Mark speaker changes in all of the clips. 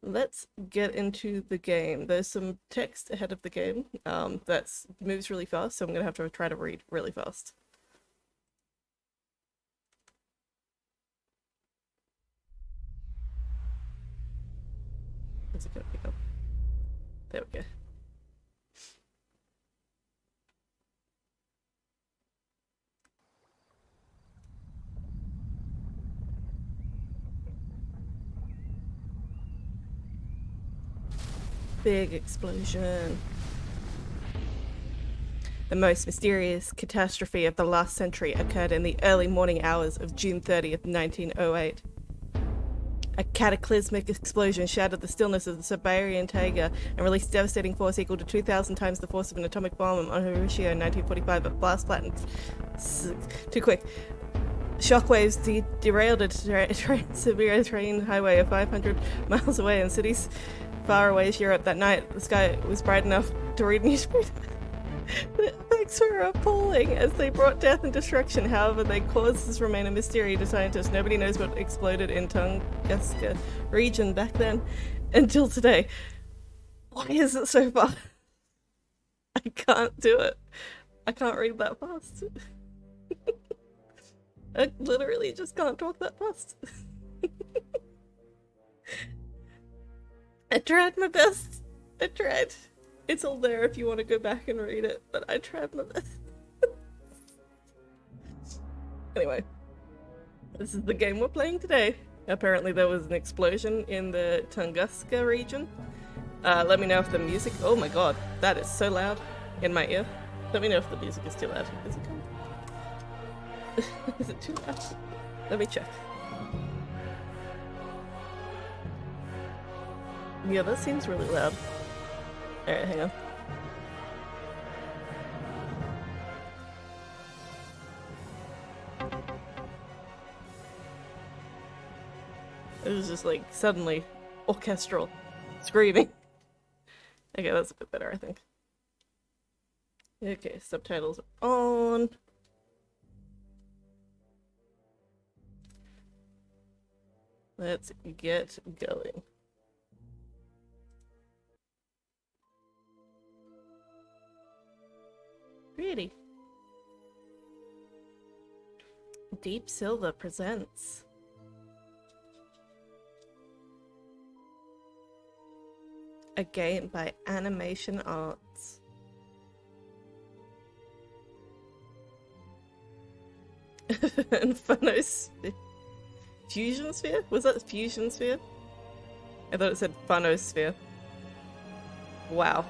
Speaker 1: Let's get into the game. There's some text ahead of the game that moves really fast, so I'm gonna have to try to read really fast. Is it gonna pick up? There we go. Big explosion. The most mysterious catastrophe of the last century occurred in the early morning hours of June 30th, 1908. A cataclysmic explosion shattered the stillness of the Siberian taiga and released devastating force equal to 2,000 times the force of an atomic bomb on Hiroshima in 1945. But blast flattened. Too quick. Shockwaves derailed a Trans-Siberia train highway of 500 miles away in cities far away as Europe. That night, the sky was bright enough to read newspapers. The effects were appalling as they brought death and destruction. However, their causes remain a mystery to scientists. Nobody knows what exploded in Tunguska region back then until today. Why is it so fast? I can't do it. I can't read that fast. I literally just can't talk that fast. I tried my best. I tried. It's all there if you want to go back and read it, but I tried my best. Anyway, this is the game we're playing today. Apparently there was an explosion in the Tunguska region. Let me know if the music... Oh my god, that is so loud in my ear. Let me know if the music is too loud. Is it coming? Is it too loud? Let me check. Yeah, that seems really loud. Alright, hang on. It was just like suddenly orchestral screaming. Okay, that's a bit better, I think. Okay, subtitles are on. Let's get going. Pretty. Deep Silver presents a game by Animation Arts. And Phonosphere. Fusion Sphere? Was that Fusion Sphere? I thought it said Phonosphere. Wow.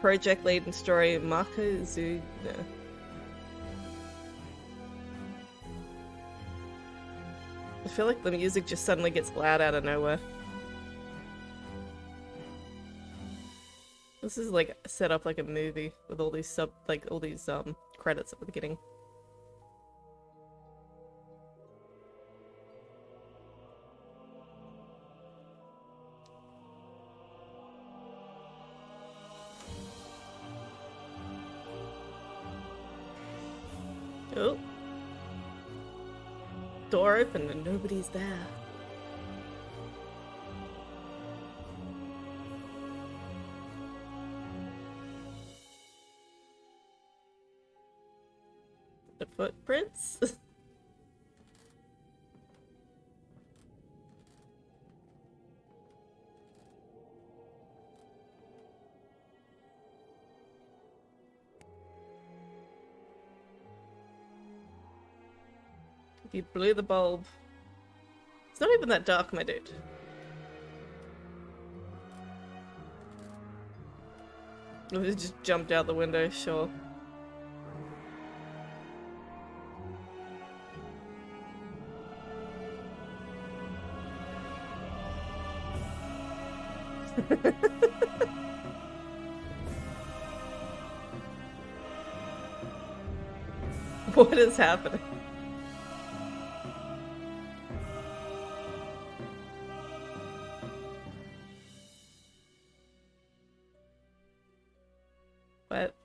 Speaker 1: Project lead and story Marco Zuna. I feel like the music just suddenly gets loud out of nowhere. This is like set up like a movie with all these credits at the beginning. Oh. Door open and nobody's there. The footprints? You blew the bulb. It's not even that dark, my dude. It just jumped out the window, sure. What is happening? What?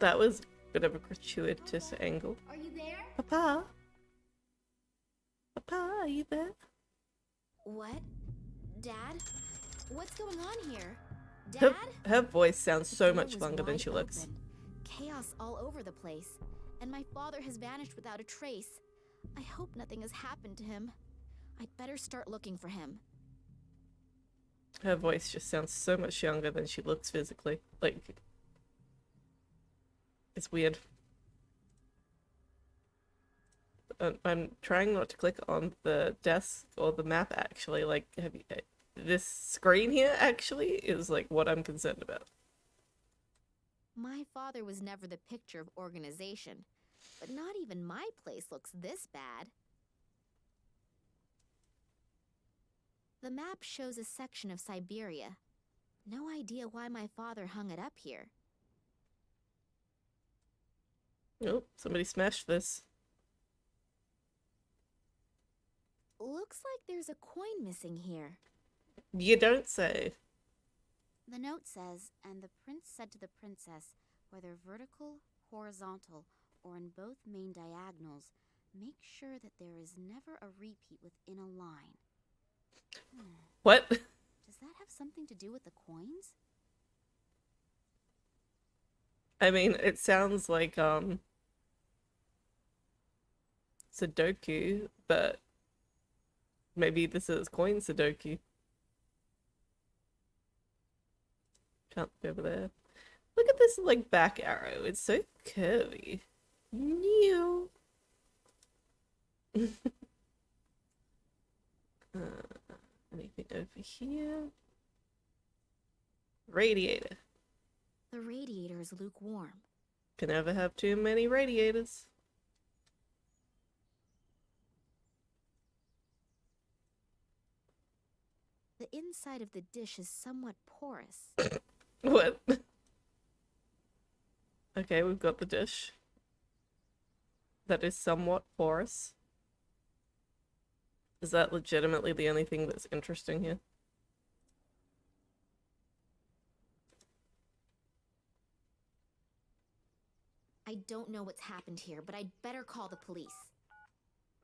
Speaker 1: that was a bit of a gratuitous angle.
Speaker 2: Are you there?
Speaker 1: Papa? Papa, are you there?
Speaker 2: What? Dad? What's going on here?
Speaker 1: Her,
Speaker 2: Dad?
Speaker 1: her voice sounds
Speaker 2: The
Speaker 1: so
Speaker 2: door
Speaker 1: much
Speaker 2: was
Speaker 1: longer than
Speaker 2: wide
Speaker 1: she looks.
Speaker 2: open. Chaos all over the place, and my father has vanished without a trace. I hope nothing has happened to him. I'd better start looking for him.
Speaker 1: Her voice just sounds so much younger than she looks physically. Like, it's weird. I'm trying not to click on the desk or the map, actually. Like, have you, this screen here, actually, is, like, what I'm concerned about.
Speaker 2: My father was never the picture of organization, but not even my place looks this bad. The map shows a section of Siberia. No idea why my father hung it up here.
Speaker 1: Nope, somebody smashed this.
Speaker 2: Looks like there's a coin missing here.
Speaker 1: You don't say.
Speaker 2: The note says, and the prince said to the princess, whether vertical, horizontal, or in both main diagonals, make sure that there is never a repeat within a line.
Speaker 1: What?
Speaker 2: Does that have something to do with the coins?
Speaker 1: I mean, it sounds like, Sudoku, but maybe this is coin Sudoku. Can't be over there. Look at this, like, back arrow. It's so curvy. New. Anything over here? Radiator.
Speaker 2: The radiator is lukewarm.
Speaker 1: Can never have too many radiators.
Speaker 2: The inside of the dish is somewhat porous.
Speaker 1: What? Okay, we've got the dish. That is somewhat porous. Is that legitimately the only thing that's interesting here?
Speaker 2: I don't know what's happened here, but I'd better call the police.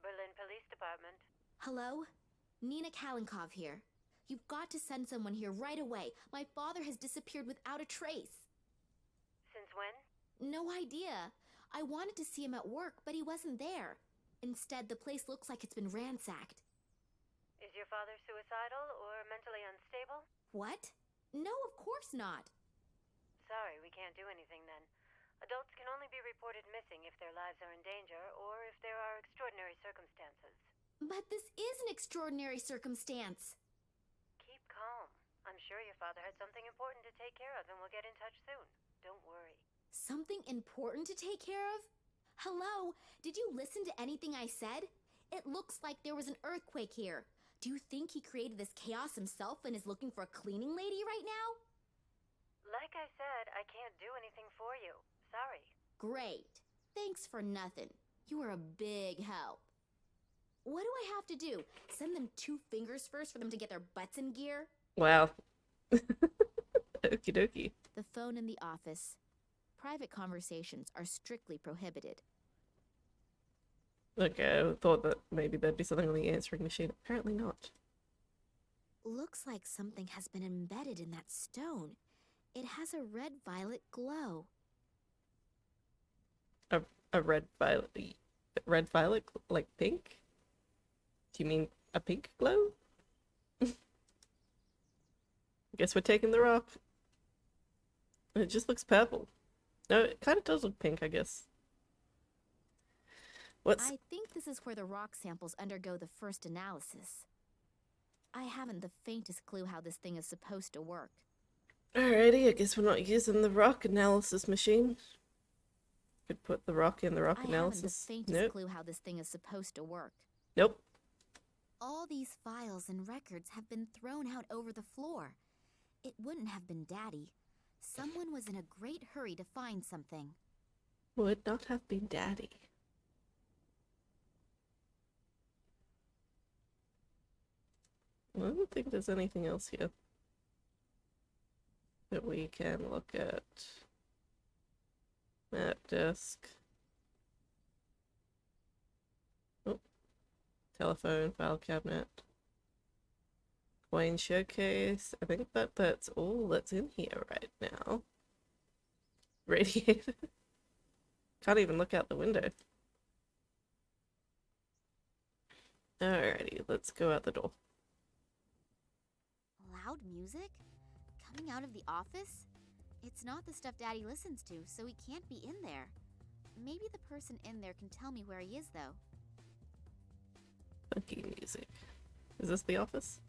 Speaker 3: Berlin Police Department.
Speaker 2: Hello? Nina Kalinkov here. You've got to send someone here right away. My father has disappeared without a trace.
Speaker 3: Since when?
Speaker 2: No idea. I wanted to see him at work, but he wasn't there. Instead, the place looks like it's been ransacked.
Speaker 3: Is your father suicidal or mentally unstable?
Speaker 2: What? No, of course not.
Speaker 3: Sorry, we can't do anything then. Adults can only be reported missing if their lives are in danger or if there are extraordinary circumstances.
Speaker 2: But this is an extraordinary circumstance.
Speaker 3: Keep calm. I'm sure your father had something important to take care of and will get in touch soon. Don't worry.
Speaker 2: Something important to take care of? Hello? Did you listen to anything I said? It looks like there was an earthquake here. Do you think he created this chaos himself and is looking for a cleaning lady right now?
Speaker 3: Like I said, I can't do anything for you. Sorry.
Speaker 2: Great. Thanks for nothing. You are a big help. What do I have to do? Send them 2 fingers first for them to get their butts in gear?
Speaker 1: Wow. Okie dokie.
Speaker 2: The phone in the office. Private conversations are strictly prohibited.
Speaker 1: Okay, I thought that maybe there'd be something on the answering machine. Apparently not.
Speaker 2: Looks like something has been embedded in that stone. It has a red-violet glow.
Speaker 1: A red violet, like pink? Do you mean a pink glow? Guess we're taking the rock. It just looks purple. No, it kind of does look pink, I guess. What's...
Speaker 2: I think this is where the rock samples undergo the first analysis. I haven't the faintest clue how this thing is supposed to work.
Speaker 1: Alrighty, I guess we're not using the rock analysis machine. Could put the rock in the rock
Speaker 2: I
Speaker 1: analysis.
Speaker 2: haven't the faintest clue how this thing is supposed to work.
Speaker 1: Nope.
Speaker 2: All these files and records have been thrown out over the floor. It wouldn't have been Daddy. Someone was in a great hurry to find something.
Speaker 1: Would not have been Daddy. I don't think there's anything else here that we can look at. Map desk. Oh, telephone, file cabinet. Coin showcase. I think that's all that's in here right now. Radiator. Can't even look out the window. Alrighty, let's go out the door.
Speaker 2: Loud music? Coming out of the office? It's not the stuff Daddy listens to, so he can't be in there. Maybe the person in there can tell me where he is, though.
Speaker 1: Funky music. Is this the office?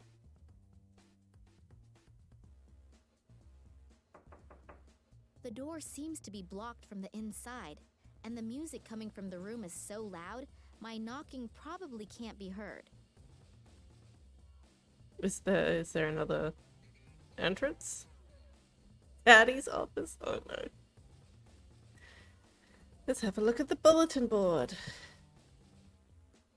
Speaker 2: The door seems to be blocked from the inside, and the music coming from the room is so loud, my knocking probably can't be heard.
Speaker 1: Is there another entrance? Daddy's office? Oh no. Let's have a look at the bulletin board.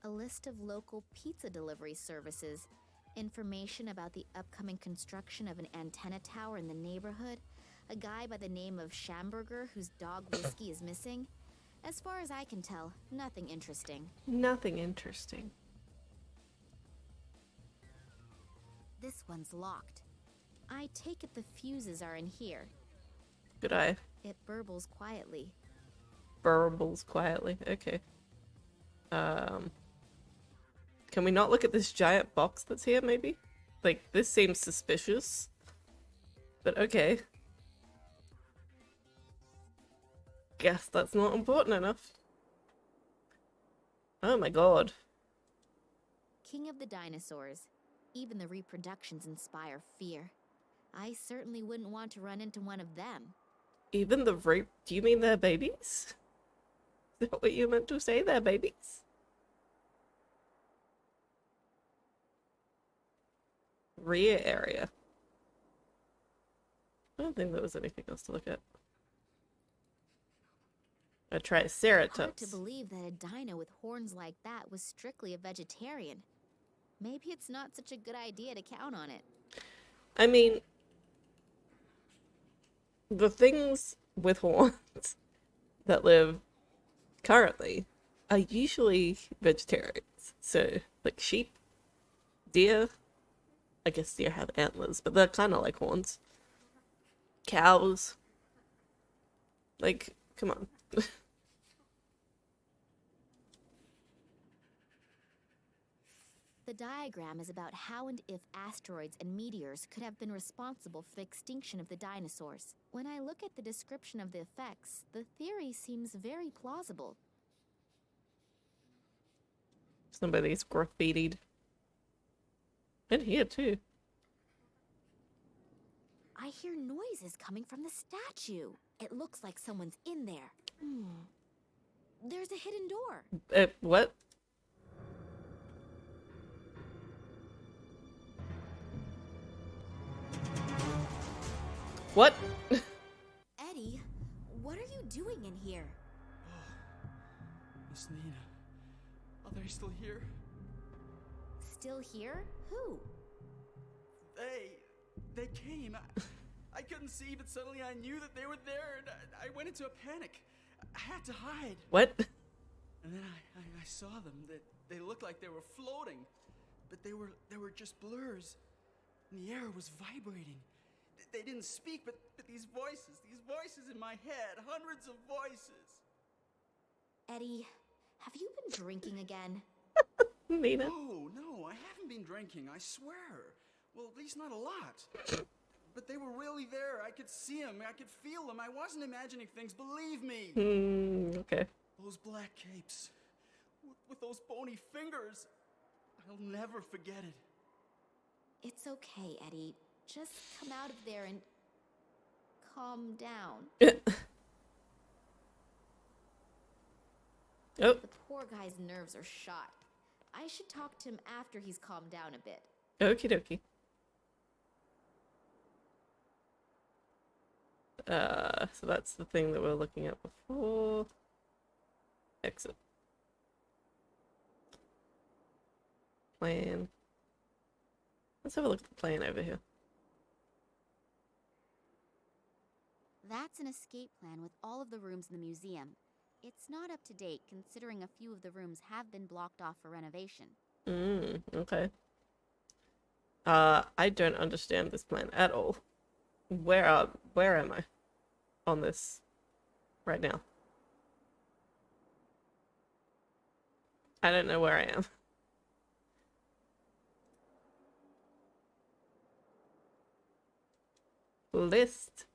Speaker 2: A list of local pizza delivery services, information about the upcoming construction of an antenna tower in the neighborhood, a guy by the name of Schamberger whose dog Whiskey is missing. As far as I can tell, nothing interesting.
Speaker 1: Nothing interesting.
Speaker 2: This one's locked. I take it the fuses are in here.
Speaker 1: Good eye.
Speaker 2: It burbles quietly.
Speaker 1: Burbles quietly. Okay. Can we not look at this giant box that's here, maybe? Like, this seems suspicious. But okay. Guess that's not important enough. Oh my god.
Speaker 2: King of the dinosaurs. Even the reproductions inspire fear. I certainly wouldn't want to run into one of them.
Speaker 1: Even the rape. Do you mean they're babies? Is that what you meant to say? They're babies? Rear area. I don't think there was anything else to look at. A triceratops.
Speaker 2: Hard to believe that a dino with horns like that was strictly a vegetarian. Maybe it's not such a good idea to count on it.
Speaker 1: I mean, the things with horns that live currently are usually vegetarians. So, like sheep, deer. I guess deer have antlers, but they're kind of like horns. Cows. Like, come on.
Speaker 2: The diagram is about how and if asteroids and meteors could have been responsible for the extinction of the dinosaurs. When I look at the description of the effects, the theory seems very plausible.
Speaker 1: Somebody's graffitied. And here too.
Speaker 2: I hear noises coming from the statue. It looks like someone's in there. There's a hidden door.
Speaker 1: What? What?
Speaker 2: Eddie, what are you doing in here?
Speaker 4: Miss Nina, are they still here?
Speaker 2: Still here? Who?
Speaker 4: They came. I couldn't see, but suddenly I knew that they were there, and I went into a panic. I had to hide.
Speaker 1: What?
Speaker 4: And then I saw them. They looked like they were floating, but they were just blurs. And the air was vibrating. They didn't speak, but these voices in my head, hundreds of voices.
Speaker 2: Eddie, have you been drinking again?
Speaker 1: Nina.
Speaker 4: No, I haven't been drinking, I swear. Well, at least not a lot. But they were really there. I could see them, I could feel them. I wasn't imagining things, believe me.
Speaker 1: Okay.
Speaker 4: Those black capes, with those bony fingers. I'll never forget it.
Speaker 2: It's okay, Eddie. Just come out of there and calm down.
Speaker 1: Oh.
Speaker 2: The poor guy's nerves are shot. I should talk to him after he's calmed down a bit.
Speaker 1: Okie dokie. So that's the thing that we were looking at before. Exit. Plan. Let's have a look at the plan over here.
Speaker 2: That's an escape plan with all of the rooms in the museum. It's not up to date considering a few of the rooms have been blocked off for renovation.
Speaker 1: Okay. I don't understand this plan at all. Where am I on this right now? I don't know where I am. List.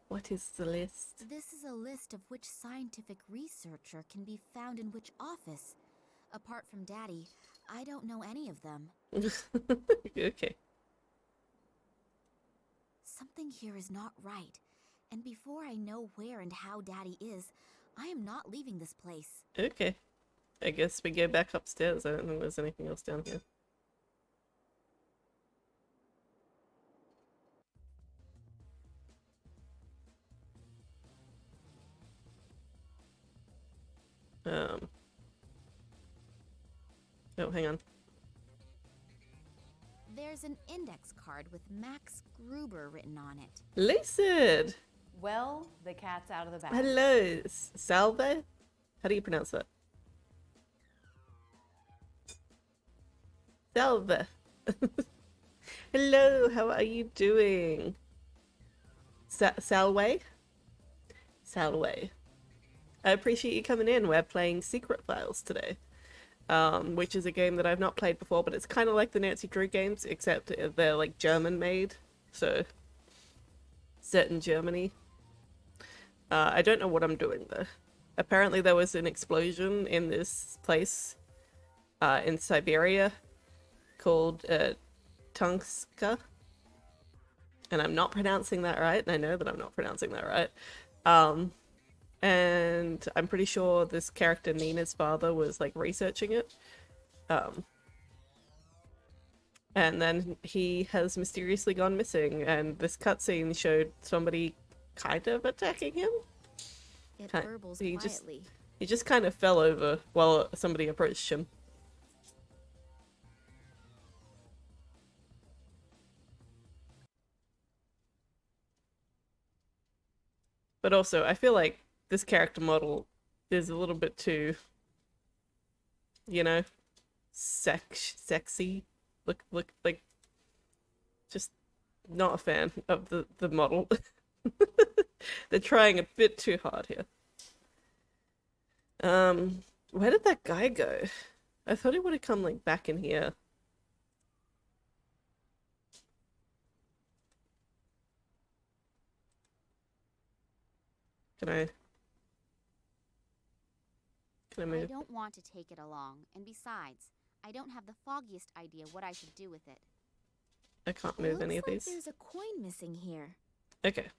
Speaker 1: What is the list?
Speaker 2: This is a list of which scientific researcher can be found in which office. Apart from Daddy, I don't know any of them.
Speaker 1: Okay.
Speaker 2: Something here is not right, and before I know where and how Daddy is, I am not leaving this place.
Speaker 1: Okay. I guess we go back upstairs. I don't think there's anything else down here. Oh, hang on.
Speaker 2: There's an index card with Max Gruber written on it.
Speaker 1: Lucid!
Speaker 5: Well, the cat's out of the bag.
Speaker 1: Hello, Salve? How do you pronounce that? Salve. Hello, how are you doing? Salway? Salway. I appreciate you coming in. We're playing Secret Files today, which is a game that I've not played before, but it's kind of like the Nancy Drew games, except they're like German made, so set in Germany. I don't know what I'm doing though. Apparently there was an explosion in this place in Siberia called Tunguska, and I'm not pronouncing that right, and I know that I'm not pronouncing that right. And I'm pretty sure this character Nina's father was like researching it. And then he has mysteriously gone missing, and this cutscene showed somebody kind of attacking him.
Speaker 2: It burbles quietly.
Speaker 1: He just kind of fell over while somebody approached him. But also, I feel like this character model is a little bit too, you know, sexy. Look, like, just not a fan of the model. They're trying a bit too hard here. Where did that guy go? I thought he would have come, like, back in here. Can I move?
Speaker 2: I don't want to take it along, and besides, I don't have the foggiest idea what I should do with it.
Speaker 1: I can't move any of
Speaker 2: Looks
Speaker 1: these.
Speaker 2: like there's a coin missing here.
Speaker 1: Okay.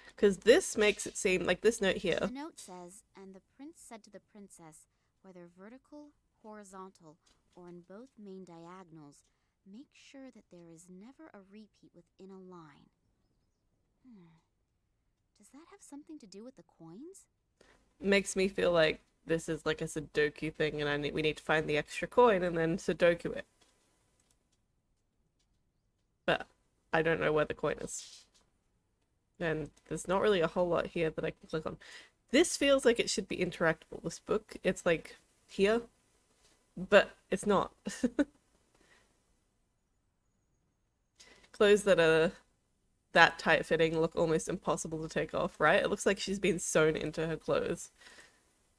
Speaker 1: Because this makes it seem like this note here.
Speaker 2: The note says, and the prince said to the princess, whether vertical, horizontal, or in both main diagonals, make sure that there is never a repeat within a line. Does that have something to do with the coins?
Speaker 1: Makes me feel like this is like a Sudoku thing, and we need to find the extra coin and then Sudoku it. But I don't know where the coin is. And there's not really a whole lot here that I can click on. This feels like it should be interactable, this book. It's like here, but it's not. Clothes that are that tight fitting look almost impossible to take off, right? It looks like she's been sewn into her clothes.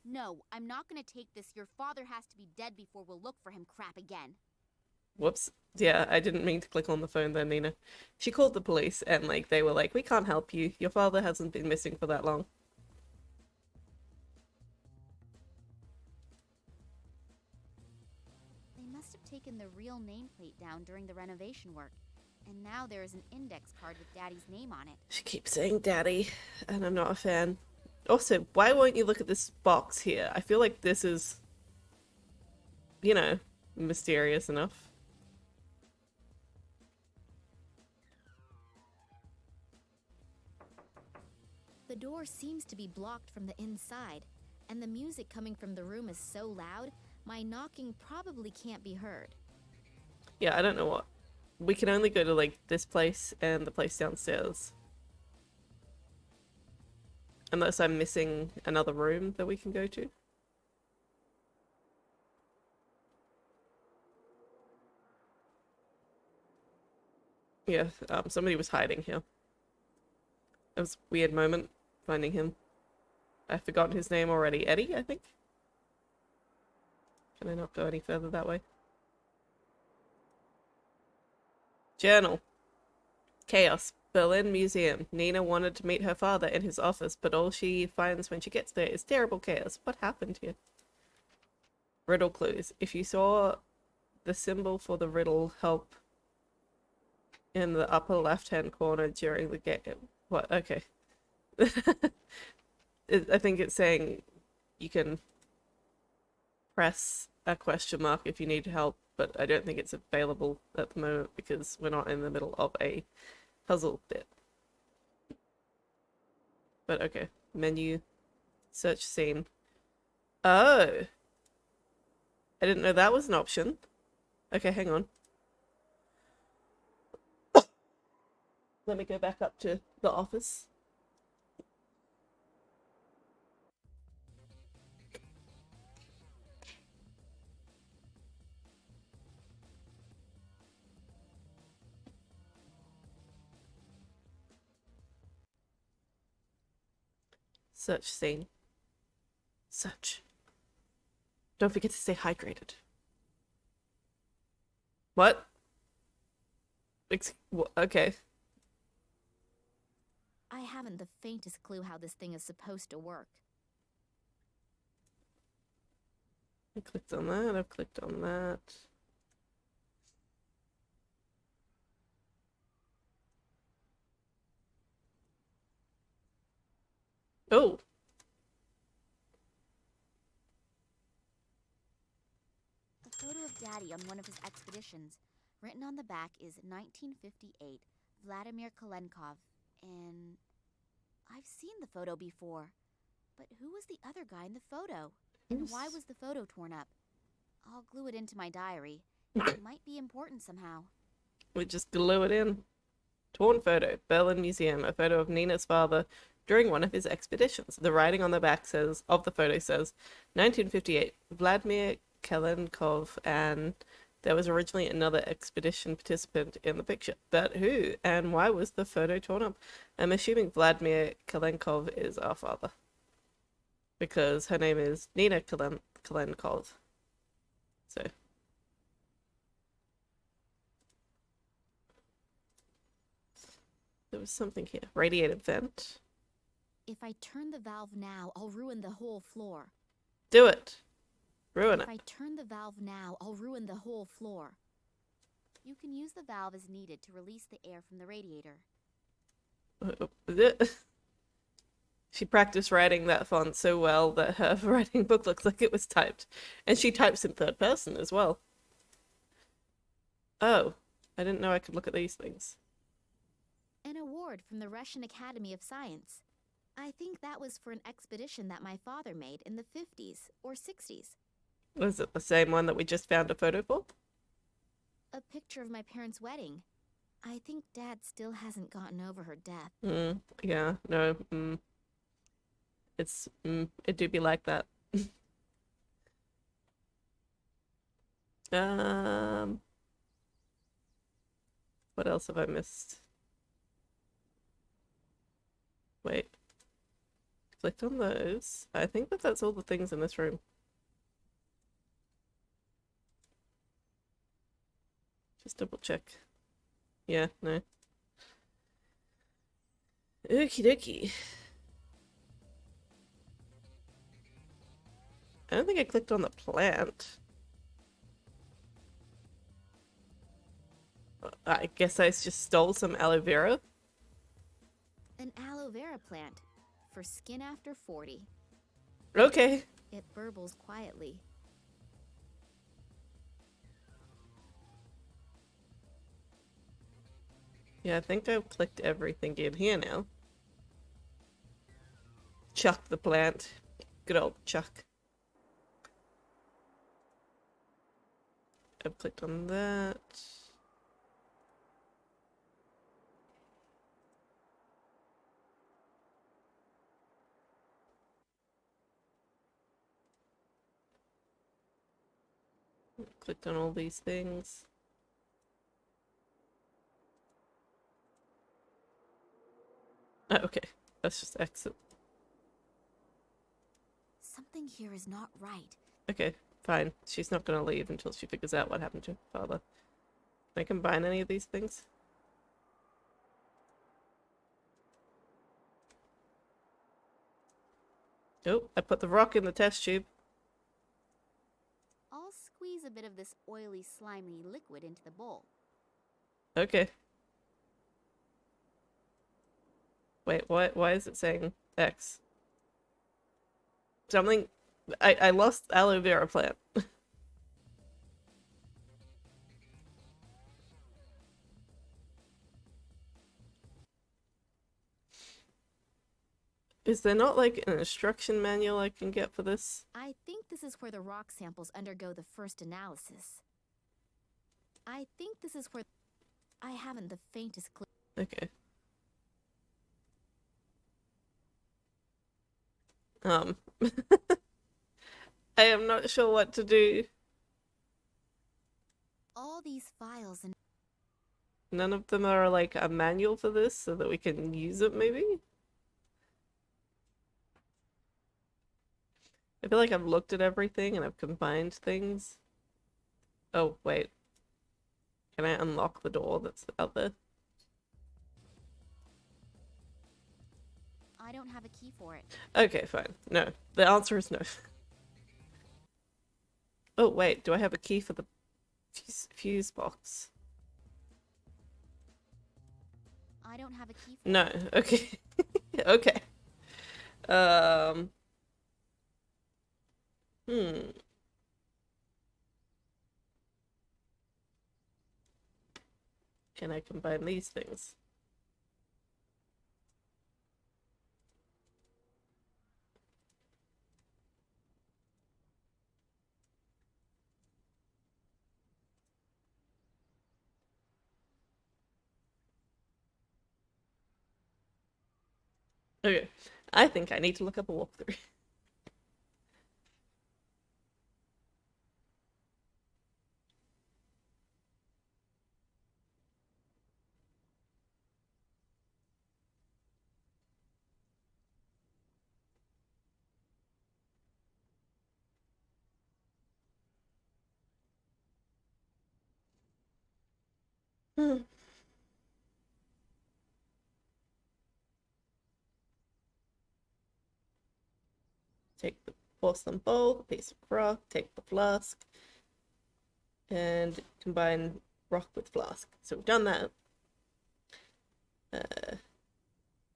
Speaker 2: No, I'm not gonna take this. Your father has to be dead before we'll look for him crap again.
Speaker 1: Whoops. Yeah, I didn't mean to click on the phone there, Nina. She called the police and like they were like, we can't help you. Your father hasn't been missing for that long.
Speaker 2: They must have taken the real nameplate down during the renovation work. And now there is an index card with Daddy's name on it.
Speaker 1: She keeps saying daddy, and I'm not a fan. Also, why won't you look at this box here? I feel like this is, you know, mysterious enough.
Speaker 2: The door seems to be blocked from the inside, and the music coming from the room is so loud, my knocking probably can't be heard.
Speaker 1: Yeah, I don't know what. We can only go to like this place and the place downstairs. Unless I'm missing another room that we can go to. Yeah, somebody was hiding here. It was a weird moment finding him. I've forgotten his name already. Eddie, I think? Can I not go any further that way? Journal. Chaos. Berlin Museum. Nina wanted to meet her father in his office, but all she finds when she gets there is terrible chaos. What happened here? Riddle clues. If you saw the symbol for the riddle, help in the upper left-hand corner during the game. What? Okay. I think it's saying you can press a question mark if you need help, but I don't think it's available at the moment because we're not in the middle of a puzzle bit. But okay. Menu. Search scene. Oh! I didn't know that was an option. Okay, hang on. Let me go back up to the office. Search scene. Search. Don't forget to stay hydrated. What? Okay.
Speaker 2: I haven't the faintest clue how this thing is supposed to work.
Speaker 1: I clicked on that. I've clicked on that. Oh.
Speaker 2: A photo of Daddy on one of his expeditions. Written on the back is 1958, Vladimir Kalenkov. And I've seen the photo before. But who was the other guy in the photo? And why was the photo torn up? I'll glue it into my diary. It might be important somehow.
Speaker 1: We just glue it in. Torn photo. Berlin Museum. A photo of Nina's father during one of his expeditions. The writing on the back says, of the photo says, 1958, Vladimir Kalenkov, and there was originally another expedition participant in the picture. But who and why was the photo torn up? I'm assuming Vladimir Kalenkov is our father. Because her name is Nina Kalenkov. So. There was something here. Radiated vent.
Speaker 2: If I turn the valve now, I'll ruin the whole floor.
Speaker 1: Do it. Ruin it.
Speaker 2: If I turn the valve now, I'll ruin the whole floor. You can use the valve as needed to release the air from the radiator.
Speaker 1: She practiced writing that font so well that her writing book looks like it was typed. And she types in third person as well. Oh, I didn't know I could look at these things.
Speaker 2: An award from the Russian Academy of Science. I think that was for an expedition that my father made in the 50s or 60s.
Speaker 1: Was it the same one that we just found a photo for?
Speaker 2: A picture of my parents' wedding. I think Dad still hasn't gotten over her death.
Speaker 1: Yeah, no, It's, it do be like that. What else have I missed? Wait. Clicked on those. I think that that's all the things in this room. Just double check. Yeah, no. Okie dokie. I don't think I clicked on the plant. I guess I just stole some aloe vera.
Speaker 2: An aloe vera plant for skin after 40.
Speaker 1: Okay.
Speaker 2: It burbles quietly.
Speaker 1: Yeah, I think I've clicked everything in here now. Chuck the plant. Good old Chuck. I've clicked on that. Clicked on all these things. Oh, okay. Let's just exit.
Speaker 2: Something here is not right.
Speaker 1: Okay, fine. She's not gonna leave until she figures out what happened to her father. Can I combine any of these things? Oh, I put the rock in the test tube.
Speaker 2: I'll squeeze a bit of this oily, slimy liquid into the bowl.
Speaker 1: Okay. Wait, why is it saying X? Something... I lost aloe vera plant. Is there not like an instruction manual I can get for this?
Speaker 2: I think this is where the rock samples undergo the first analysis. I think this is where... I haven't the faintest clue.
Speaker 1: Okay. I am not sure what to do.
Speaker 2: All these files and...
Speaker 1: None of them are like a manual for this so that we can use it maybe? I feel like I've looked at everything and I've combined things. Oh, wait. Can I unlock the door that's out there?
Speaker 2: I don't have a key for it.
Speaker 1: Okay, fine. No. The answer is no. Oh, wait. Do I have a key for the fuse box?
Speaker 2: I don't have a key for
Speaker 1: No.
Speaker 2: it.
Speaker 1: Okay. Okay. Can I combine these things? Okay. I think I need to look up a walkthrough. Take the porcelain bowl, the piece of rock, take the flask, and combine rock with flask. So we've done that.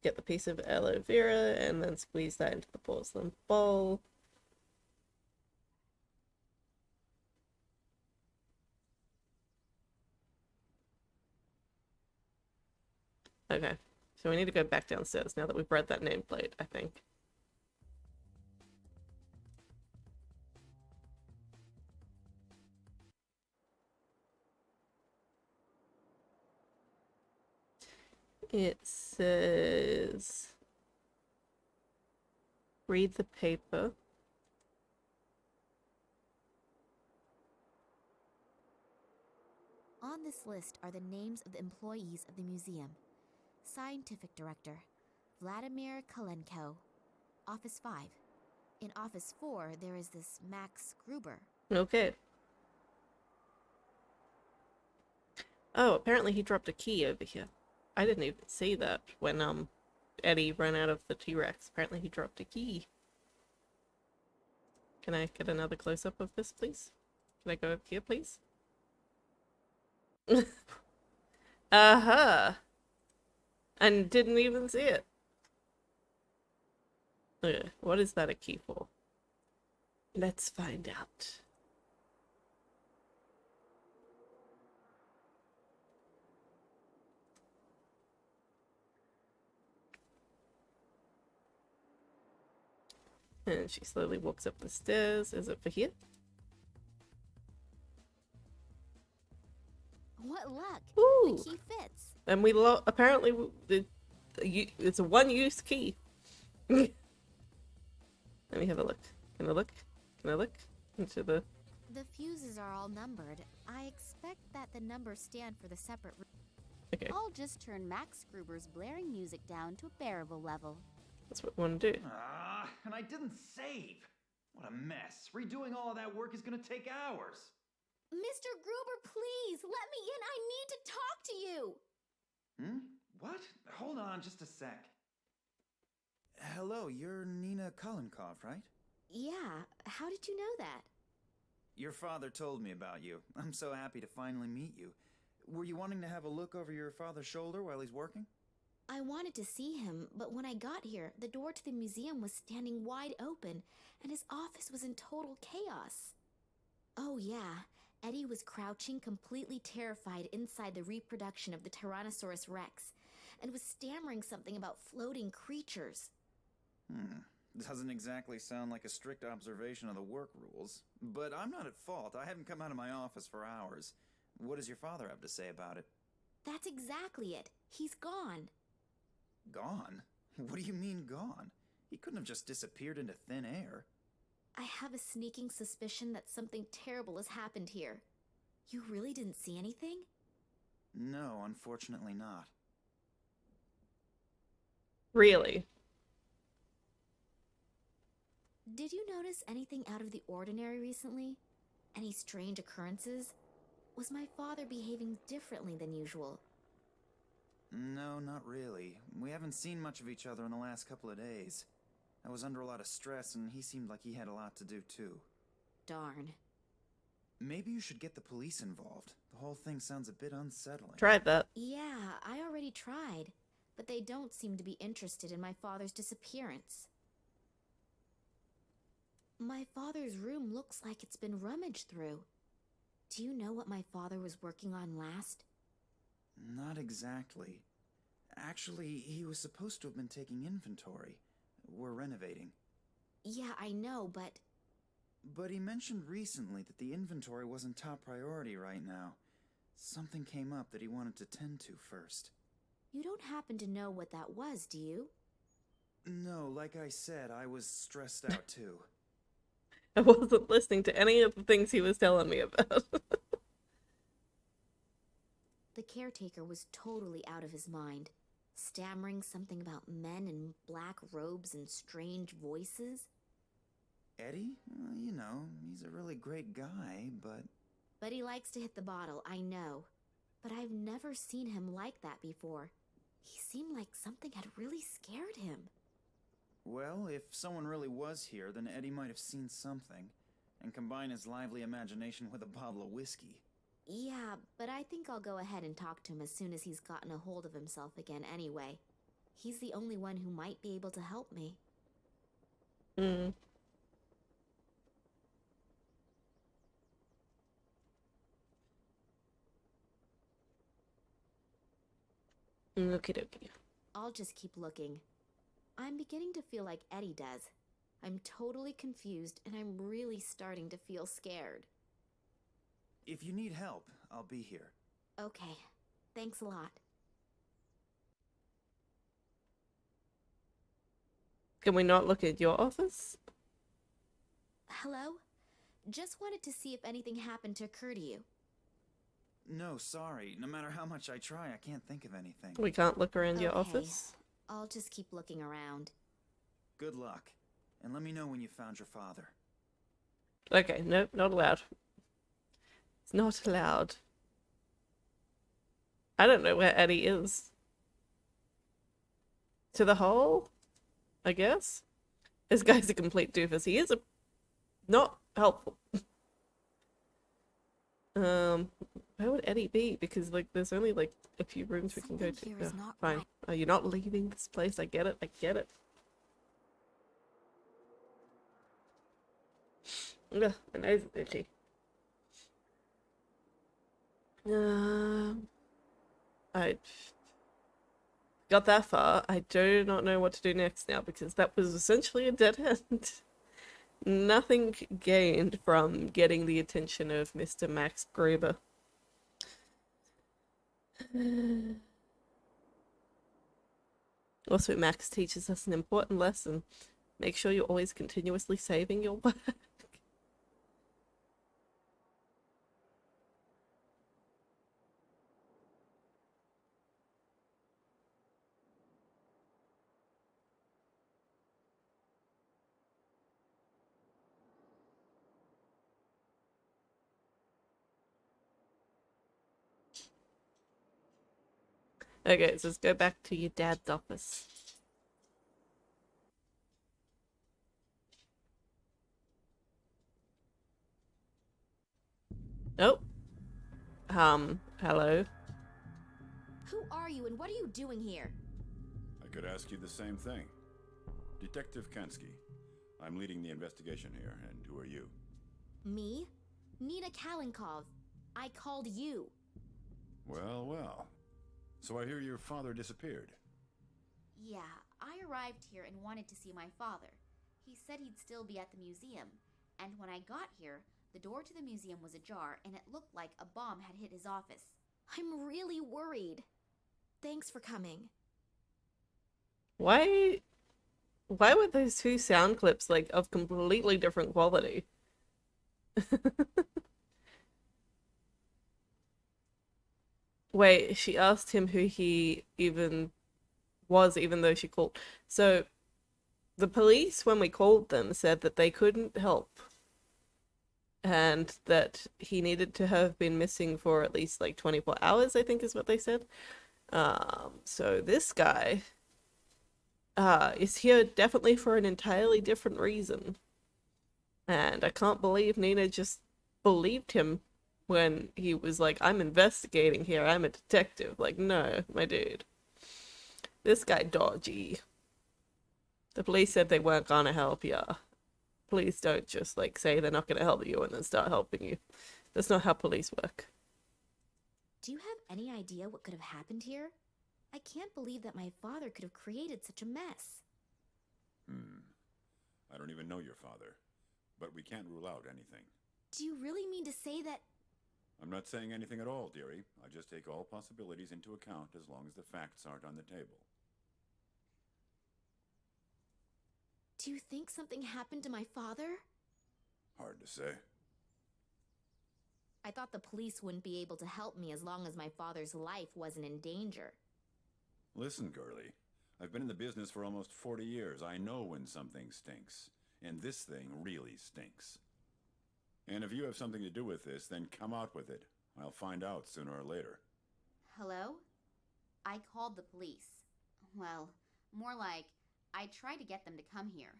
Speaker 1: Get the piece of aloe vera and then squeeze that into the porcelain bowl. Okay, so we need to go back downstairs now that we've read that nameplate, I think. It says... Read the paper.
Speaker 2: On this list are the names of the employees of the museum. Scientific Director, Vladimir Kalenko. Office 5. In Office 4, there is this Max Gruber.
Speaker 1: Okay. Oh, apparently he dropped a key over here. I didn't even see that when Eddie ran out of the T-Rex. Apparently he dropped a key. Can I get another close-up of this, please? Can I go up here, please? Uh-huh. And didn't even see it. Okay, what is that a key for? Let's find out. And she slowly walks up the stairs. Is it for here?
Speaker 2: What luck!
Speaker 1: Ooh.
Speaker 2: The key fits.
Speaker 1: And we apparently it's a one-use key. Let me have a look. Can I look? Can I look into the
Speaker 2: The fuses are all numbered. I expect that the numbers stand for the separate.
Speaker 1: Okay,
Speaker 2: I'll just turn Max Gruber's blaring music down to a bearable level.
Speaker 1: that's what we want to do.
Speaker 6: And I didn't save. What a mess. Redoing all of that work is gonna take hours.
Speaker 2: Mr. Gruber, please, let me in. I need to talk to you.
Speaker 6: What? Hold on just a sec.
Speaker 7: Hello, you're Nina Kolenkov, right?
Speaker 2: Yeah, how did you know that?
Speaker 7: Your father told me about you. I'm so happy to finally meet you. Were you wanting to have a look over your father's shoulder while he's working?
Speaker 2: I wanted to see him, but when I got here, the door to the museum was standing wide open, and his office was in total chaos. Oh yeah, Eddie was crouching, completely terrified inside the reproduction of the Tyrannosaurus Rex, and was stammering something about floating creatures.
Speaker 7: Doesn't exactly sound like a strict observation of the work rules. But I'm not at fault. I haven't come out of my office for hours. What does your father have to say about it?
Speaker 2: That's exactly it. He's gone.
Speaker 7: Gone? What do you mean gone? He couldn't have just disappeared into thin air.
Speaker 2: I have a sneaking suspicion that something terrible has happened here. You really didn't see anything?
Speaker 7: No, unfortunately not.
Speaker 1: Really?
Speaker 2: Did you notice anything out of the ordinary recently? Any strange occurrences? Was my father behaving differently than usual?
Speaker 7: No, not really. We haven't seen much of each other in the last couple of days. I was under a lot of stress, and he seemed like he had a lot to do, too.
Speaker 2: Darn.
Speaker 7: Maybe you should get the police involved. The whole thing sounds a bit unsettling.
Speaker 1: Tried that.
Speaker 2: Yeah, I already tried, but they don't seem to be interested in my father's disappearance. My father's room looks like it's been rummaged through. Do you know what my father was working on last?
Speaker 7: Not exactly. Actually, he was supposed to have been taking inventory. We're renovating.
Speaker 2: Yeah, I know, but...
Speaker 7: But he mentioned recently that the inventory wasn't top priority right now. Something came up that he wanted to tend to first.
Speaker 2: You don't happen to know what that was, do you?
Speaker 7: No, like I said, I was stressed out too.
Speaker 1: I wasn't listening to any of the things he was telling me about.
Speaker 2: The caretaker was totally out of his mind, stammering something about men in black robes and strange voices.
Speaker 7: Eddie? You know, he's a really great guy, but...
Speaker 2: But he likes to hit the bottle, I know. But I've never seen him like that before. He seemed like something had really scared him.
Speaker 7: Well, if someone really was here, then Eddie might have seen something, and combine his lively imagination with a bottle of whiskey.
Speaker 2: Yeah, but I think I'll go ahead and talk to him as soon as he's gotten a hold of himself again anyway. He's the only one who might be able to help me.
Speaker 1: Okie dokie.
Speaker 2: I'll just keep looking. I'm beginning to feel like Eddie does. I'm totally confused, and I'm really starting to feel scared.
Speaker 7: If you need help, I'll be here.
Speaker 2: Okay, thanks a lot.
Speaker 1: Can we not look at your office?
Speaker 2: Hello? Just wanted to see if anything happened to occur to you.
Speaker 7: No, sorry. No matter how much I try, I can't think of anything.
Speaker 1: We can't look around your
Speaker 2: Okay.
Speaker 1: office?
Speaker 2: I'll just keep looking around.
Speaker 7: Good luck, and let me know when you found your father.
Speaker 1: Okay, nope, not allowed. It's not allowed. I don't know where Eddie is. To the hole? I guess? This guy's a complete doofus. He is not helpful. Where would Eddie be? Because, like, there's only, like, a few rooms we can go
Speaker 2: Something
Speaker 1: to.
Speaker 2: here is not
Speaker 1: Fine.
Speaker 2: right.
Speaker 1: Oh, you're not leaving this place. I get it. I get it. Ugh, my nose is itchy. I got that far. I do not know what to do next now because that was essentially a dead end. Nothing gained from getting the attention of Mr. Max Gruber. Also, Max teaches us an important lesson. Make sure you're always continuously saving your work. Okay, so let's go back to your dad's office. Oh. Hello.
Speaker 2: Who are you and what are you doing here?
Speaker 8: I could ask you the same thing. Detective Kansky. I'm leading the investigation here, and who are you?
Speaker 2: Me? Nina Kalinkov. I called you.
Speaker 8: Well, well. So I hear your father disappeared.
Speaker 2: Yeah, I arrived here and wanted to see my father. He said he'd still be at the museum, and when I got here, the door to the museum was ajar and it looked like a bomb had hit his office. I'm really worried. Thanks for coming.
Speaker 1: Why were those two sound clips like of completely different quality? Wait, she asked him who he even was, even though she called. So the police, when we called them, said that they couldn't help and that he needed to have been missing for at least like 24 hours, I think is what they said. So this guy is here definitely for an entirely different reason. And I can't believe Nina just believed him when he was like, I'm investigating here, I'm a detective. Like, no, my dude. This guy dodgy. The police said they weren't gonna help ya. Please don't just like say they're not gonna help you and then start helping you. That's not how police work.
Speaker 2: Do you have any idea what could have happened here? I can't believe that my father could have created such a mess.
Speaker 8: I don't even know your father, but we can't rule out anything.
Speaker 2: Do you really mean to say that?
Speaker 8: I'm not saying anything at all, dearie. I just take all possibilities into account as long as the facts aren't on the table.
Speaker 2: Do you think something happened to my father?
Speaker 8: Hard to say.
Speaker 2: I thought the police wouldn't be able to help me as long as my father's life wasn't in danger.
Speaker 8: Listen, girlie. I've been in the business for almost 40 years. I know when something stinks. And this thing really stinks. And if you have something to do with this, then come out with it. I'll find out sooner or later.
Speaker 2: Hello? I called the police. Well, more like, I tried to get them to come here.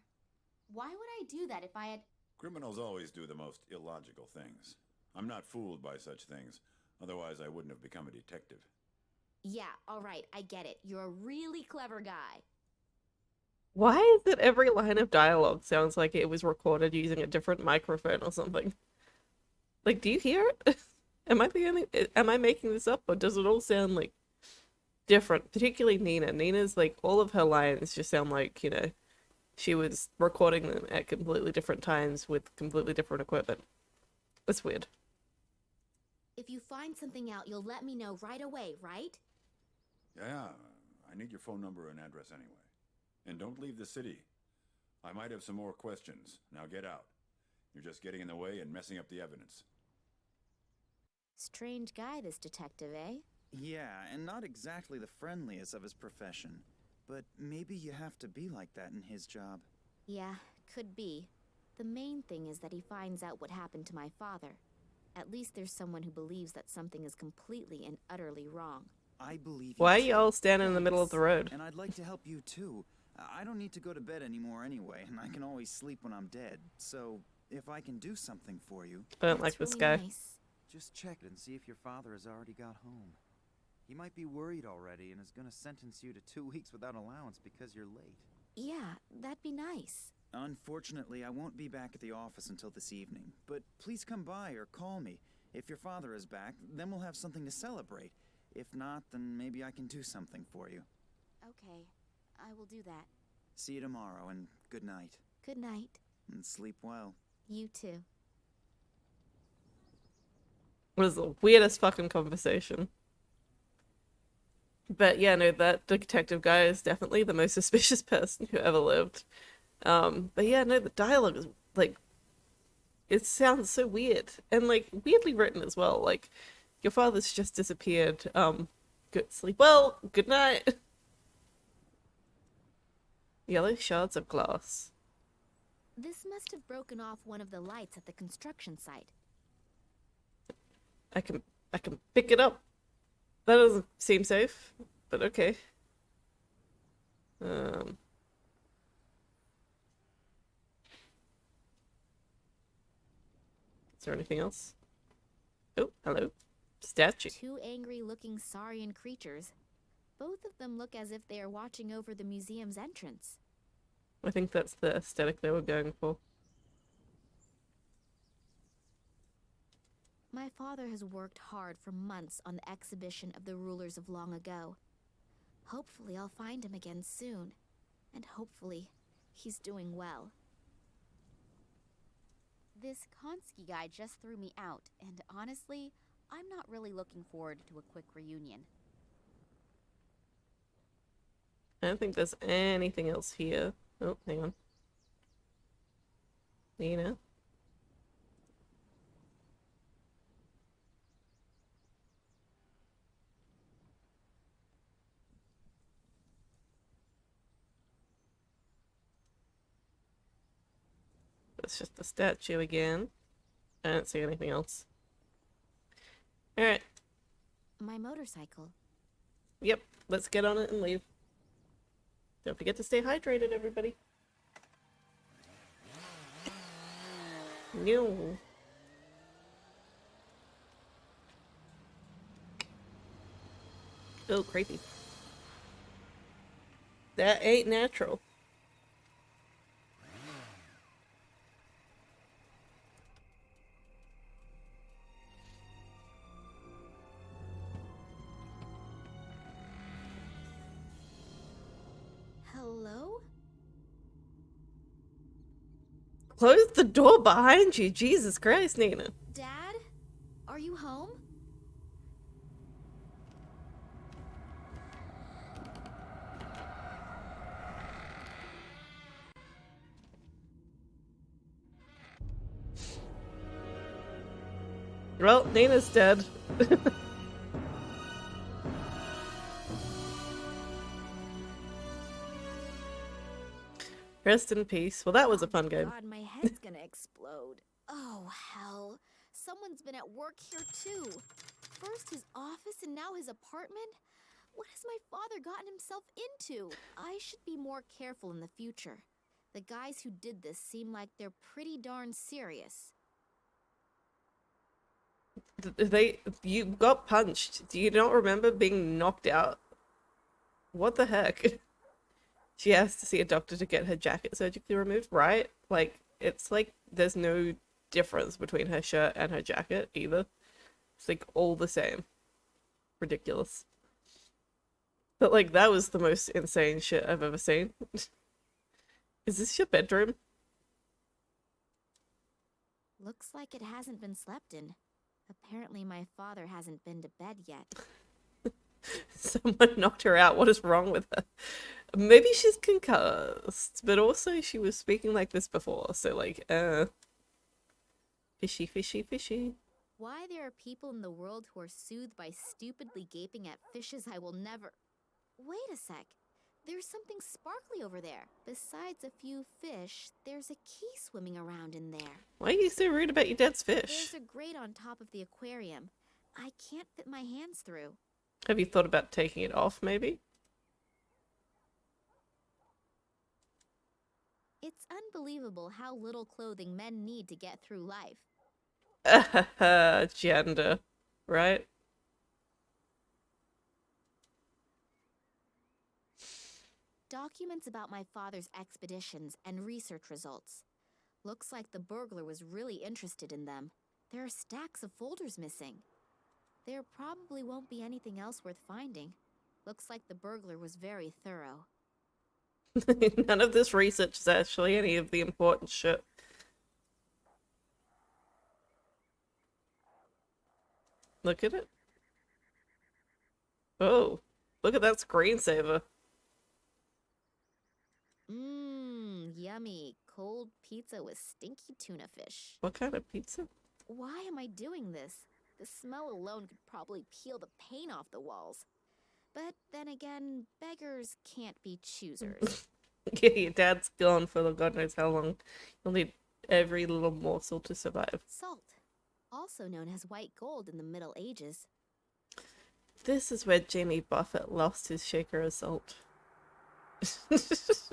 Speaker 2: Why would I do that if I had...
Speaker 8: Criminals always do the most illogical things. I'm not fooled by such things. Otherwise, I wouldn't have become a detective.
Speaker 2: Yeah, alright, I get it. You're a really clever guy.
Speaker 1: Why is it every line of dialogue sounds like it was recorded using a different microphone or something? Like, do you hear it? Am I making this up, or does it all sound like different? Particularly Nina. Nina's like, all of her lines just sound like, you know, she was recording them at completely different times with completely different equipment. That's weird.
Speaker 2: If you find something out, you'll let me know right away, right?
Speaker 8: Yeah, I need your phone number and address anyway. And don't leave the city. I might have some more questions. Now get out. You're just getting in the way and messing up the evidence.
Speaker 2: Strange guy, this detective, eh?
Speaker 7: Yeah, and not exactly the friendliest of his profession. But maybe you have to be like that in his job.
Speaker 2: Yeah, could be. The main thing is that he finds out what happened to my father. At least there's someone who believes that something is completely and utterly wrong.
Speaker 7: I believe you.
Speaker 1: Why are
Speaker 7: too.
Speaker 1: y'all standing in the middle of the road?
Speaker 7: And I'd like to help you too. I don't need to go to bed anymore anyway, and I can always sleep when I'm dead. So, if I can do something for you...
Speaker 1: I don't like this guy.
Speaker 2: Nice.
Speaker 6: Just check and see if your father has already got home. He might be worried already and is gonna sentence you to 2 weeks without allowance because you're late.
Speaker 2: Yeah, that'd be nice.
Speaker 7: Unfortunately, I won't be back at the office until this evening. But please come by or call me. If your father is back, then we'll have something to celebrate. If not, then maybe I can do something for you.
Speaker 2: Okay, I will do that.
Speaker 7: See you tomorrow, and good night.
Speaker 2: Good night.
Speaker 7: And sleep well.
Speaker 2: You too.
Speaker 1: It was the weirdest fucking conversation. But yeah, no, that detective guy is definitely the most suspicious person who ever lived. But yeah, no, the dialogue is like, it sounds so weird and like weirdly written as well. Like, your father's just disappeared. Good sleep well. Good night. Yellow shards of glass.
Speaker 2: This must have broken off one of the lights at the construction site.
Speaker 1: I can pick it up. That doesn't seem safe. but okay. Is there anything else? Oh, hello. Statue.
Speaker 2: Two angry-looking saurian creatures. Both of them look as if they are watching over the museum's entrance.
Speaker 1: I think that's the aesthetic they were going for.
Speaker 2: My father has worked hard for months on the exhibition of the rulers of long ago. Hopefully I'll find him again soon. And hopefully he's doing well.
Speaker 9: This Konski guy just threw me out, and honestly, I'm not really looking forward to a quick reunion.
Speaker 1: I don't think there's anything else here. Oh, hang on. Nina? It's just the statue again. I don't see anything else. Alright.
Speaker 2: My motorcycle.
Speaker 1: Yep, let's get on it and leave. Don't forget to stay hydrated, everybody. No. Oh, creepy. That ain't natural.
Speaker 2: Hello?
Speaker 1: Close the door behind you. Jesus Christ, Nina.
Speaker 2: Dad? Are you home?
Speaker 1: Well, Nina's dead. Rest in peace. Well, that was a fun game.
Speaker 2: God, my head's gonna explode. Oh, hell. Someone's been at work here, too. First his office and now his apartment? What has my father gotten himself into? I should be more careful in the future. The guys who did this seem like they're pretty darn serious.
Speaker 1: You got punched. Do you not remember being knocked out? What the heck? She has to see a doctor to get her jacket surgically removed, right? Like, it's like there's no difference between her shirt and her jacket either. It's like all the same. Ridiculous. But like, that was the most insane shit I've ever seen. Is this your bedroom?
Speaker 2: Looks like it hasn't been slept in. Apparently my father hasn't been to bed yet.
Speaker 1: Someone knocked her out. What is wrong with her? Maybe she's concussed, but also she was speaking like this before, so like, fishy, fishy, fishy.
Speaker 2: Why there are people in the world who are soothed by stupidly gaping at fishes I will never... Wait a sec. There's something sparkly over there. Besides a few fish, there's a key swimming around in there.
Speaker 1: Why are you so rude about your dad's fish?
Speaker 2: There's a grate on top of the aquarium. I can't fit my hands through.
Speaker 1: Have you thought about taking it off, maybe?
Speaker 2: It's unbelievable how little clothing men need to get through life.
Speaker 1: Gender, right?
Speaker 2: Documents about my father's expeditions and research results. Looks like the burglar was really interested in them. There are stacks of folders missing. There probably won't be anything else worth finding. Looks like the burglar was very thorough.
Speaker 1: None of this research is actually any of the important shit. Look at it. Oh, look at that screensaver.
Speaker 2: Mmm, yummy. Cold pizza with stinky tuna fish.
Speaker 1: What kind of pizza?
Speaker 2: Why am I doing this? The smell alone could probably peel the paint off the walls. But then again, beggars can't be choosers.
Speaker 1: Yeah, your dad's gone for God knows how long. You'll need every little morsel to survive.
Speaker 2: Salt, also known as white gold in the Middle Ages.
Speaker 1: This is where Jimmy Buffett lost his shaker assault.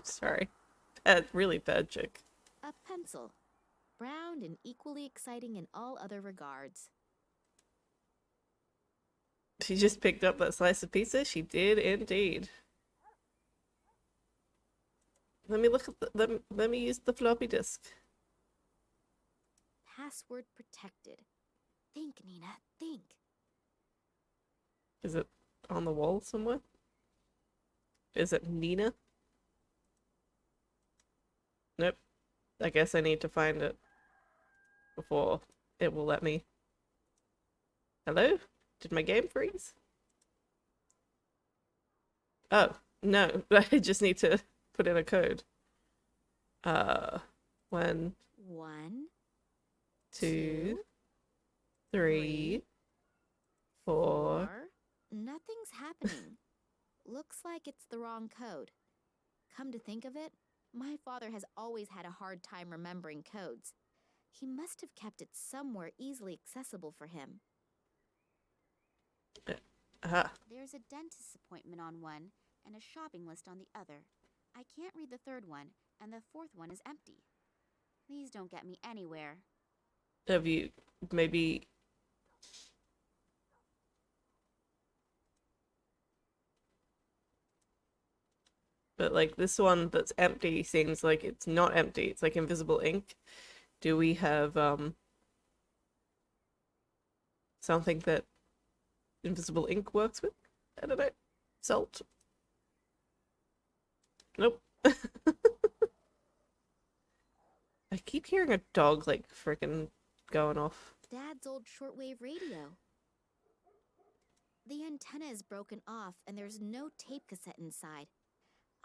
Speaker 1: Sorry. Really bad joke.
Speaker 2: A pencil. Brown and equally exciting in all other regards.
Speaker 1: She just picked up that slice of pizza? She did indeed. Let me look at let me use the floppy disk.
Speaker 2: Password protected. Think, Nina, think.
Speaker 1: Is it on the wall somewhere? Is it Nina? Nope. I guess I need to find it before it will let me. Hello? Did my game freeze? Oh, no. I just need to put in a code. 1,
Speaker 2: 1,
Speaker 1: 2, 3, 4.
Speaker 2: Nothing's happening. Looks like it's the wrong code. Come to think of it, my father has always had a hard time remembering codes. He must have kept it somewhere easily accessible for him.
Speaker 9: There's a dentist's appointment on one and a shopping list on the other. I can't read the third one, and the fourth one is empty. These don't get me anywhere.
Speaker 1: Have you maybe... But like this one that's empty seems like it's not empty. It's like invisible ink. Do we have something that invisible ink works with? I don't know. Salt? Nope. I keep hearing a dog like freaking going off.
Speaker 2: Dad's old shortwave radio. The antenna is broken off and there's no tape cassette inside.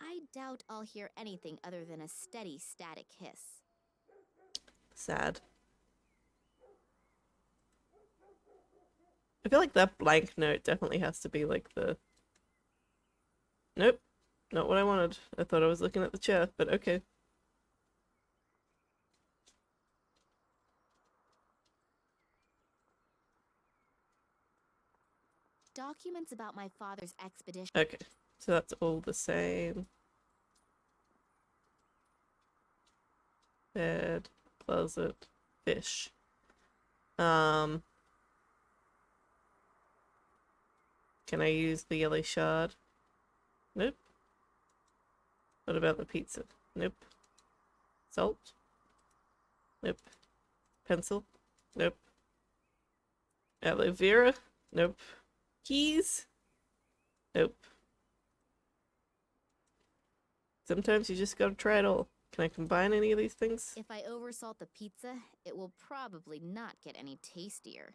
Speaker 2: I doubt I'll hear anything other than a steady static hiss.
Speaker 1: Sad. I feel like that blank note definitely has to be like the... Nope. Not what I wanted. I thought I was looking at the chair, but okay.
Speaker 2: Documents about my father's expedition.
Speaker 1: Okay. So that's all the same. Bed, closet, fish. Can I use the yellow shard? Nope. What about the pizza? Nope. Salt? Nope. Pencil? Nope. Aloe vera? Nope. Keys? Nope. Sometimes you just gotta try it all. Can I combine any of these things?
Speaker 2: If I oversalt the pizza, it will probably not get any tastier.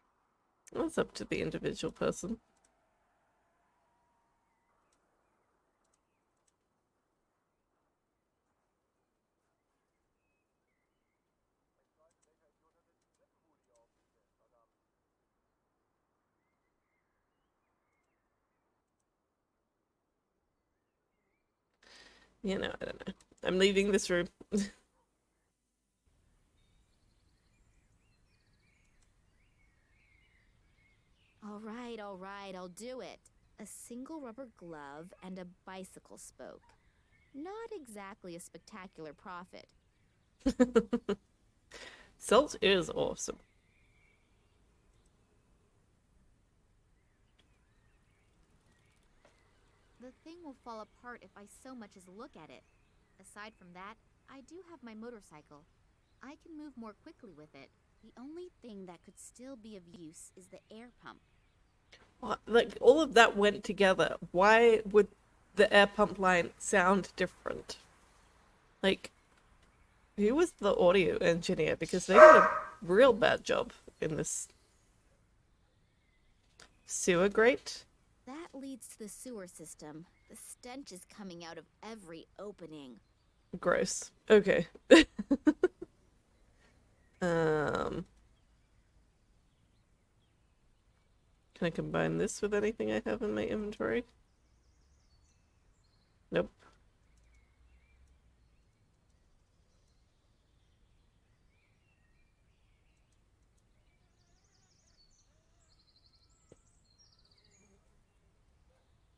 Speaker 1: That's up to the individual person. You know, I don't know. I'm leaving this room.
Speaker 2: All right, I'll do it. A single rubber glove and a bicycle spoke. Not exactly a spectacular profit.
Speaker 1: Salt is awesome.
Speaker 9: The thing will fall apart if I so much as look at it. Aside from that, I do have my motorcycle. I can move more quickly with it. The only thing that could still be of use is the air pump.
Speaker 1: What? Like, all of that went together. Why would the air pump line sound different? Like, who was the audio engineer? Because they did a real bad job in this. Sewer grate?
Speaker 2: That leads to the sewer system. The stench is coming out of every opening.
Speaker 1: Gross. Okay. Can I combine this with anything I have in my inventory? Nope.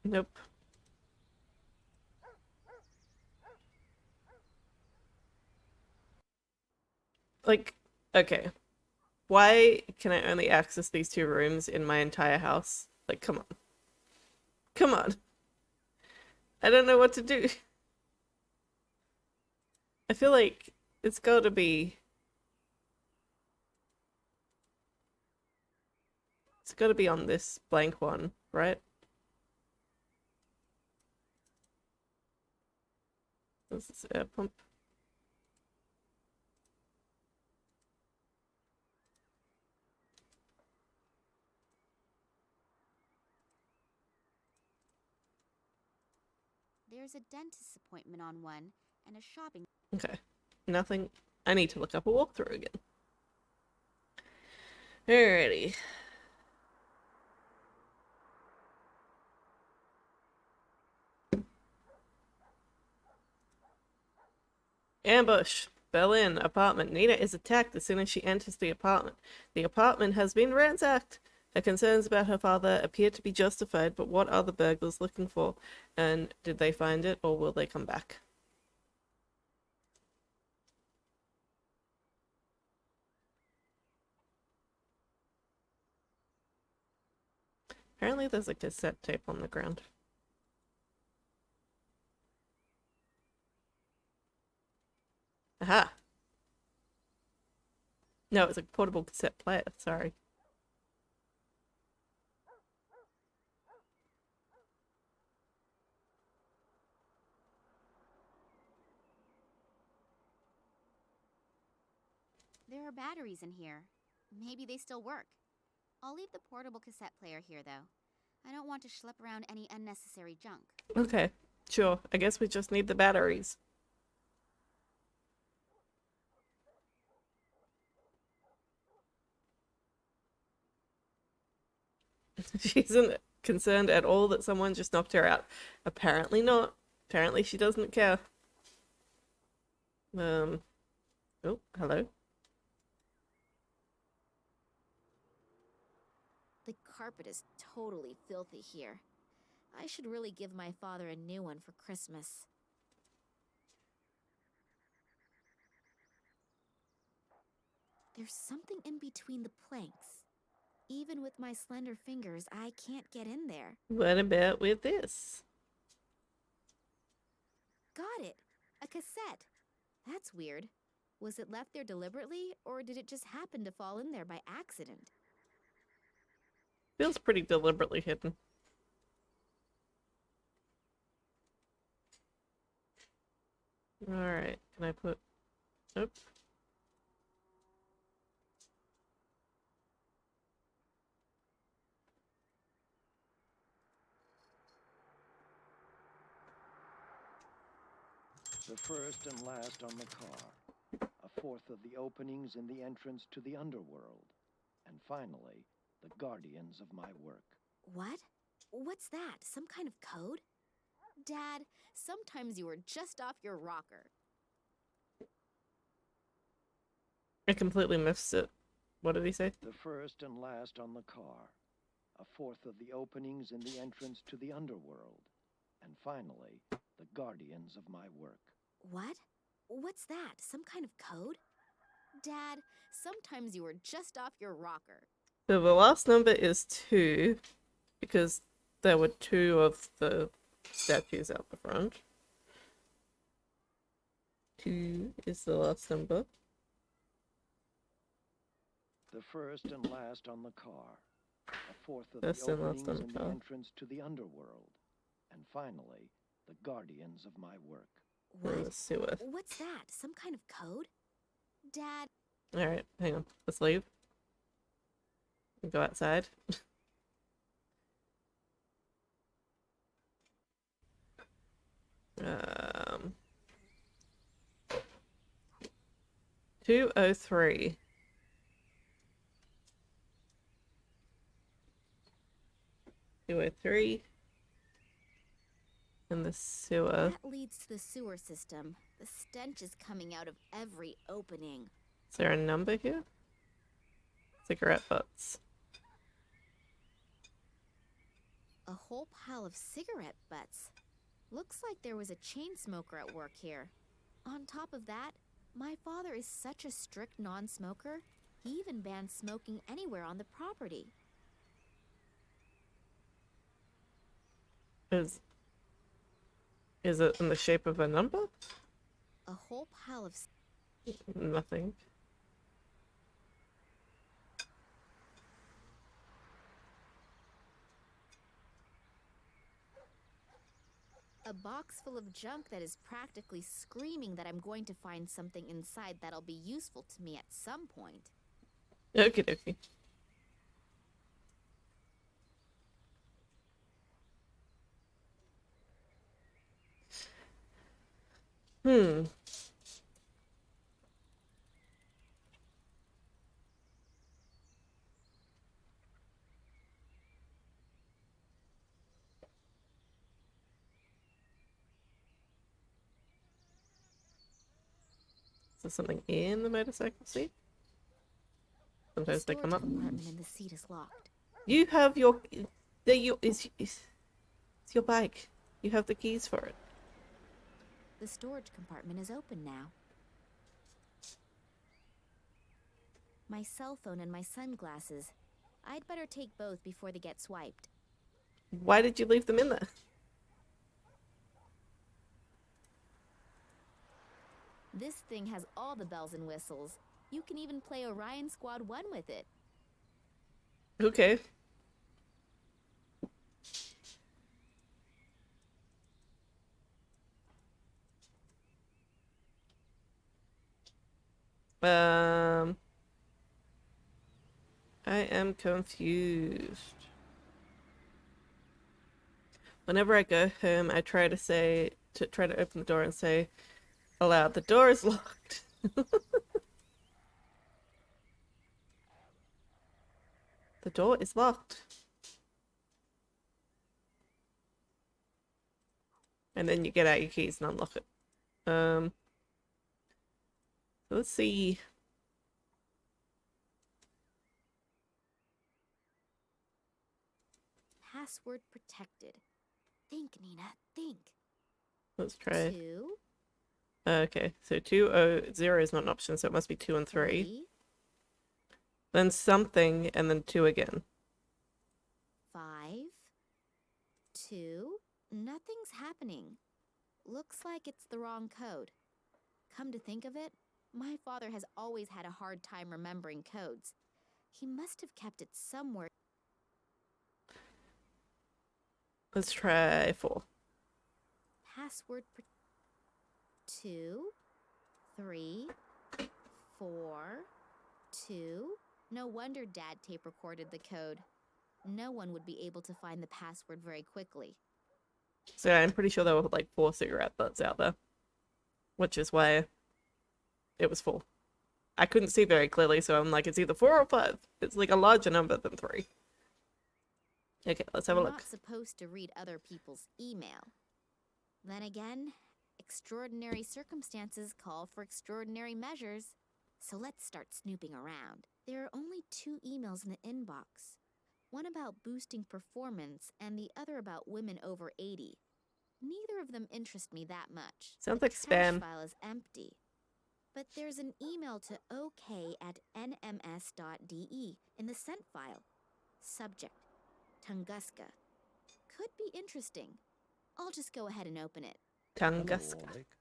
Speaker 1: Nope. Like, okay. Why can I only access these two rooms in my entire house? Like, come on. Come on. I don't know what to do. I feel like it's gotta be... It's gotta be on this blank one, right? This is air pump.
Speaker 9: There's a dentist's appointment on one, and a shopping.
Speaker 1: Okay. Nothing. I need to look up a walkthrough again. Alrighty. Ambush. Berlin apartment. Nina is attacked as soon as she enters the apartment. The apartment has been ransacked. Her concerns about her father appear to be justified, but what are the burglars looking for? And did they find it, or will they come back? Apparently there's a cassette tape on the ground. Aha! No, it's a portable cassette player, sorry.
Speaker 9: There are batteries in here. Maybe they still work. I'll leave the portable cassette player here, though. I don't want to schlep around any unnecessary junk.
Speaker 1: Okay, sure. I guess we just need the batteries. She isn't concerned at all that someone just knocked her out. Apparently not. Apparently she doesn't care. Oh, hello.
Speaker 2: The carpet is totally filthy here. I should really give my father a new one for Christmas. There's something in between the planks. Even with my slender fingers, I can't get in there.
Speaker 1: What about with this?
Speaker 2: Got it! A cassette. That's weird. Was it left there deliberately, or did it just happen to fall in there by accident?
Speaker 1: Feels pretty deliberately hidden. Alright, can I put... Nope.
Speaker 10: The first and last on the car, a fourth of the openings in the entrance to the underworld, and finally, the guardians of my work.
Speaker 2: What? What's that? Some kind of code? Dad, sometimes you are just off your rocker.
Speaker 1: I completely missed it. What did he say?
Speaker 10: The first and last on the car, a fourth of the openings in the entrance to the underworld, and finally, the guardians of my work.
Speaker 2: What? What's that? Some kind of code? Dad, sometimes you are just off your rocker.
Speaker 1: So the last number is 2, because there were 2 of the statues out the front. 2 is the last number.
Speaker 10: The first and last on the car, a fourth of
Speaker 1: First
Speaker 10: the
Speaker 1: and last
Speaker 10: openings
Speaker 1: on
Speaker 10: in
Speaker 1: the
Speaker 10: the
Speaker 1: car.
Speaker 10: entrance to the underworld, and finally, the guardians of my work.
Speaker 1: And the
Speaker 2: What?
Speaker 1: sewer.
Speaker 2: What's that? Some kind of code? Dad,
Speaker 1: Alright, hang on. Let's leave. And go outside. um... 203. In the sewer.
Speaker 2: that leads to the sewer system. The stench is coming out of every opening.
Speaker 1: Is there a number here? Cigarette butts.
Speaker 9: A whole pile of cigarette butts. Looks like there was a chain smoker at work here. On top of that, my father is such a strict non-smoker, he even banned smoking anywhere on the property.
Speaker 1: Is it in the shape of a number?
Speaker 9: A whole pile of...
Speaker 1: Nothing.
Speaker 9: A box full of junk that is practically screaming that I'm going to find something inside that'll be useful to me at some point.
Speaker 1: Okie dokie. Is there something in the motorcycle seat? Sometimes they come up.
Speaker 9: The compartment in the seat is locked.
Speaker 1: You have your... It's your bike. You have the keys for it.
Speaker 9: The storage compartment is open now. My cell phone and my sunglasses. I'd better take both before they get swiped.
Speaker 1: Why did you leave them in there?
Speaker 9: This thing has all the bells and whistles. You can even play Orion Squad 1 with it.
Speaker 1: Okay. I am confused. Whenever I go home, I try to open the door and say aloud, "The door is locked." The door is locked. And then you get out your keys and unlock it. Let's see.
Speaker 9: Password protected. Think, Nina, think.
Speaker 1: Let's try.
Speaker 9: 2.
Speaker 1: Okay, so 200 is not an option, so it must be 2 and 3. Then something, and then 2 again.
Speaker 9: 5. 2. Nothing's happening. Looks like it's the wrong code. Come to think of it, my father has always had a hard time remembering codes. He must have kept it somewhere.
Speaker 1: Let's try 4.
Speaker 9: Password 2, 3, 4, 2. No wonder Dad tape recorded the code. No one would be able to find the password very quickly.
Speaker 1: So I'm pretty sure there were like 4 cigarette butts out there. Which is why it was 4. I couldn't see very clearly, so I'm like, it's either 4 or 5. It's like a larger number than 3. Okay, let's have a look.
Speaker 9: You're not supposed to read other people's email. Then again, extraordinary circumstances call for extraordinary measures. So let's start snooping around. There are only 2 emails in the inbox. One about boosting performance and the other about women over 80. Neither of them interest me that much.
Speaker 1: Sounds
Speaker 9: The
Speaker 1: like spam.
Speaker 9: trash file is empty. But there's an email to ok@nms.de in the sent file. Subject: Tunguska. Could be interesting. I'll just go ahead and open it.
Speaker 1: Tunguska.
Speaker 10: Hello, Oleg.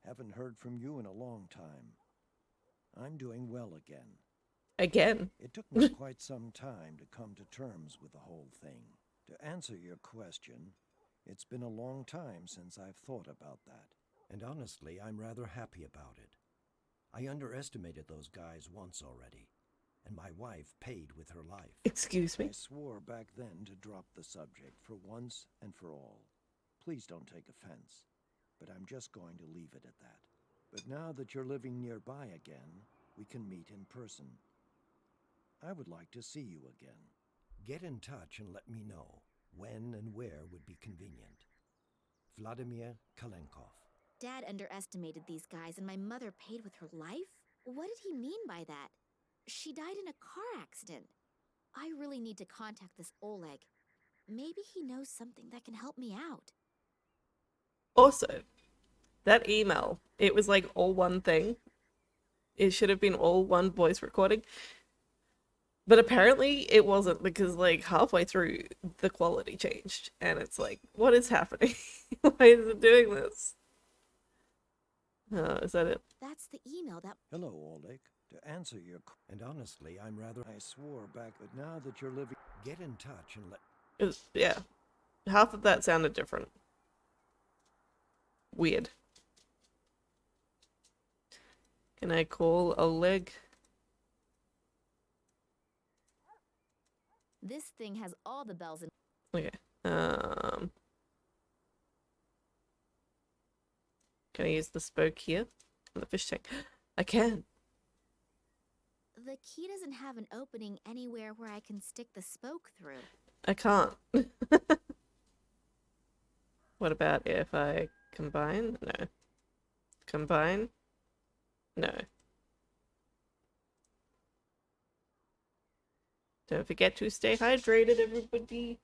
Speaker 10: Haven't heard from you in a long time. I'm doing well again.
Speaker 1: Again.
Speaker 10: It took me quite some time to come to terms with the whole thing. To answer your question, it's been a long time since I've thought about that. And honestly, I'm rather happy about it. I underestimated those guys once already, and my wife paid with her life.
Speaker 1: Excuse me?
Speaker 10: I swore back then to drop the subject for once and for all. Please don't take offense, but I'm just going to leave it at that. But now that you're living nearby again, we can meet in person. I would like to see you again. Get in touch and let me know when and where would be convenient. Vladimir Kalenkov.
Speaker 9: Dad underestimated these guys and my mother paid with her life? What did he mean by that? She died in a car accident. I really need to contact this Oleg. Maybe he knows something that can help me out.
Speaker 1: Also, that email, it was like all one thing. It should have been all one voice recording. But apparently it wasn't, because like halfway through the quality changed and it's like, what is happening? Why is it doing this? Is that it?
Speaker 9: That's the email that...
Speaker 10: Hello, Oleg. To answer your... And honestly, I swore back, but now that you're living... Get in touch and let...
Speaker 1: It was, yeah. Half of that sounded different. Weird. Can I call Oleg?
Speaker 9: This thing has all the bells and...
Speaker 1: Okay. Can I use the spoke here? On the fish tank? I can.
Speaker 9: The key doesn't have an opening anywhere where I can stick the spoke through.
Speaker 1: I can't. What about if I combine? No. Combine? No. Don't forget to stay hydrated, everybody.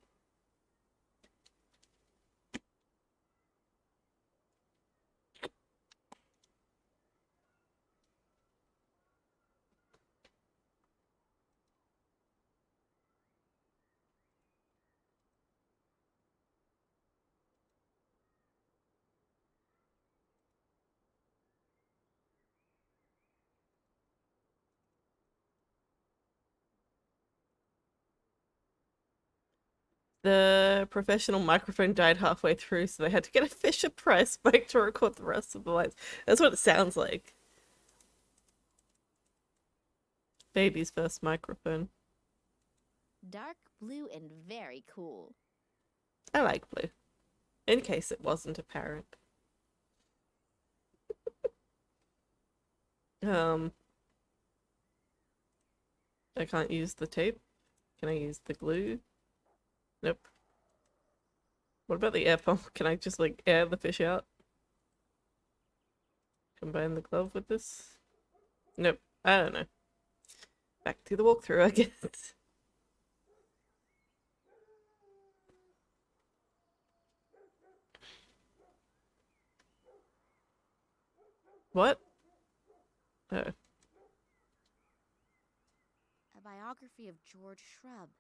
Speaker 1: The professional microphone died halfway through, so they had to get a Fisher Price mic to record the rest of the lines. That's what it sounds like. Baby's first microphone.
Speaker 9: Dark blue and very cool.
Speaker 1: I like blue. In case it wasn't apparent. I can't use the tape. Can I use the glue? Nope. What about the air pump? Can I just like air the fish out? Combine the glove with this? Nope. I don't know. Back to the walkthrough, I guess. What? Oh.
Speaker 9: A biography of George Shrub.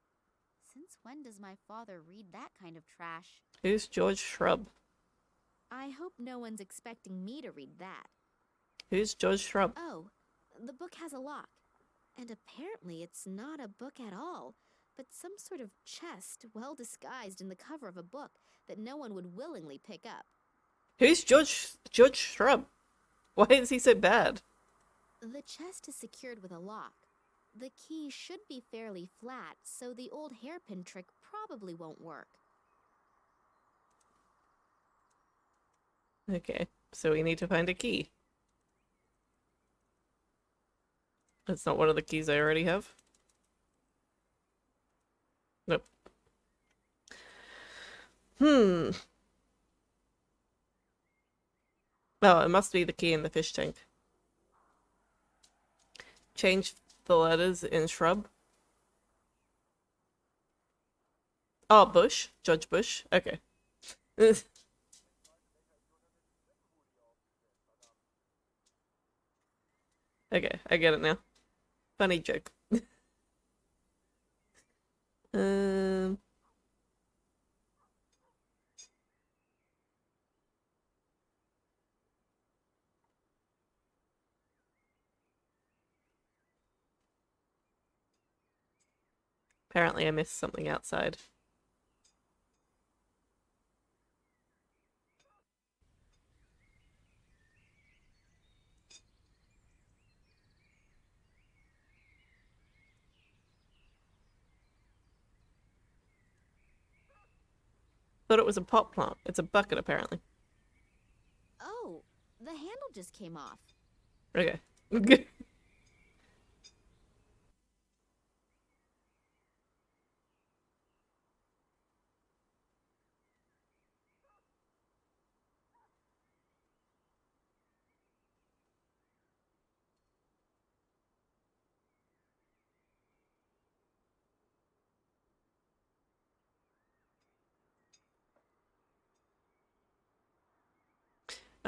Speaker 9: Since when does my father read that kind of trash?
Speaker 1: Who's George Shrub?
Speaker 9: I hope no one's expecting me to read that.
Speaker 1: Who's George Shrub?
Speaker 9: Oh, the book has a lock. And apparently it's not a book at all, but some sort of chest well disguised in the cover of a book that no one would willingly pick up.
Speaker 1: Who's George Shrub? Why is he so bad?
Speaker 9: The chest is secured with a lock. The key should be fairly flat, so the old hairpin trick probably won't work.
Speaker 1: Okay, so we need to find a key. That's not one of the keys I already have. Nope. Oh, it must be the key in the fish tank. Change the letters in shrub. Oh, Bush. Judge Bush. Okay. Okay, I get it now. Funny joke. um... Apparently I missed something outside. Thought it was a pot plant. It's a bucket, apparently.
Speaker 9: Oh, the handle just came off.
Speaker 1: Okay.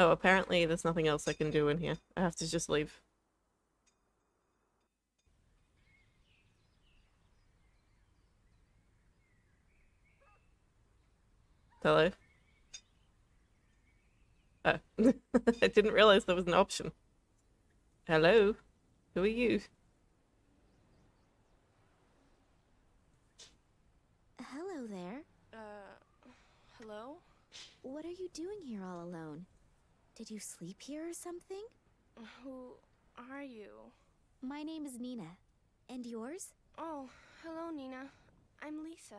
Speaker 1: Oh, apparently there's nothing else I can do in here. I have to just leave. Hello? Oh. I didn't realize there was an option. Hello? Who are you?
Speaker 2: Hello there.
Speaker 11: Hello?
Speaker 2: What are you doing here all alone? Did you sleep here or something?
Speaker 11: Who are you?
Speaker 2: My name is Nina. And yours?
Speaker 11: Oh, hello, Nina. I'm Lisa.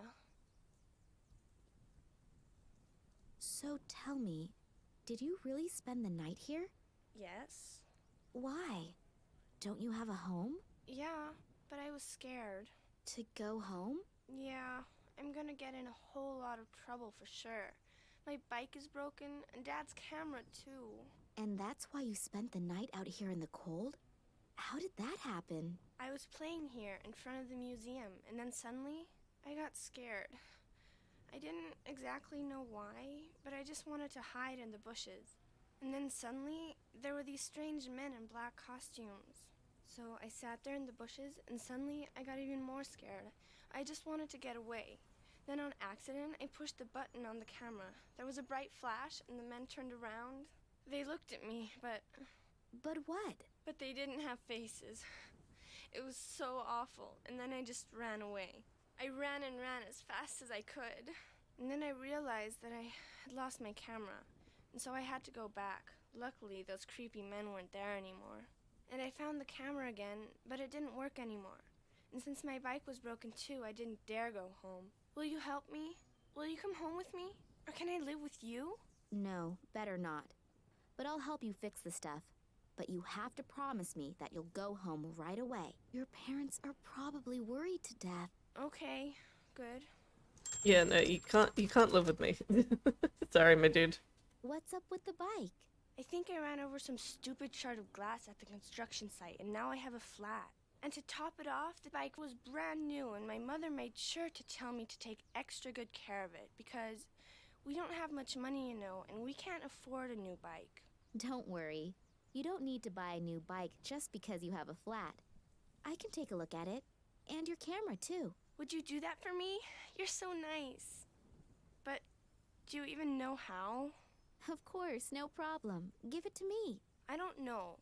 Speaker 2: So tell me, did you really spend the night here?
Speaker 11: Yes?
Speaker 2: Why? Don't you have a home?
Speaker 11: Yeah, but I was scared.
Speaker 2: To go home?
Speaker 11: Yeah, I'm gonna get in a whole lot of trouble for sure. My bike is broken, and Dad's camera too.
Speaker 2: And that's why you spent the night out here in the cold? How did that happen?
Speaker 11: I was playing here in front of the museum, and then suddenly, I got scared. I didn't exactly know why, but I just wanted to hide in the bushes. And then suddenly, there were these strange men in black costumes. So I sat there in the bushes, and suddenly I got even more scared. I just wanted to get away. Then on accident, I pushed the button on the camera. There was a bright flash, and the men turned around. They looked at me, but
Speaker 2: But what?
Speaker 11: they didn't have faces. It was so awful, and then I just ran away. I ran and ran as fast as I could. And then I realized that I had lost my camera, and so I had to go back. Luckily, those creepy men weren't there anymore. And I found the camera again, but it didn't work anymore. And since my bike was broken too, I didn't dare go home. Will you help me? Will you come home with me? Or can I live with you?
Speaker 2: No, better not. But I'll help you fix the stuff. But you have to promise me that you'll go home right away. Your parents are probably worried to death.
Speaker 11: Okay, good.
Speaker 1: Yeah, no, you can't live with me. Sorry, my dude.
Speaker 2: What's up with the bike?
Speaker 11: I think I ran over some stupid shard of glass at the construction site, and now I have a flat. And to top it off, the bike was brand new, and my mother made sure to tell me to take extra good care of it, because we don't have much money, you know, and we can't afford a new bike.
Speaker 2: Don't worry. You don't need to buy a new bike just because you have a flat. I can take a look at it. And your camera, too.
Speaker 11: Would you do that for me? You're so nice. But do you even know how?
Speaker 2: Of course, no problem. Give it to me.
Speaker 11: I don't know.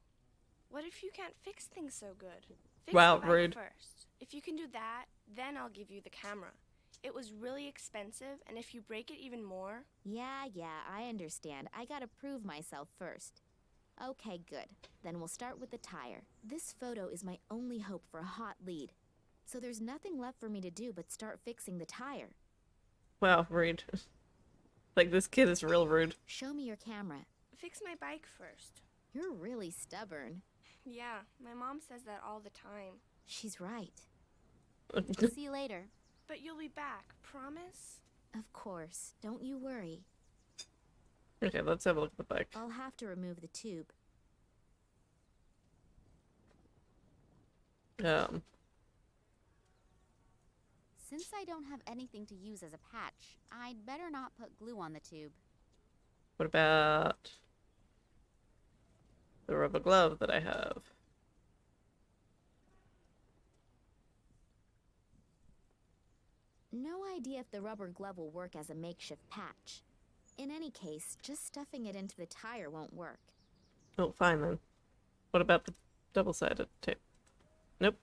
Speaker 11: What if you can't fix things so good? Fix
Speaker 1: Wow,
Speaker 11: the bike
Speaker 1: rude.
Speaker 11: first. If you can do that, then I'll give you the camera. It was really expensive, and if you break it even more...
Speaker 2: Yeah, I understand. I gotta prove myself first. Okay, good. Then we'll start with the tire. This photo is my only hope for a hot lead. So there's nothing left for me to do but start fixing the tire.
Speaker 1: Wow, rude. Like, this kid is real rude.
Speaker 2: Show me your camera.
Speaker 11: Fix my bike first.
Speaker 2: You're really stubborn.
Speaker 11: Yeah, my mom says that all the time.
Speaker 2: She's right. See you later.
Speaker 11: But you'll be back, promise?
Speaker 2: Of course. Don't you worry.
Speaker 1: Okay, let's have a look at the bike.
Speaker 2: I'll have to remove the tube.
Speaker 9: Since I don't have anything to use as a patch, I'd better not put glue on the tube.
Speaker 1: What about the rubber glove that I have?
Speaker 2: No idea if the rubber glove will work as a makeshift patch. In any case, just stuffing it into the tire won't work.
Speaker 1: Oh, fine then. What about the double-sided tape? Nope.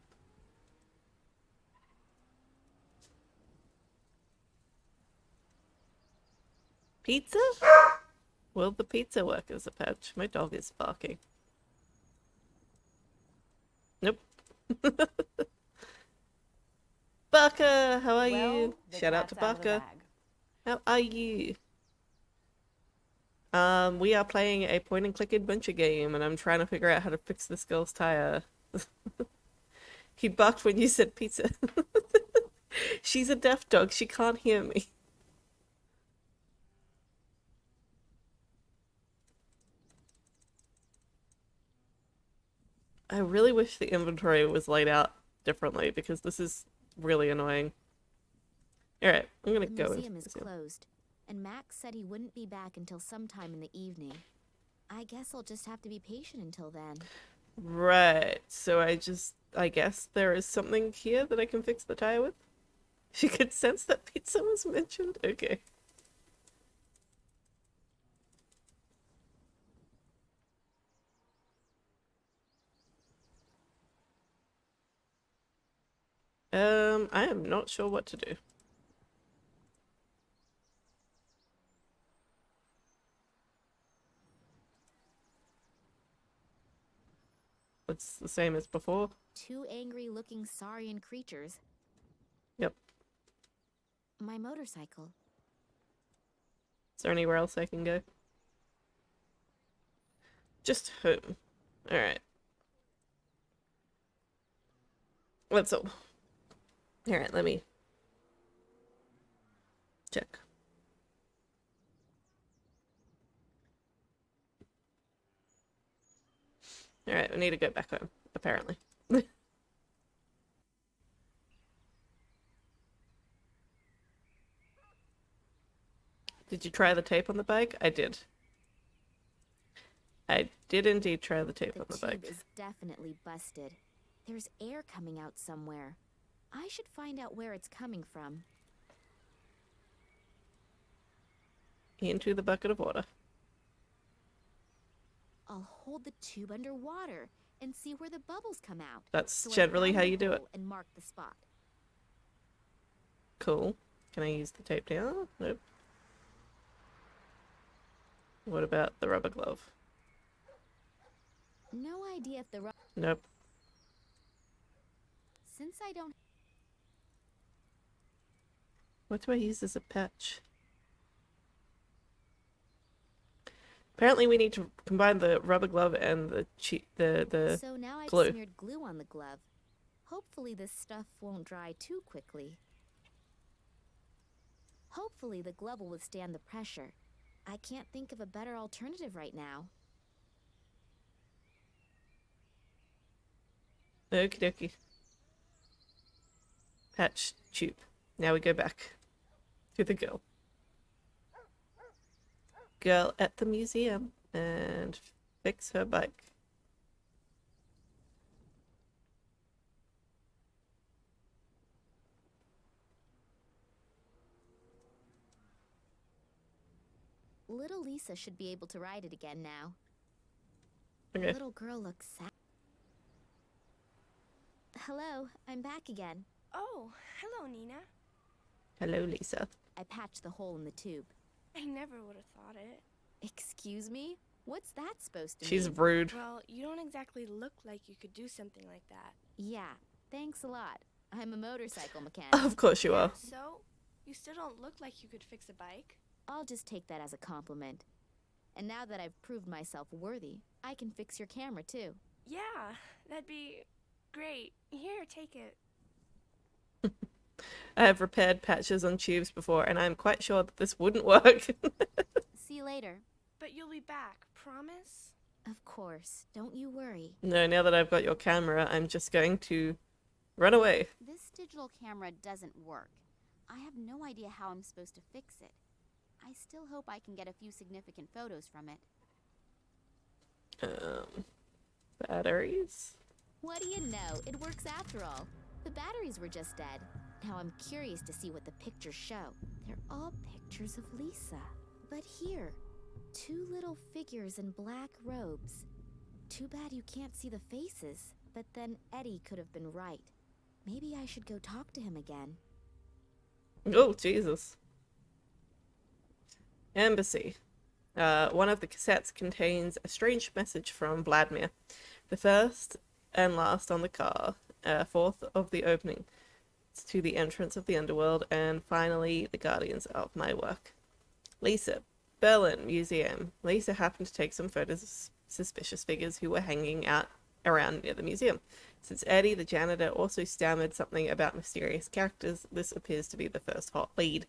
Speaker 1: Pizza? Will the pizza work as a patch? My dog is barking. Nope. Barker, how are you? Shout out to Barker. How are you? We are playing a point-and-click adventure game, and I'm trying to figure out how to fix this girl's tire. He barked when you said pizza. She's a deaf dog. She can't hear me. I really wish the inventory was laid out differently, because this is really annoying. Alright, I'm gonna go.
Speaker 2: The museum is closed, and Max said he wouldn't be back until sometime in the evening.
Speaker 9: guess I'll just have to be patient until then.
Speaker 1: Right. So I guess there is something here that I can fix the tire with. She could sense that pizza was mentioned. Okay. I am not sure what to do. It's the same as before.
Speaker 9: 2 angry-looking saurian creatures.
Speaker 1: Yep.
Speaker 9: My motorcycle.
Speaker 1: Is there anywhere else I can go? Just home. Alright. Let's all. Alright, let me check. Alright, we need to go back home, apparently. Did you try the tape on the bike? I did. I did indeed try the tape on the bike.
Speaker 9: The tube is definitely busted. There's air coming out somewhere. I should find out where it's coming from.
Speaker 1: Into the bucket of water.
Speaker 9: I'll hold the tube underwater and see where the bubbles come out.
Speaker 1: That's
Speaker 9: So I
Speaker 1: generally
Speaker 9: pound
Speaker 1: how
Speaker 9: the
Speaker 1: you do it.
Speaker 9: hole and mark the spot.
Speaker 1: Cool. Can I use the tape down? Nope. What about the rubber glove?
Speaker 9: No idea if the
Speaker 1: Nope.
Speaker 9: Since I don't...
Speaker 1: What do I use as a patch? Apparently we need to combine the rubber glove and the
Speaker 9: So now I've
Speaker 1: glue.
Speaker 9: smeared glue on the glove. Hopefully this stuff won't dry too quickly. Hopefully the glove will withstand the pressure. I can't think of a better alternative right now.
Speaker 1: Okie dokie. Patch tube. Now we go back to the girl. Girl at the museum and fix her bike.
Speaker 9: Little Lisa should be able to ride it again now.
Speaker 1: Okay.
Speaker 9: The little girl looks sad. Hello, I'm back again.
Speaker 11: Oh, hello, Nina.
Speaker 1: Hello, Lisa.
Speaker 9: I patched the hole in the tube.
Speaker 11: I never would have thought it.
Speaker 9: Excuse me? What's that supposed to
Speaker 1: She's
Speaker 9: mean?
Speaker 1: rude.
Speaker 11: Well, you don't exactly look like you could do something like that.
Speaker 9: Yeah, thanks a lot. I'm a motorcycle mechanic.
Speaker 1: Of course you are.
Speaker 11: So, you still don't look like you could fix a bike?
Speaker 9: I'll just take that as a compliment. And now that I've proved myself worthy, I can fix your camera too.
Speaker 11: Yeah, that'd be great. Here, take it.
Speaker 1: I have repaired patches on tubes before, and I'm quite sure that this wouldn't work.
Speaker 9: See you later.
Speaker 11: But you'll be back, promise?
Speaker 9: Of course, don't you worry.
Speaker 1: No, now that I've got your camera, I'm just going to run away.
Speaker 9: This digital camera doesn't work. I have no idea how I'm supposed to fix it. I still hope I can get a few significant photos from it.
Speaker 1: Batteries?
Speaker 9: What do you know? It works after all. The batteries were just dead. Now I'm curious to see what the pictures show. They're all pictures of Lisa. But here, 2 little figures in black robes. Too bad you can't see the faces. But then Eddie could have been right. Maybe I should go talk to him again.
Speaker 1: Oh, Jesus. Embassy. One of the cassettes contains a strange message from Vladimir. The first and last on the car. Fourth of the opening to the entrance of the underworld. And finally, the guardians of my work. Lisa. Berlin Museum. Lisa happened to take some photos of suspicious figures who were hanging out around near the museum. Since Eddie, the janitor, also stammered something about mysterious characters, this appears to be the first hot lead.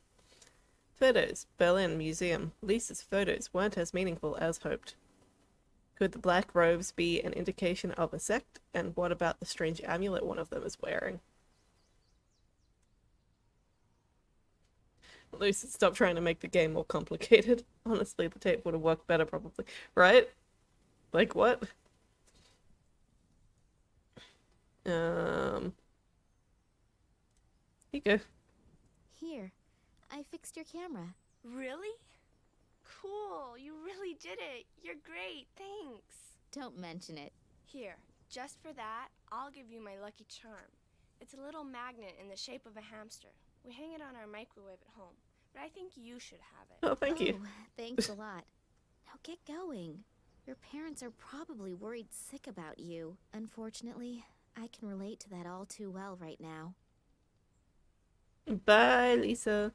Speaker 1: Photos. Berlin Museum. Lisa's photos weren't as meaningful as hoped. Could the black robes be an indication of a sect? And what about the strange amulet one of them is wearing? Lucy, stop trying to make the game more complicated. Honestly, the tape would have worked better probably. Right? Like what? Here you go.
Speaker 2: Here, I fixed your camera.
Speaker 11: Really? Cool, you really did it. You're great, thanks.
Speaker 2: Don't mention it.
Speaker 11: Here, just for that, I'll give you my lucky charm. It's a little magnet in the shape of a hamster. We hang it on our microwave at home, but I think you should have it.
Speaker 1: Oh, thank you.
Speaker 2: Thanks a lot. Now get going. Your parents are probably worried sick about you. Unfortunately, I can relate to that all too well right now.
Speaker 1: Bye, Lisa.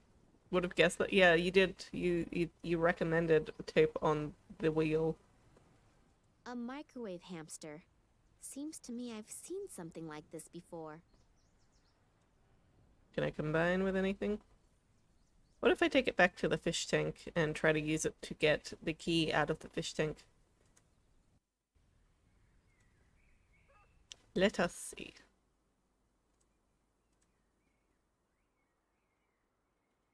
Speaker 1: Would have guessed that. Yeah, you did. You recommended tape on the wheel.
Speaker 2: A microwave hamster. Seems to me I've seen something like this before.
Speaker 1: Can I combine with anything? What if I take it back to the fish tank and try to use it to get the key out of the fish tank? Let us see.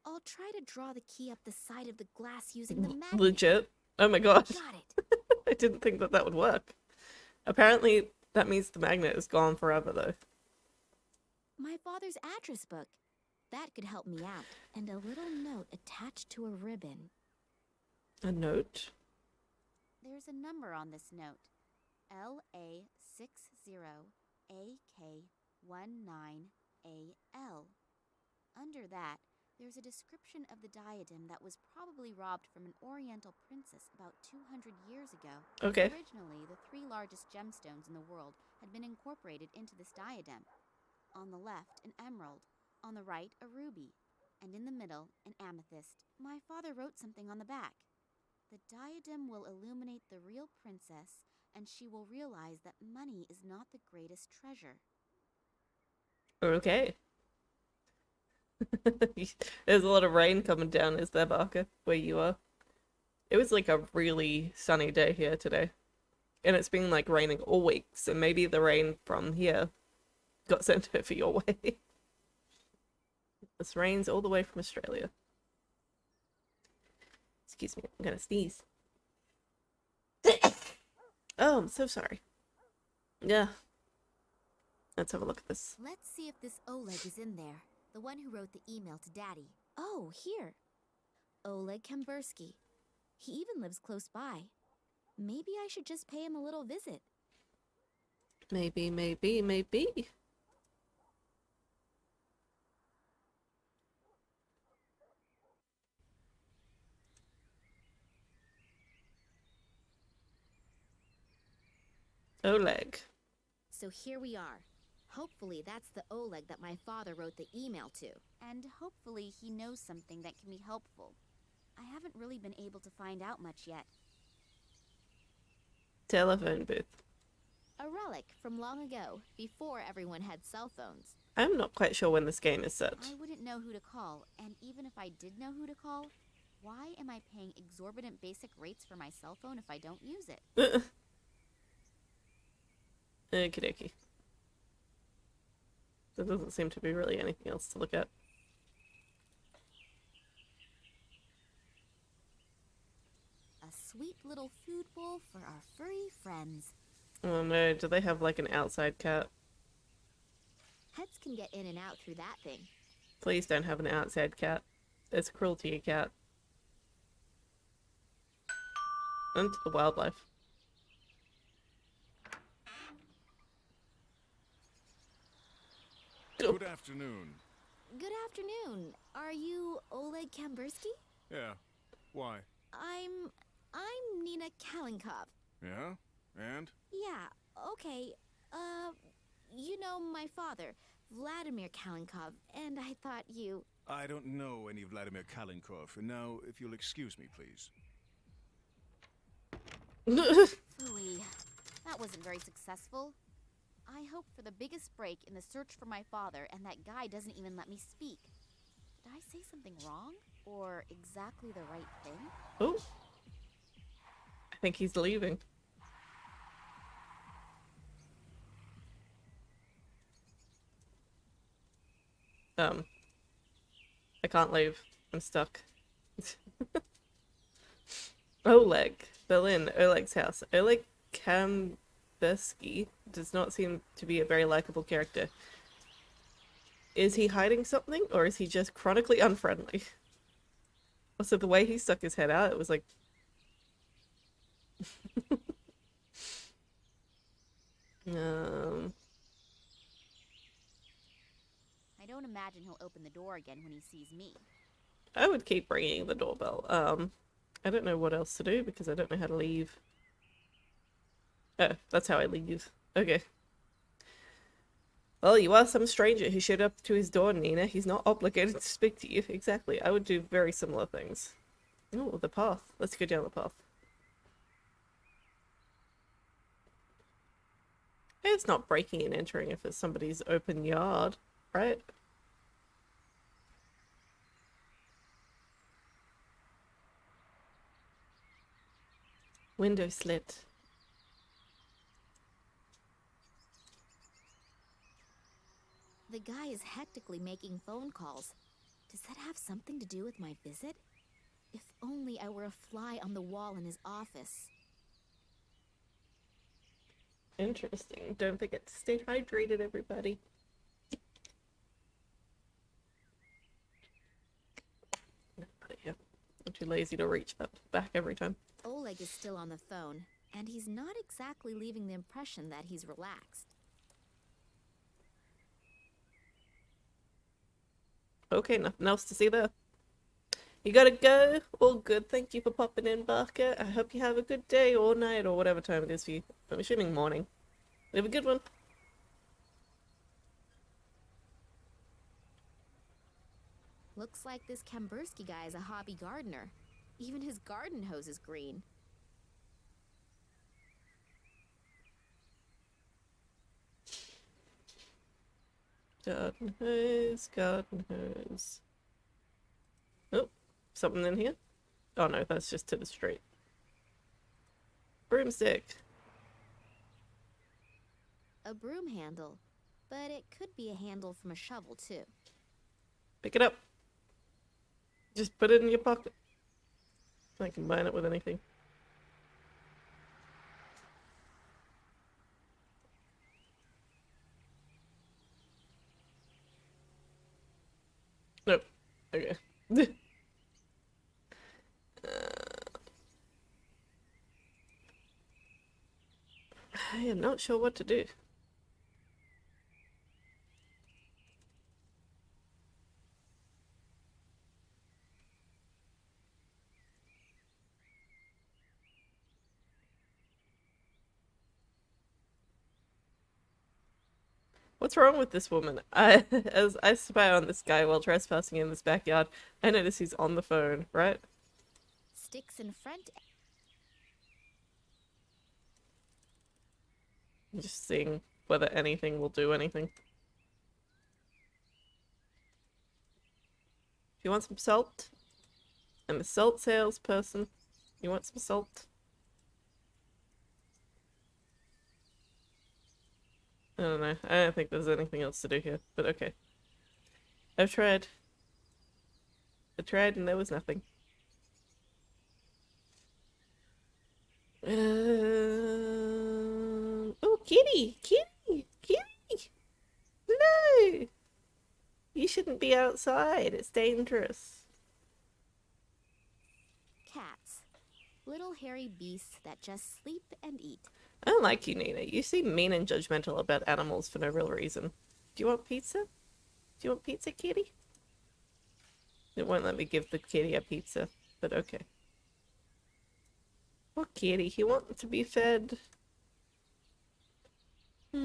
Speaker 2: I'll try to draw the key up the side of the glass using the magnet.
Speaker 1: Legit? Oh my gosh.
Speaker 2: Got it.
Speaker 1: I didn't think that would work. Apparently, that means the magnet is gone forever, though.
Speaker 2: My father's address book. That could help me out. And a little note attached to a ribbon.
Speaker 1: A note?
Speaker 9: There's a number on this note. LA60AK19AL. Under that, there's a description of the diadem that was probably robbed from an Oriental princess about 200 years ago.
Speaker 1: Okay.
Speaker 9: Originally, the 3 largest gemstones in the world had been incorporated into this diadem. On the left, an emerald. On the right, a ruby. And in the middle, an amethyst. My father wrote something on the back. The diadem will illuminate the real princess, and she will realize that money is not the greatest treasure.
Speaker 1: Okay. There's a lot of rain coming down, is there, Barker, where you are? It was like a really sunny day here today. And it's been like raining all week, so maybe the rain from here got sent over your way. This rains all the way from Australia. Excuse me, I'm gonna sneeze. Oh, I'm so sorry. Yeah. Let's have a look at this.
Speaker 2: Let's see if this Oleg is in there. The one who wrote the email to Daddy. Oh, here. Oleg Kambursky. He even lives close by. Maybe I should just pay him a little visit.
Speaker 1: Maybe. Oleg.
Speaker 2: So here we are. Hopefully that's the Oleg that my father wrote the email to.
Speaker 9: And hopefully he knows something that can be helpful. I haven't really been able to find out much yet.
Speaker 1: Telephone booth.
Speaker 2: A relic from long ago, before everyone had cell phones.
Speaker 1: I'm not quite sure when this game is set.
Speaker 9: I wouldn't know who to call, and even if I did know who to call, why am I paying exorbitant basic rates for my cell phone if I don't use it?
Speaker 1: Okie dokie. There doesn't seem to be really anything else to look at.
Speaker 2: A sweet little food bowl for our furry friends.
Speaker 1: Oh no, do they have like an outside cat?
Speaker 2: Pets can get in and out through that thing.
Speaker 1: Please don't have an outside cat. It's cruel to your cat. And to the wildlife.
Speaker 12: Good afternoon.
Speaker 2: Good afternoon. Are you Oleg Kambursky?
Speaker 12: Yeah. Why?
Speaker 2: I'm Nina Kalinkov.
Speaker 12: Yeah? And?
Speaker 2: Yeah, okay. You know my father, Vladimir Kalinkov, and I thought you...
Speaker 12: I don't know any Vladimir Kalinkov, and now, if you'll excuse me, please.
Speaker 9: Phooey. That wasn't very successful. I hope for the biggest break in the search for my father, and that guy doesn't even let me speak. Did I say something wrong? Or exactly the right thing?
Speaker 1: Oh. I think he's leaving. I can't leave. I'm stuck. Oleg. Berlin. Oleg's house. Oleg Kambersky does not seem to be a very likable character. Is he hiding something, or is he just chronically unfriendly? Also, the way he stuck his head out, it was like...
Speaker 9: I don't imagine he'll open the door again when he sees me.
Speaker 1: I would keep ringing the doorbell. I don't know what else to do because I don't know how to leave. Oh, that's how I leave. Okay. Well, you are some stranger who showed up to his door, Nina. He's not obligated to speak to you. Exactly. I would do very similar things. Oh, the path. Let's go down the path. It's not breaking and entering if it's somebody's open yard, right? Window slit.
Speaker 9: The guy is hectically making phone calls. Does that have something to do with my visit? If only I were a fly on the wall in his office.
Speaker 1: Interesting. Don't forget to stay hydrated, everybody. I'm too lazy to reach that back every time.
Speaker 9: Oleg is still on the phone, and he's not exactly leaving the impression that he's relaxed.
Speaker 1: Okay, nothing else to see there. You gotta go? All good. Thank you for popping in, Barker. I hope you have a good day or night or whatever time it is for you. I'm assuming morning. Have a good one.
Speaker 9: Looks like this Kambersky guy is a hobby gardener. Even his garden hose is green.
Speaker 1: Garden hose, garden hose. Oh, something in here? Oh no, that's just to the street. Broomstick.
Speaker 9: A broom handle, but it could be a handle from a shovel too.
Speaker 1: Pick it up. Just put it in your pocket. I can combine it with anything. Nope. Okay. I am not sure what to do. What's wrong with this woman? As I spy on this guy while trespassing in this backyard, I notice he's on the phone, right?
Speaker 9: Sticks in front.
Speaker 1: I'm just seeing whether anything will do anything. If you want some salt, I'm a salt salesperson. You want some salt? I don't know. I don't think there's anything else to do here, but okay. I've tried. I tried and there was nothing. Oh, kitty! Kitty! Kitty! No! You shouldn't be outside. It's dangerous.
Speaker 9: Cats. Little hairy beasts that just sleep and eat.
Speaker 1: I don't like you, Nina. You seem mean and judgmental about animals for no real reason. Do you want pizza? Do you want pizza, kitty? It won't let me give the kitty a pizza, but okay. Poor kitty, he wants to be fed. I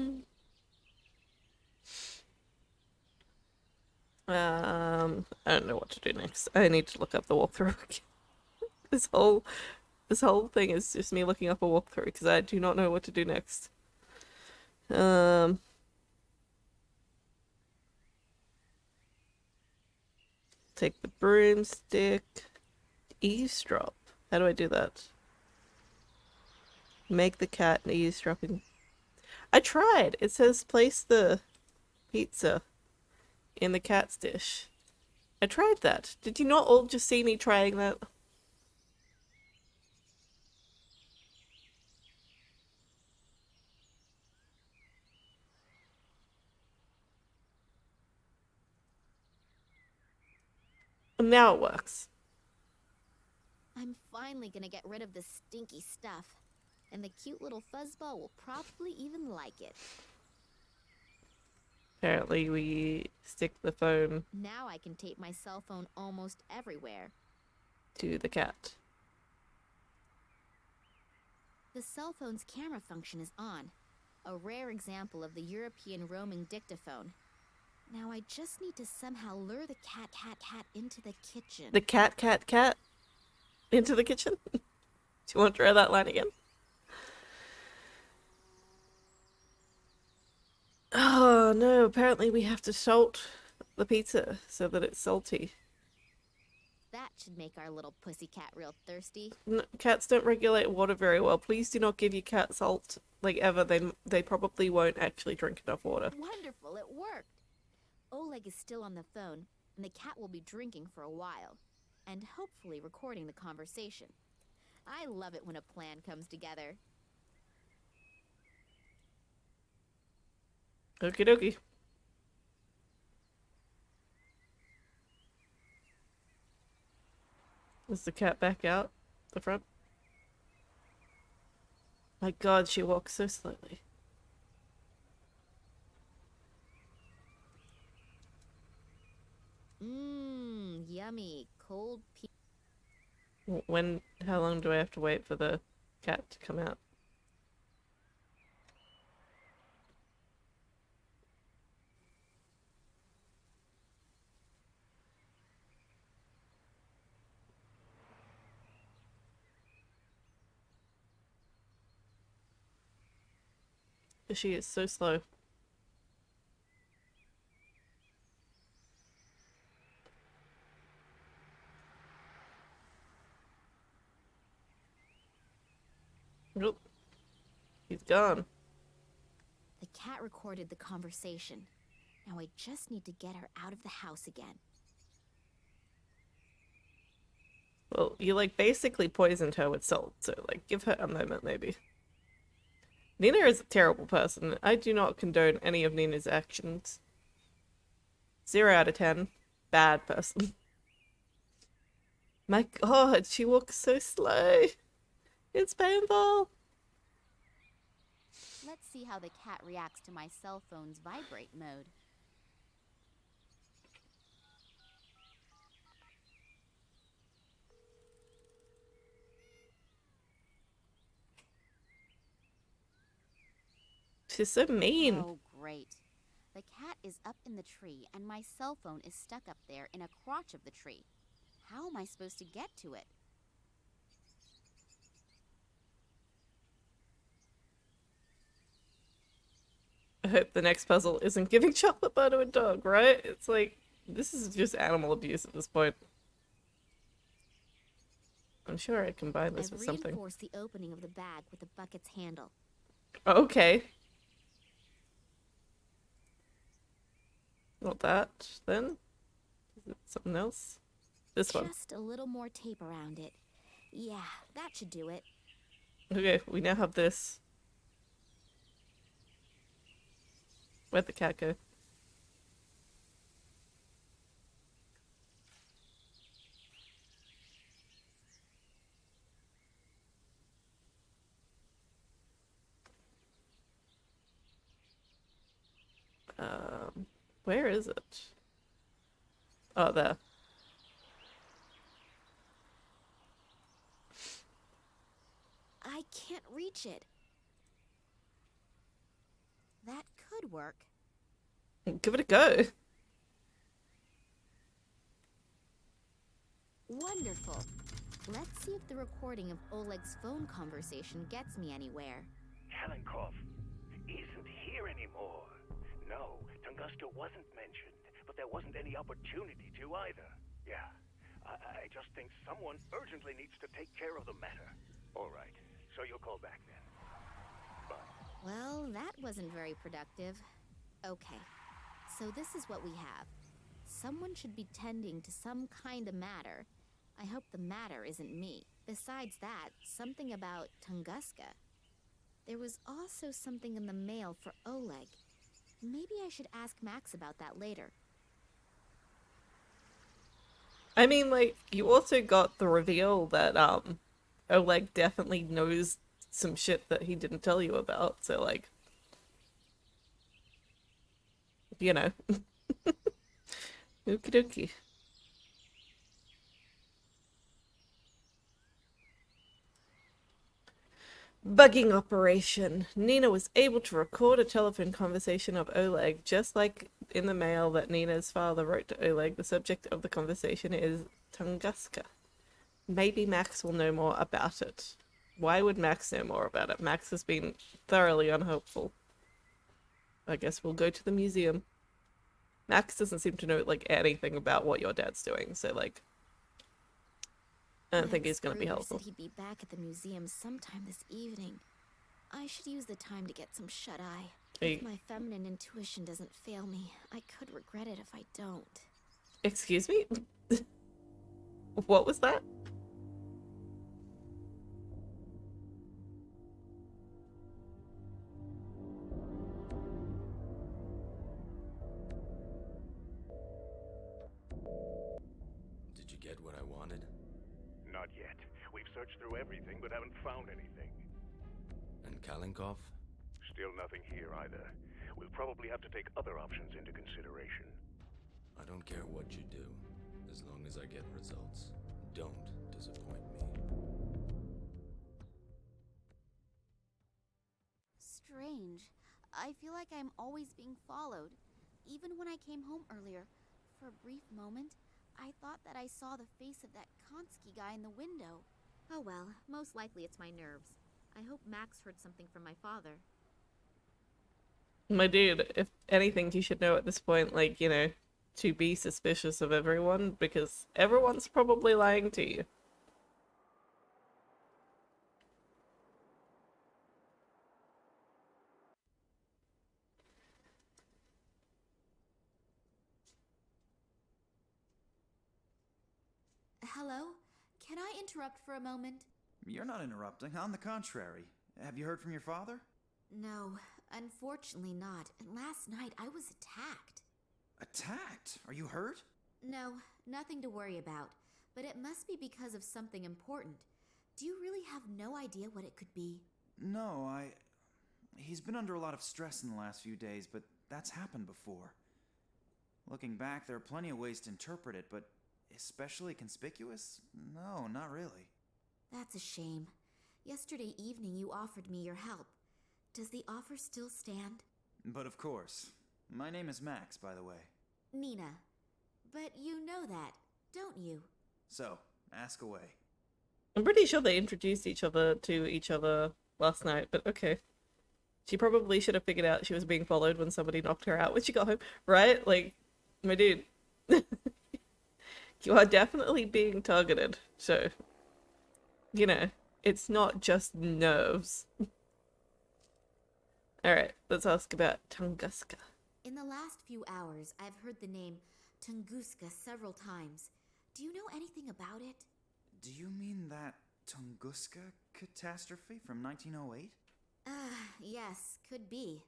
Speaker 1: don't know what to do next. I need to look up the walkthrough. This whole thing is just me looking up a walkthrough because I do not know what to do next. Take the broomstick. Eavesdrop. How do I do that? Make the cat an eavesdropping. I tried. It says place the pizza in the cat's dish. I tried that. Did you not all just see me trying that? And now it works.
Speaker 2: I'm finally gonna get rid of this stinky stuff. And the cute little fuzzball will probably even like it.
Speaker 1: Apparently we stick the phone
Speaker 2: Now I can tape my cell phone almost everywhere.
Speaker 1: to the cat.
Speaker 2: The cell phone's camera function is on. A rare example of the European roaming dictaphone. Now I just need to somehow lure the cat into the kitchen.
Speaker 1: The cat into the kitchen? Do you want to try that line again? Oh no, apparently we have to salt the pizza so that it's salty.
Speaker 2: That should make our little pussycat real thirsty.
Speaker 1: No, cats don't regulate water very well. Please do not give your cat salt, like, ever. They probably won't actually drink enough water.
Speaker 2: Wonderful, it worked! Oleg is still on the phone, and the cat will be drinking for a while. And hopefully recording the conversation. I love it when a plan comes together.
Speaker 1: Okie dokie. Is the cat back out the front? My god, she walks so slowly.
Speaker 2: Mmm, yummy, cold pizza.
Speaker 1: How long do I have to wait for the cat to come out? She is so slow. Nope. He's gone.
Speaker 2: The cat recorded the conversation. Now I just need to get her out of the house again.
Speaker 1: Well, you, like, basically poisoned her with salt, so, like, give her a moment, maybe. Nina is a terrible person. I do not condone any of Nina's actions. 0 out of 10. Bad person. My god, she walks so slow. It's painful.
Speaker 9: Let's see how the cat reacts to my cell phone's vibrate mode.
Speaker 1: She's so mean.
Speaker 9: Oh, great. The cat is up in the tree, and my cell phone is stuck up there in a crotch of the tree. How am I supposed to get to it?
Speaker 1: I hope the next puzzle isn't giving chocolate bar to a dog, right? It's like, this is just animal abuse at this point. I'm sure I combine this with something.
Speaker 2: Reinforce the opening of the bag with the bucket's handle.
Speaker 1: Okay. Not that, then? Is it something else? This one.
Speaker 2: Just a little more tape around it. Yeah, that should do it.
Speaker 1: Okay, we now have this. Where'd the cat go? Where is it? Oh, there.
Speaker 2: I can't reach it. That could work.
Speaker 1: Give it a go.
Speaker 2: Wonderful. Let's see if the recording of Oleg's phone conversation gets me anywhere.
Speaker 13: Kalenkov isn't here anymore. No, Tunguska wasn't mentioned, but there wasn't any opportunity to either. Yeah, I just think someone urgently needs to take care of the matter. All right, so you'll call back then. Bye.
Speaker 2: Well, that wasn't very productive. Okay, so this is what we have. Someone should be tending to some kind of matter. I hope the matter isn't me. Besides that, something about Tunguska. There was also something in the mail for Oleg. Maybe I should ask Max about that later.
Speaker 1: I mean, like, you also got the reveal that Oleg definitely knows some shit that he didn't tell you about. So, like, you know, okie dokie. Bugging operation. Nina was able to record a telephone conversation of Oleg, just like in the mail that Nina's father wrote to Oleg. The subject of the conversation is Tunguska. Maybe Max will know more about it. Why would Max know more about it? Max has been thoroughly unhelpful. I guess we'll go to the museum. Max doesn't seem to know, like, anything about what your dad's doing, so, like, I don't think he's gonna be helpful.
Speaker 2: Said he'd be back at the museum sometime this evening. I should use the time to get some shut-eye. If my feminine intuition doesn't fail me, I could regret it if I don't.
Speaker 1: Excuse me? What was that?
Speaker 14: Did you get what I wanted?
Speaker 13: Not yet. We've searched through everything but haven't found anything.
Speaker 14: And Kalinkov?
Speaker 13: Still nothing here either. We'll probably have to take other options into consideration.
Speaker 14: I don't care what you do, as long as I get results. Don't disappoint me.
Speaker 9: Strange. I feel like I'm always being followed. Even when I came home earlier, for a brief moment, I thought that I saw the face of that Konsky guy in the window.
Speaker 2: Oh well, most likely it's my nerves. I hope Max heard something from my father.
Speaker 1: My dude, if anything, you should know at this point, like, you know, to be suspicious of everyone, because everyone's probably lying to you.
Speaker 2: Hello? Can I interrupt for a moment?
Speaker 7: You're not interrupting. On the contrary. Have you heard from your father?
Speaker 2: No, unfortunately not. And last night I was attacked.
Speaker 7: Attacked? Are you hurt?
Speaker 2: No, nothing to worry about. But it must be because of something important. Do you really have no idea what it could be?
Speaker 7: No, He's been under a lot of stress in the last few days, but that's happened before. Looking back, there are plenty of ways to interpret it, but especially conspicuous? No, not really.
Speaker 2: That's a shame. Yesterday evening you offered me your help. Does the offer still stand?
Speaker 7: But of course. My name is Max, by the way.
Speaker 2: Nina. But you know that, don't you?
Speaker 7: So, ask away.
Speaker 1: I'm pretty sure they introduced each other to each other last night, but okay. She probably should have figured out she was being followed when somebody knocked her out when she got home, right? Like, my dude. You are definitely being targeted, so, you know, it's not just nerves. Alright, let's ask about Tunguska.
Speaker 2: In the last few hours, I've heard the name Tunguska several times. Do you know anything about it?
Speaker 7: Do you mean that Tunguska catastrophe from 1908?
Speaker 2: Yes, could be.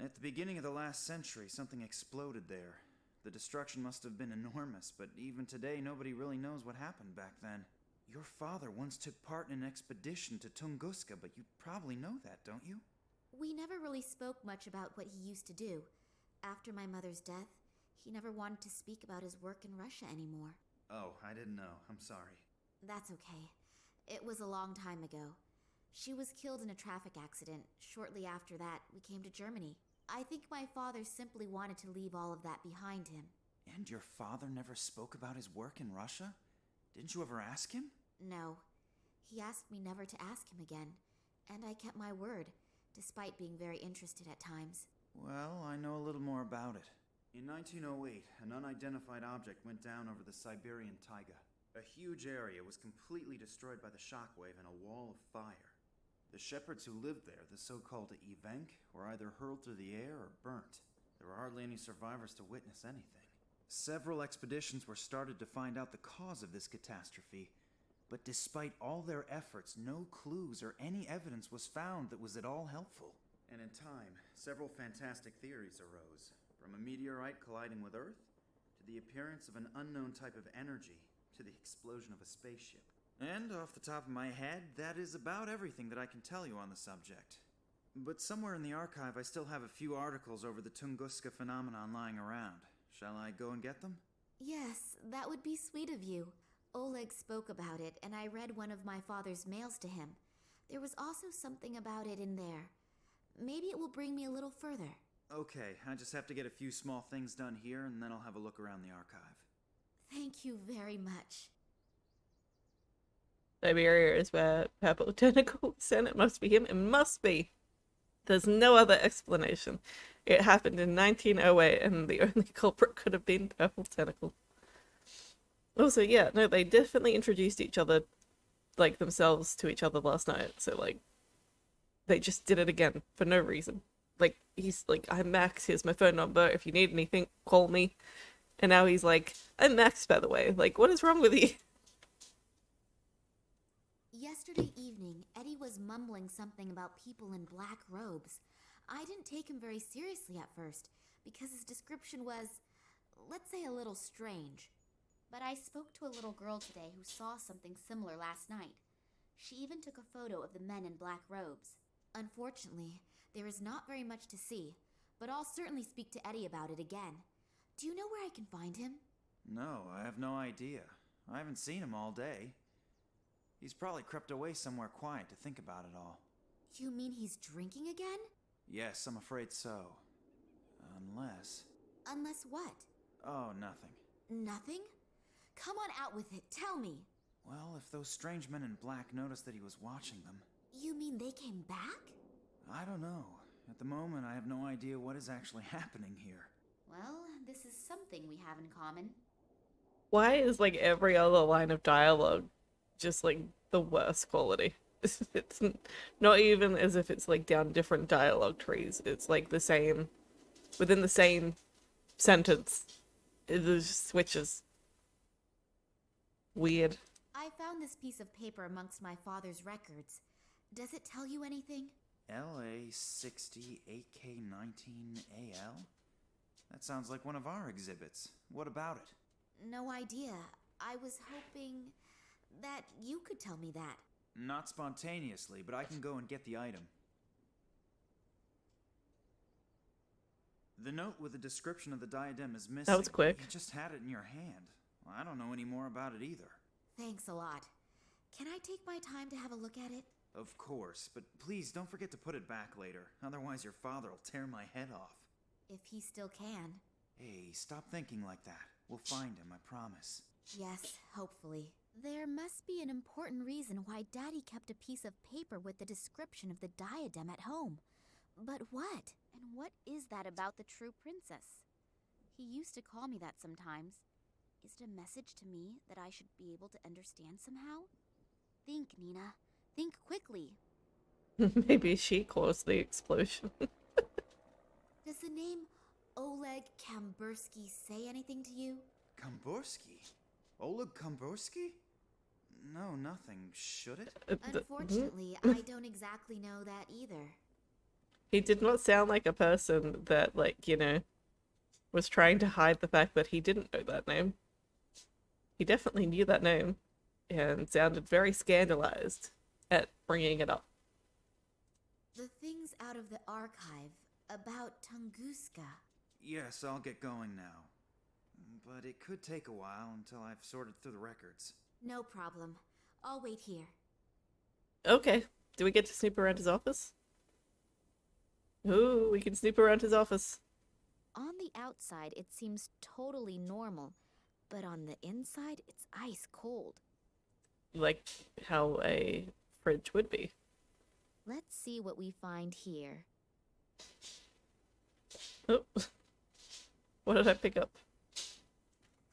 Speaker 7: At the beginning of the last century, something exploded there. The destruction must have been enormous, but even today nobody really knows what happened back then. Your father once took part in an expedition to Tunguska, but you probably know that, don't you?
Speaker 2: We never really spoke much about what he used to do. After my mother's death, he never wanted to speak about his work in Russia anymore.
Speaker 7: Oh, I didn't know. I'm sorry.
Speaker 2: That's okay. It was a long time ago. She was killed in a traffic accident. Shortly after that, we came to Germany. I think my father simply wanted to leave all of that behind him.
Speaker 7: And your father never spoke about his work in Russia? Didn't you ever ask him?
Speaker 2: No. He asked me never to ask him again, and I kept my word, despite being very interested at times.
Speaker 7: Well, I know a little more about it. In 1908, an unidentified object went down over the Siberian taiga. A huge area was completely destroyed by the shockwave and a wall of fire. The shepherds who lived there, the so-called evenk, were either hurled through the air or burnt. There were hardly any survivors to witness anything. Several expeditions were started to find out the cause of this catastrophe, but despite all their efforts, no clues or any evidence was found that was at all helpful. And in time, several fantastic theories arose, from a meteorite colliding with Earth to the appearance of an unknown type of energy to the explosion of a spaceship. And off the top of my head, that is about everything that I can tell you on the subject. But somewhere in the archive, I still have a few articles over the Tunguska phenomenon lying around. Shall I go and get them?
Speaker 2: Yes, that would be sweet of you. Oleg spoke about it, and I read one of my father's mails to him. There was also something about it in there. Maybe it will bring me a little further.
Speaker 7: Okay, I just have to get a few small things done here, and then I'll have a look around the archive.
Speaker 2: Thank you very much.
Speaker 1: Siberia is where Purple Tentacle was sent. It must be him. It must be. There's no other explanation. It happened in 1908, and the only culprit could have been Purple Tentacle. Also, yeah, no, they definitely introduced each other, like, themselves to each other last night. So, like, they just did it again for no reason. Like, he's like, I'm Max, here's my phone number. If you need anything, call me. And now he's like, I'm Max, by the way. Like, what is wrong with you?
Speaker 2: Yesterday evening, Eddie was mumbling something about people in black robes. I didn't take him very seriously at first, because his description was, let's say, a little strange. But I spoke to a little girl today who saw something similar last night. She even took a photo of the men in black robes. Unfortunately, there is not very much to see, but I'll certainly speak to Eddie about it again. Do you know where I can find him?
Speaker 7: No, I have no idea. I haven't seen him all day. He's probably crept away somewhere quiet to think about it all.
Speaker 2: You mean he's drinking again?
Speaker 7: Yes, I'm afraid so. Unless...
Speaker 2: Unless what?
Speaker 7: Oh, nothing.
Speaker 2: Nothing? Come on out with it, tell me.
Speaker 7: Well, if those strange men in black noticed that he was watching them...
Speaker 2: You mean they came back?
Speaker 7: I don't know. At the moment, I have no idea what is actually happening here.
Speaker 2: Well, this is something we have in common.
Speaker 1: Why is, like, every other line of dialogue just, like, the worst quality? It's not even as if it's, like, down different dialogue trees. It's, like, the same, within the same sentence. It just switches. Weird.
Speaker 2: I found this piece of paper amongst my father's records. Does it tell you anything?
Speaker 7: LA 60 8K19 AL? That sounds like one of our exhibits. What about it?
Speaker 2: No idea. I was hoping that you could tell me that.
Speaker 7: Not spontaneously, but I can go and get the item. The note with the description of the diadem is missing.
Speaker 1: That was quick.
Speaker 7: You just had it in your hand. I don't know any more about it either.
Speaker 2: Thanks a lot. Can I take my time to have a look at it?
Speaker 7: Of course, but please don't forget to put it back later. Otherwise your father will tear my head off.
Speaker 2: If he still can.
Speaker 7: Hey, stop thinking like that. We'll find him, I promise.
Speaker 2: Yes, hopefully. There must be an important reason why Daddy kept a piece of paper with the description of the diadem at home. But what?
Speaker 9: And what is that about the true princess? He used to call me that sometimes. Is it a message to me that I should be able to understand somehow? Think, Nina. Think quickly.
Speaker 1: Maybe she caused the explosion.
Speaker 2: Does the name Oleg Kambursky say anything to you?
Speaker 7: Kambursky? Oleg Kambursky? No, nothing. Should it?
Speaker 2: Unfortunately, I don't exactly know that either.
Speaker 1: He did not sound like a person that, like, you know, was trying to hide the fact that he didn't know that name. He definitely knew that name and sounded very scandalized at bringing it up.
Speaker 2: The things out of the archive about Tunguska.
Speaker 7: Yes, I'll get going now. But it could take a while until I've sorted through the records.
Speaker 2: No problem. I'll wait here.
Speaker 1: Okay. Do we get to snoop around his office? Ooh, we can snoop around his office.
Speaker 9: On the outside, it seems totally normal, but on the inside, it's ice cold.
Speaker 1: Like how a fridge would be.
Speaker 9: Let's see what we find here.
Speaker 1: Oh. What did I pick up?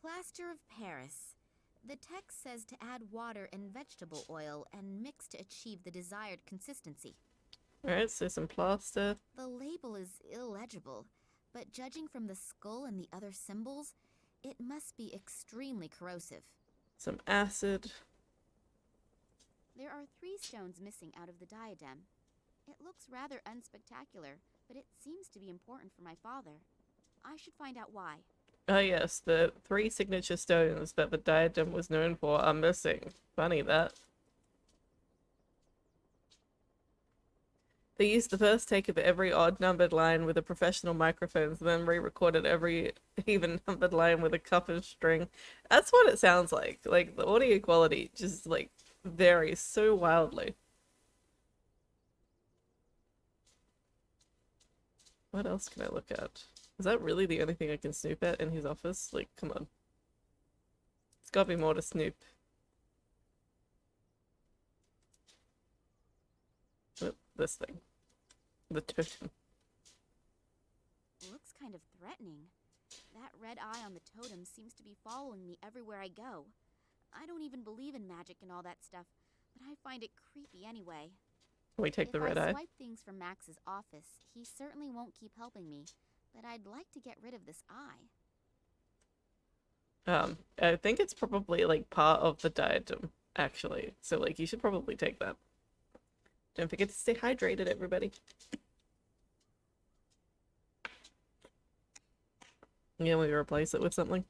Speaker 9: Plaster of Paris. The text says to add water and vegetable oil and mix to achieve the desired consistency.
Speaker 1: Alright, so some plaster.
Speaker 9: The label is illegible, but judging from the skull and the other symbols, it must be extremely corrosive.
Speaker 1: Some acid.
Speaker 9: There are 3 stones missing out of the diadem. It looks rather unspectacular, but it seems to be important for my father. I should find out why.
Speaker 1: Oh yes, the 3 signature stones that the diadem was known for are missing. Funny that. They used the first take of every odd-numbered line with a professional microphones, then re-recorded every even-numbered line with a copper string. That's what it sounds like. Like, the audio quality just, like, varies so wildly. What else can I look at? Is that really the only thing I can snoop at in his office? Like, come on. There's gotta be more to snoop. Oh, this thing. The totem.
Speaker 9: Looks kind of threatening. That red eye on the totem seems to be following me everywhere I go. I don't even believe in magic and all that stuff, but I find it creepy anyway.
Speaker 1: We take the red eye.
Speaker 9: If I swipe things from Max's office, he certainly won't keep helping me, but I'd like to get rid of this eye.
Speaker 1: I think it's probably, like, part of the diadem, actually. So, like, you should probably take that. Don't forget to stay hydrated, everybody. Yeah, we replace it with something.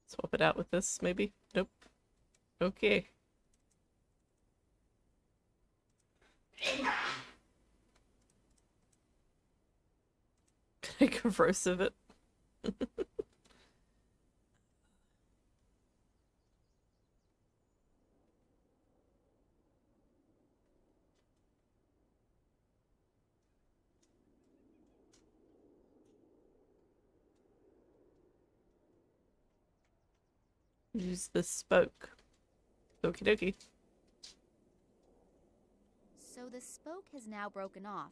Speaker 1: Swap it out with this, maybe? Nope. Okay. Take a roast of it. Use the spoke. Okie dokie.
Speaker 9: So the spoke has now broken off,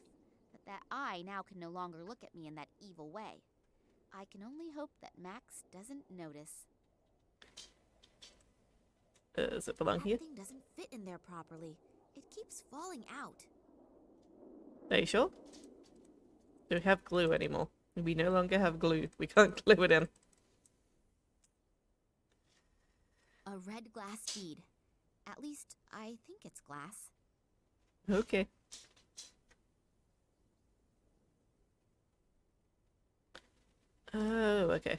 Speaker 9: but that eye now can no longer look at me in that evil way. I can only hope that Max doesn't notice.
Speaker 1: Does it belong here?
Speaker 9: That thing doesn't fit in there properly. It keeps falling out.
Speaker 1: Are you sure? Do we have glue anymore? We no longer have glue. We can't glue it in.
Speaker 9: A red glass bead. At least, I think it's glass.
Speaker 1: Okay. Oh, okay.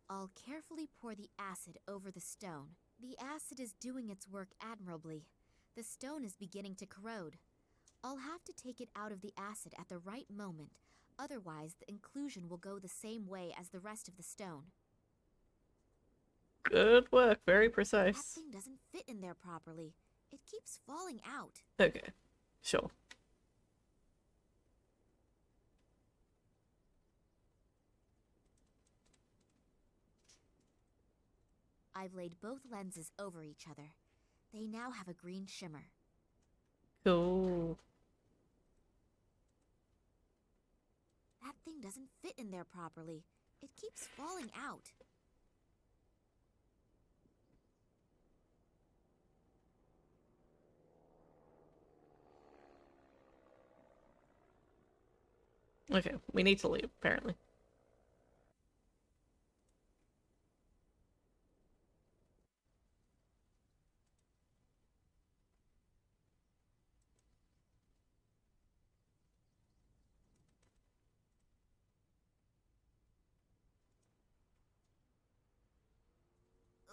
Speaker 9: I'll carefully pour the acid over the stone. The acid is doing its work admirably. The stone is beginning to corrode. I'll have to take it out of the acid at the right moment, otherwise the inclusion will go the same way as the rest of the stone.
Speaker 1: Good work, very
Speaker 9: That
Speaker 1: precise.
Speaker 9: thing doesn't fit in there properly. It keeps falling out.
Speaker 1: Okay, sure.
Speaker 9: I've laid both lenses over each other. They now have a green shimmer.
Speaker 1: Cool.
Speaker 9: That thing doesn't fit in there properly. It keeps falling out.
Speaker 1: Okay, we need to leave, apparently.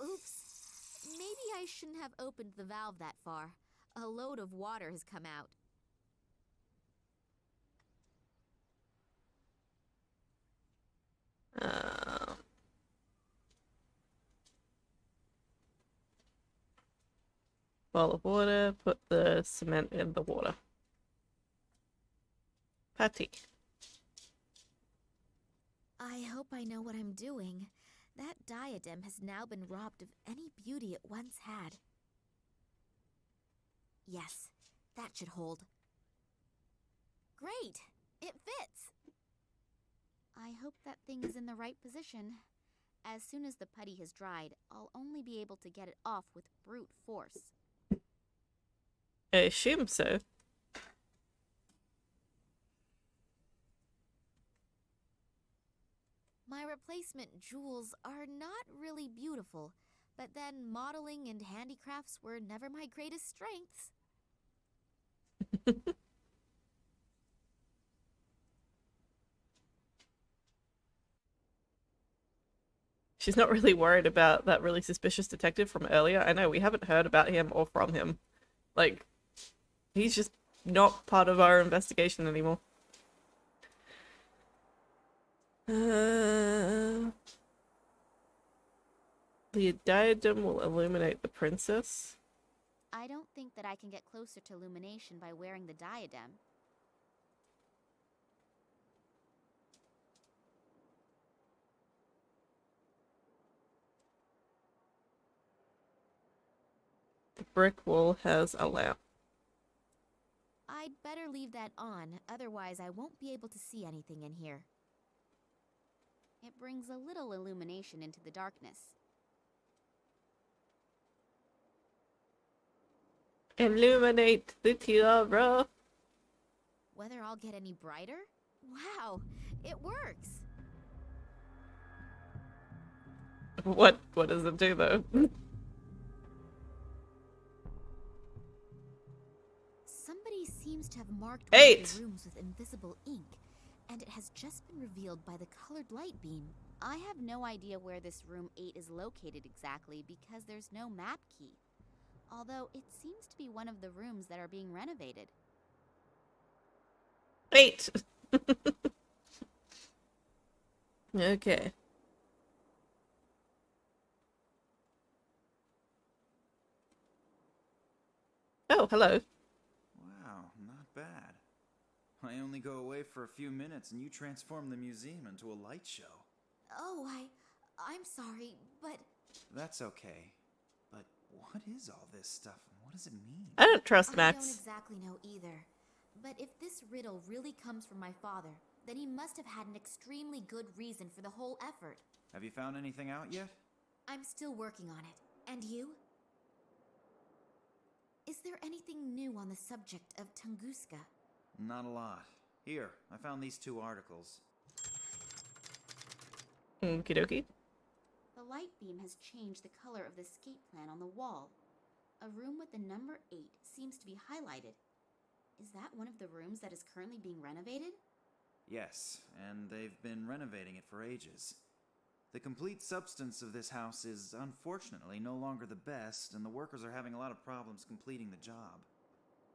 Speaker 9: Oops. Maybe I shouldn't have opened the valve that far. A load of water has come out.
Speaker 1: Bowl of water, put the cement in the water. Patty.
Speaker 9: I hope I know what I'm doing. That diadem has now been robbed of any beauty it once had. Yes, that should hold. Great! It fits! I hope that thing is in the right position. As soon as the putty has dried, I'll only be able to get it off with brute force.
Speaker 1: I assume so.
Speaker 9: My replacement jewels are not really beautiful, but then modeling and handicrafts were never my greatest strengths.
Speaker 1: She's not really worried about that really suspicious detective from earlier. I know we haven't heard about him or from him. Like, he's just not part of our investigation anymore. The diadem will illuminate the princess.
Speaker 9: I don't think that I can get closer to illumination by wearing the diadem.
Speaker 1: The brick wall has a lamp.
Speaker 9: I'd better leave that on, otherwise I won't be able to see anything in here. It brings a little illumination into the darkness.
Speaker 1: Illuminate the tiara.
Speaker 9: Whether I'll get any brighter? Wow, it works!
Speaker 1: What does it do though?
Speaker 9: Somebody seems to have marked
Speaker 1: 8.
Speaker 9: one of the rooms with invisible ink, and it has just been revealed by the colored light beam. I have no idea where this room 8 is located exactly because there's no map key. Although it seems to be one of the rooms that are being renovated.
Speaker 1: 8. Okay. Oh, hello.
Speaker 6: Wow, not bad. I only go away for a few minutes and you transform the museum into a light show.
Speaker 9: Oh, I'm sorry, but...
Speaker 6: That's okay. But what is all this stuff and what does it mean?
Speaker 1: I don't trust
Speaker 9: I
Speaker 1: Max.
Speaker 9: don't exactly know either. But if this riddle really comes from my father, then he must have had an extremely good reason for the whole effort.
Speaker 6: Have you found anything out yet?
Speaker 9: I'm still working on it. And you? Is there anything new on the subject of Tunguska?
Speaker 6: Not a lot. Here, I found these 2 articles.
Speaker 1: Okie dokie.
Speaker 9: The light beam has changed the color of the escape plan on the wall. A room with the number 8 seems to be highlighted. Is that one of the rooms that is currently being renovated?
Speaker 6: Yes, and they've been renovating it for ages. The complete substance of this house is unfortunately no longer the best, and the workers are having a lot of problems completing the job.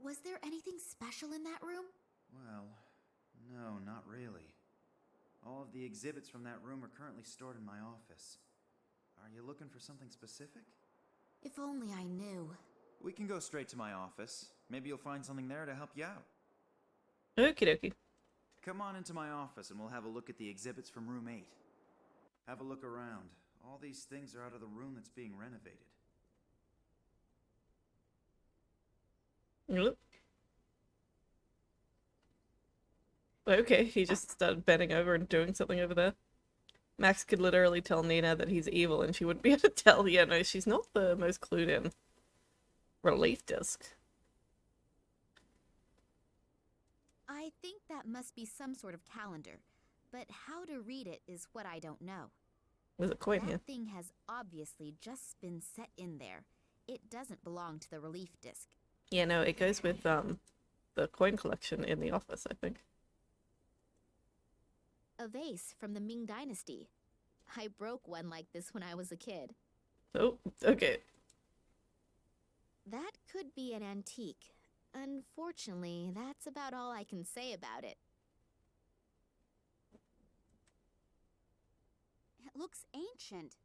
Speaker 9: Was there anything special in that room?
Speaker 6: Well, no, not really. All of the exhibits from that room are currently stored in my office. Are you looking for something specific?
Speaker 9: If only I knew.
Speaker 6: We can go straight to my office. Maybe you'll find something there to help you out.
Speaker 1: Okie dokie.
Speaker 6: Come on into my office and we'll have a look at the exhibits from room 8. Have a look around. All these things are out of the room that's being renovated.
Speaker 1: Yep. Okay, he just started bending over and doing something over there. Max could literally tell Nina that he's evil and she wouldn't be able to tell. Yeah, no, she's not the most clued in. Relief disc.
Speaker 9: I think that must be some sort of calendar, but how to read it is what I don't know.
Speaker 1: There's a coin
Speaker 9: that
Speaker 1: here.
Speaker 9: Thing has obviously just been set in there. It doesn't belong to the relief disc.
Speaker 1: Yeah, no, it goes with the coin collection in the office, I think.
Speaker 9: A vase from the Ming Dynasty. I broke one like this when I was a kid.
Speaker 1: Oh, okay.
Speaker 9: That could be an antique. Unfortunately, that's about all I can say about it. It looks ancient.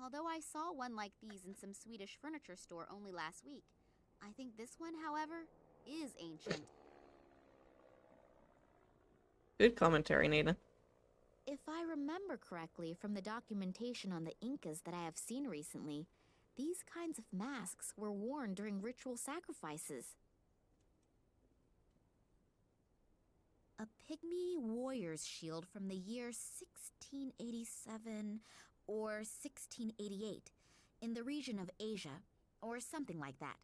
Speaker 9: Although I saw one like these in some Swedish furniture store only last week. I think this one, however, is ancient.
Speaker 1: Good commentary, Nina.
Speaker 9: If I remember correctly from the documentation on the Incas that I have seen recently, these kinds of masks were worn during ritual sacrifices. A pygmy warrior's shield from the year 1687 or 1688 in the region of Asia, or something like that.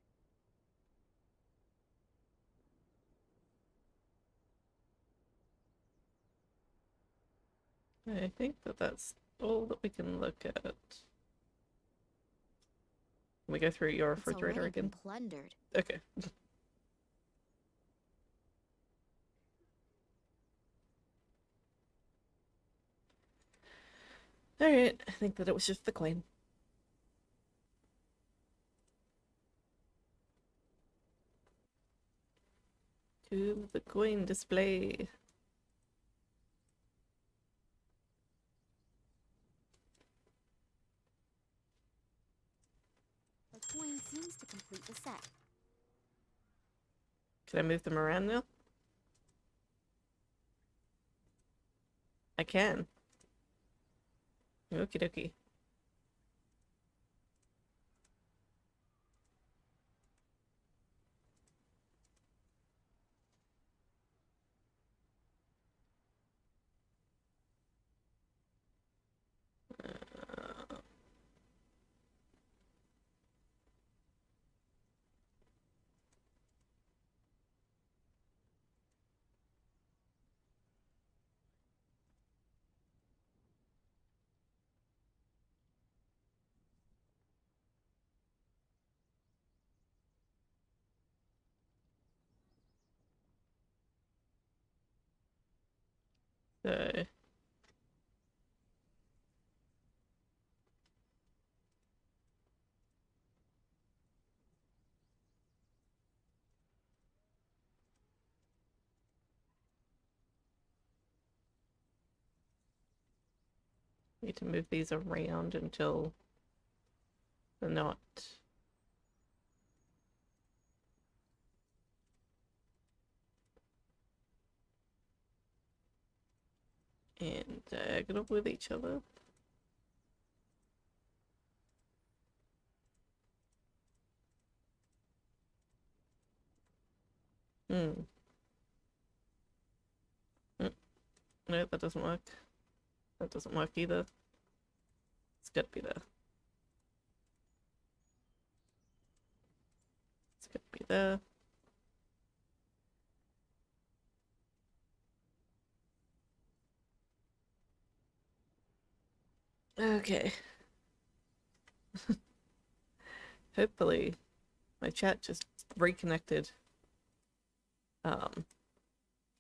Speaker 1: I think that's all that we can look at. Can we go through your refrigerator
Speaker 9: It's already
Speaker 1: again?
Speaker 9: been plundered.
Speaker 1: Okay. Alright, I think that it was just the coin. To the coin display.
Speaker 9: The coin seems to complete the set.
Speaker 1: Can I move them around now? I can. Okie dokie. So need to move these around until they're not in diagonal with each other. Hmm. No, that doesn't work. That doesn't work either. It's gotta be there. It's gotta be there. Okay. Hopefully my chat just reconnected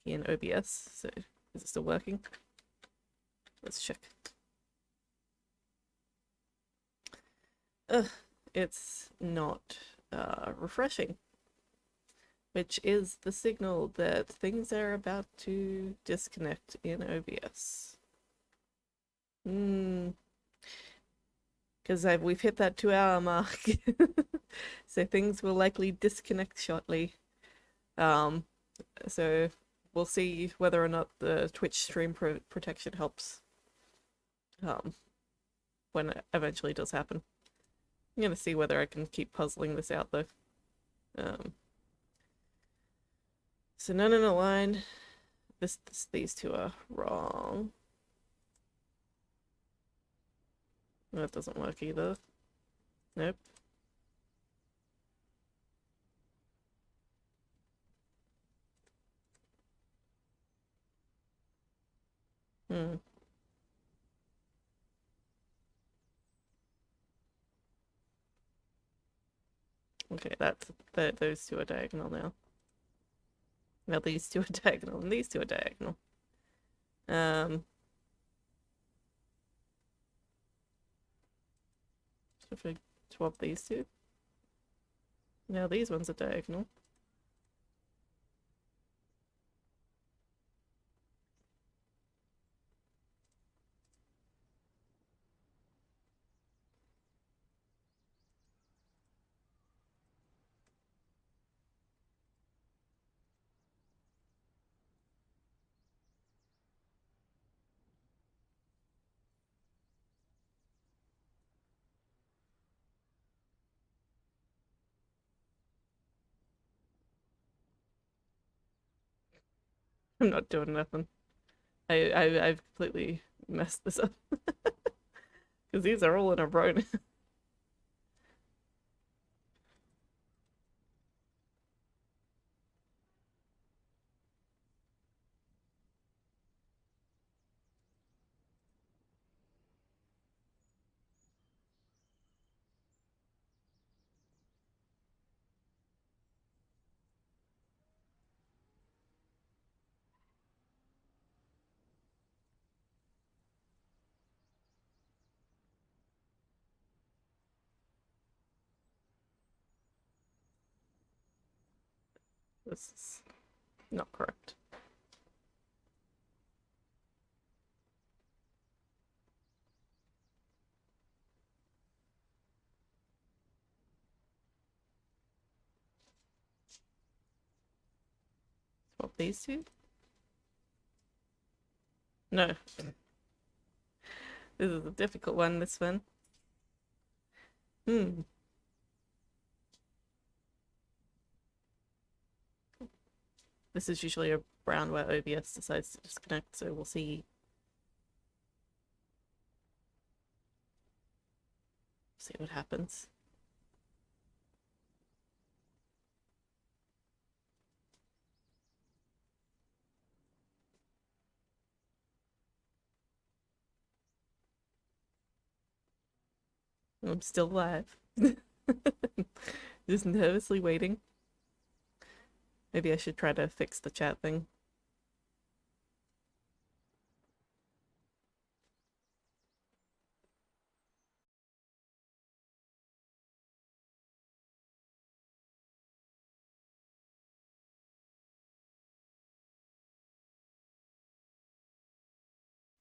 Speaker 1: in OBS. So is it still working? Let's check. Ugh, it's not refreshing, which is the signal that things are about to disconnect in OBS. Because we've hit that 2-hour mark, so things will likely disconnect shortly. So we'll see whether or not the Twitch stream protection helps when it eventually does happen. I'm gonna see whether I can keep puzzling this out though. So none in a line. These two are wrong. That doesn't work either. Nope. Okay, those two are diagonal now. Now these two are diagonal and these two are diagonal. So if I swap these two, now these ones are diagonal. I'm not doing nothing. I've completely messed this up. Because these are all in a row now. this is not correct. Swap these two? No. This is a difficult one, this one. This is usually a round where OBS decides to disconnect, so we'll see. See what happens. I'm still live. Just nervously waiting. Maybe I should try to fix the chat thing.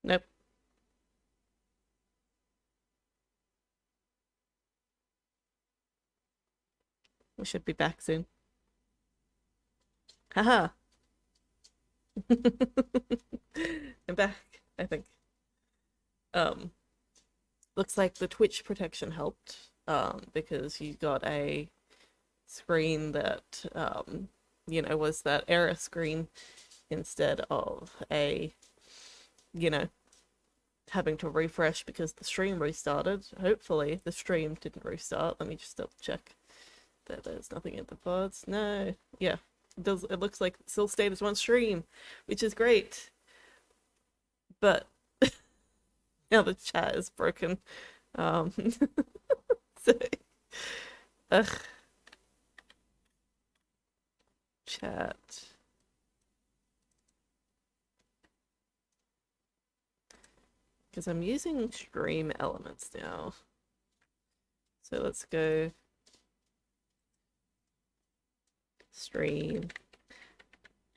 Speaker 1: Nope. We should be back soon. Haha. I'm back, I think. Looks like the Twitch protection helped, because you got a screen that, you know, was that error screen instead of a, you know, having to refresh because the stream restarted. Hopefully the stream didn't restart. Let me just double check that there's nothing in the pods. No. Yeah. It looks like it still stayed as one stream, which is great. But now the chat is broken. So, ugh. Chat. Because I'm using stream elements now. So let's go stream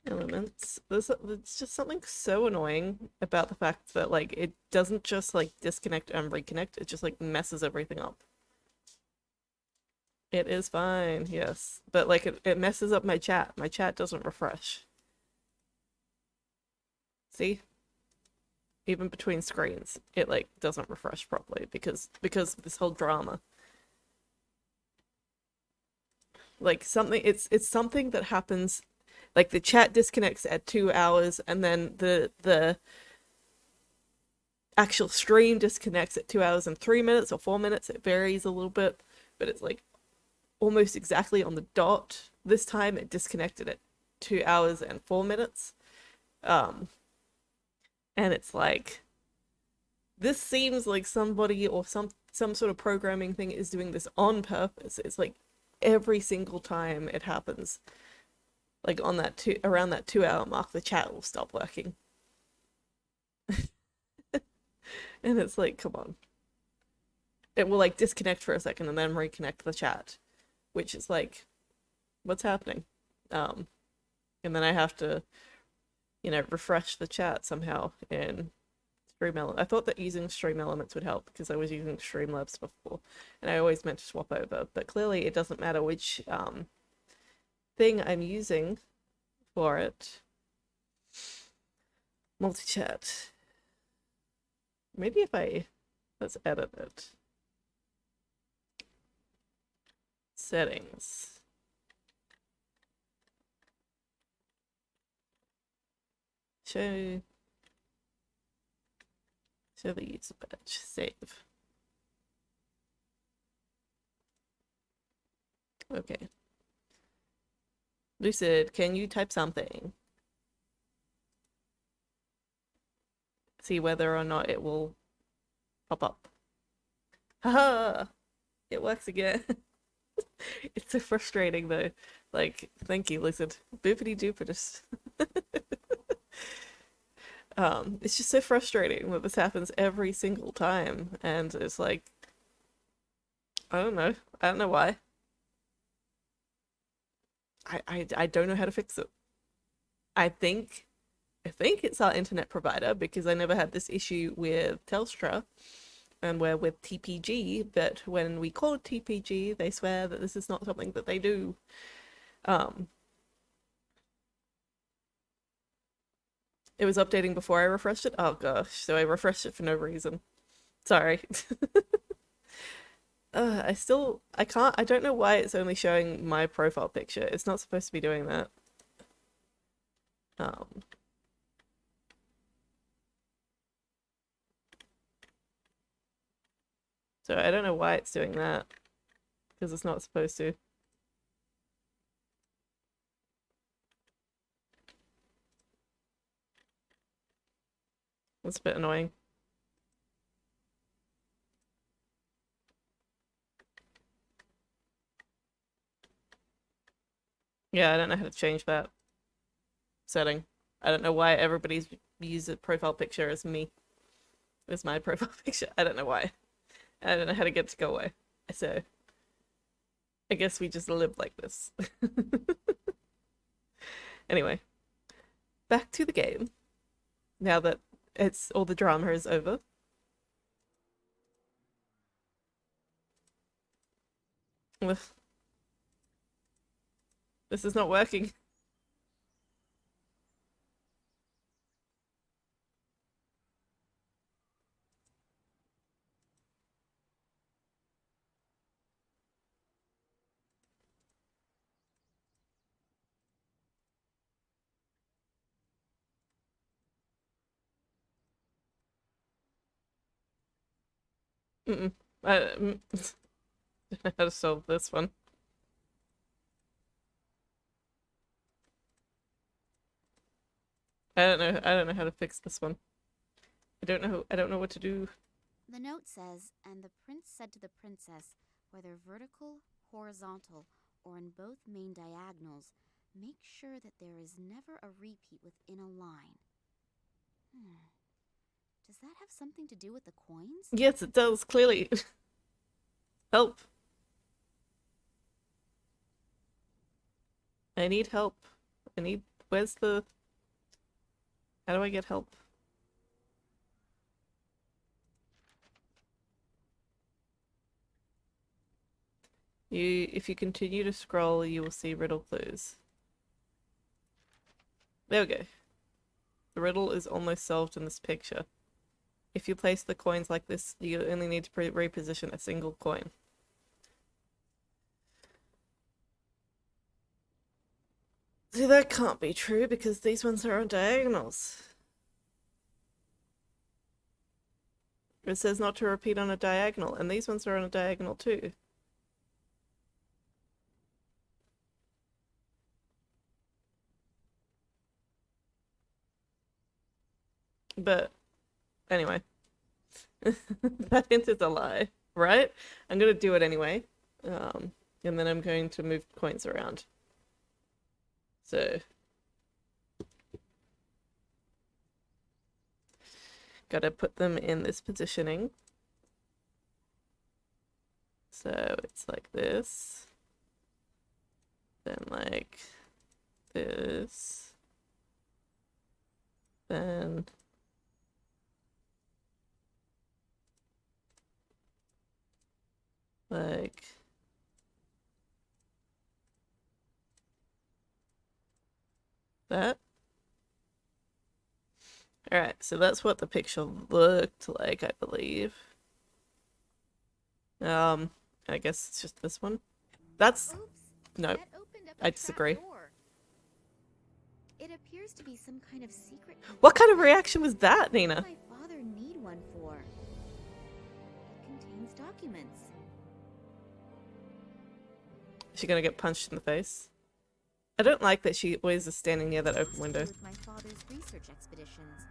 Speaker 1: elements. It's just something so annoying about the fact that like it doesn't just like disconnect and reconnect, it just like messes everything up. It is fine, yes. But like it messes up my chat. My chat doesn't refresh. See? Even between screens, it like doesn't refresh properly because of this whole drama. Like it's something that happens, like the chat disconnects at 2 hours and then the actual stream disconnects at 2 hours and 3 minutes or 4 minutes. It varies a little bit, but it's like almost exactly on the dot. This time it disconnected at 2 hours and 4 minutes. And it's like, this seems like somebody or some sort of programming thing is doing this on purpose. It's like every single time it happens, like on that around that 2 hour mark, the chat will stop working. And it's like, come on. It will like disconnect for a second and then reconnect the chat, which is like, what's happening? And then I have to, you know, refresh the chat somehow in Stream Elements. I thought that using Stream Elements would help because I was using Streamlabs before and I always meant to swap over, but clearly it doesn't matter which thing I'm using for it. Multi-chat. Maybe if let's edit it. Settings. Show the user badge. Save. Okay. Lucid, can you type something? See whether or not it will pop up. Haha! It works again. It's so frustrating though. Like, thank you, Lucid. Boopity doopity. It's just so frustrating that this happens every single time, and it's like, I don't know why. I don't know how to fix it. I think it's our internet provider, because I never had this issue with Telstra, and we're with TPG, but when we call TPG, they swear that this is not something that they do. It was updating before I refreshed it. Oh gosh, so I refreshed it for no reason. Sorry. I don't know why it's only showing my profile picture. It's not supposed to be doing that. So I don't know why it's doing that, because it's not supposed to. That's a bit annoying. Yeah, I don't know how to change that setting. I don't know why everybody's user profile picture is me. It's my profile picture. I don't know why. I don't know how to get it to go away. So I guess we just live like this. Anyway, back to the game. Now that all the drama is over. Ugh. This is not working. Mm-mm. I don't know how to solve this one. I don't know how to fix this one. I don't know what to do.
Speaker 9: The note says, and the prince said to the princess, whether vertical, horizontal, or in both main diagonals, make sure that there is never a repeat within a line. Does that have something to do with the coins?
Speaker 1: Yes, it does, clearly. Help. I need help. Where's the... How do I get help? If you continue to scroll, you will see riddle clues. There we go. The riddle is almost solved in this picture. If you place the coins like this, you only need to reposition a single coin. See, that can't be true because these ones are on diagonals. It says not to repeat on a diagonal, and these ones are on a diagonal too. But anyway, that hint is a lie, right? I'm gonna do it anyway, and then I'm going to move coins around. So gotta put them in this positioning. So it's like this, then like this, then like that. Alright, so that's what the picture looked like, I believe. I guess it's just this one. That's... No, I disagree.
Speaker 9: It appears to be some kind of secret.
Speaker 1: What kind of reaction was that, Nina?
Speaker 9: My father need one for. It contains documents.
Speaker 1: Is she gonna get punched in the face? I don't like that she always is standing near that open window.
Speaker 9: With my father's research expeditions.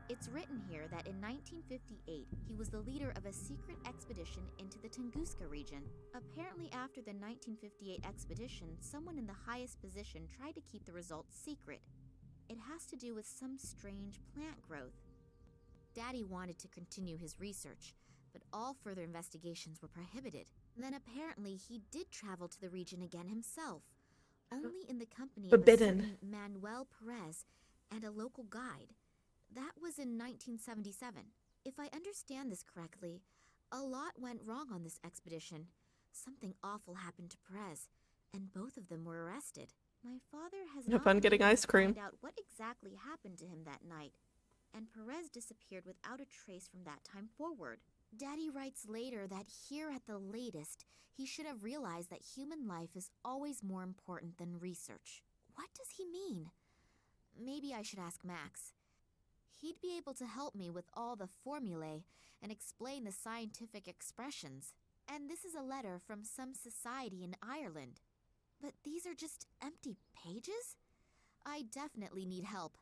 Speaker 9: It's written here that in 1958, he was the leader of a secret expedition into the Tunguska region. Apparently after the 1958 expedition, someone in the highest position tried to keep the results secret. It has to do with some strange plant growth. Daddy wanted to continue his research, but all further investigations were prohibited. Then apparently he did travel to the region again himself, Only in the company
Speaker 1: Forbidden.
Speaker 9: of a certain Manuel Perez and a local guide. That was in 1977. If I understand this correctly, a lot went wrong on this expedition. Something awful happened to Perez, and both of them were arrested. My father has
Speaker 1: Have
Speaker 9: not
Speaker 1: fun
Speaker 9: been
Speaker 1: getting
Speaker 9: able
Speaker 1: ice
Speaker 9: to
Speaker 1: cream.
Speaker 9: find out what exactly happened to him that night, and Perez disappeared without a trace from that time forward. Daddy writes later that here at the latest, he should have realized that human life is always more important than research. What does he mean? Maybe I should ask Max. He'd be able to help me with all the formulae and explain the scientific expressions. And this is a letter from some society in Ireland. But these are just empty pages? I definitely need help.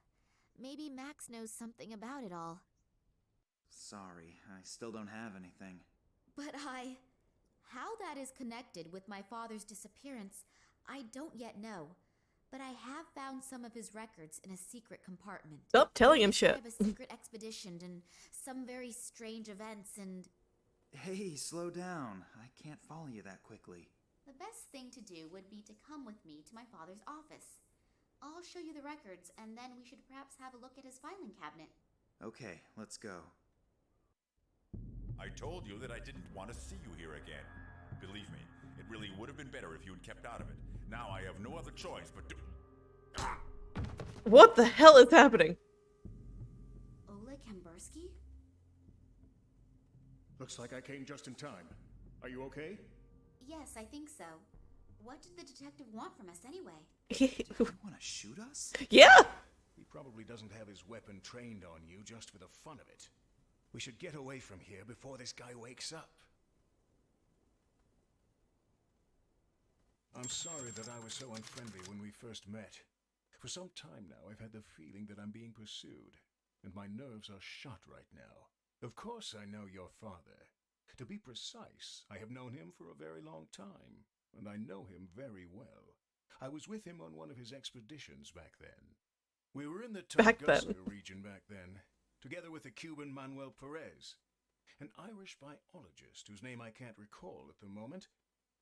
Speaker 9: Maybe Max knows something about it all.
Speaker 6: Sorry, I still don't have anything.
Speaker 9: But how that is connected with my father's disappearance, I don't yet know. But I have found some of his records in a secret compartment.
Speaker 1: Stop telling him shit.
Speaker 9: I have a secret expedition and some very strange events and...
Speaker 6: Hey, slow down. I can't follow you that quickly.
Speaker 9: The best thing to do would be to come with me to my father's office. I'll show you the records, and then we should perhaps have a look at his filing cabinet.
Speaker 6: Okay, let's go.
Speaker 8: I told you that I didn't want to see you here again. Believe me, it really would have been better if you had kept out of it. Now I have no other choice but to... Ah!
Speaker 1: What the hell is happening?
Speaker 9: Oleg Kambersky?
Speaker 12: Looks like I came just in time. Are you okay?
Speaker 9: Yes, I think so. What did the detective want from us anyway?
Speaker 6: You want to shoot us?
Speaker 1: Yeah!
Speaker 12: He probably doesn't have his weapon trained on you just for the fun of it. We should get away from here before this guy wakes up. I'm sorry that I was so unfriendly when we first met. For some time now, I've had the feeling that I'm being pursued, and my nerves are shot right now. Of course I know your father. To be precise, I have known him for a very long time, and I know him very well. I was with him on one of his expeditions back then. We were in the Tunguska region back then, together with the Cuban Manuel Perez, an Irish biologist whose name I can't recall at the moment,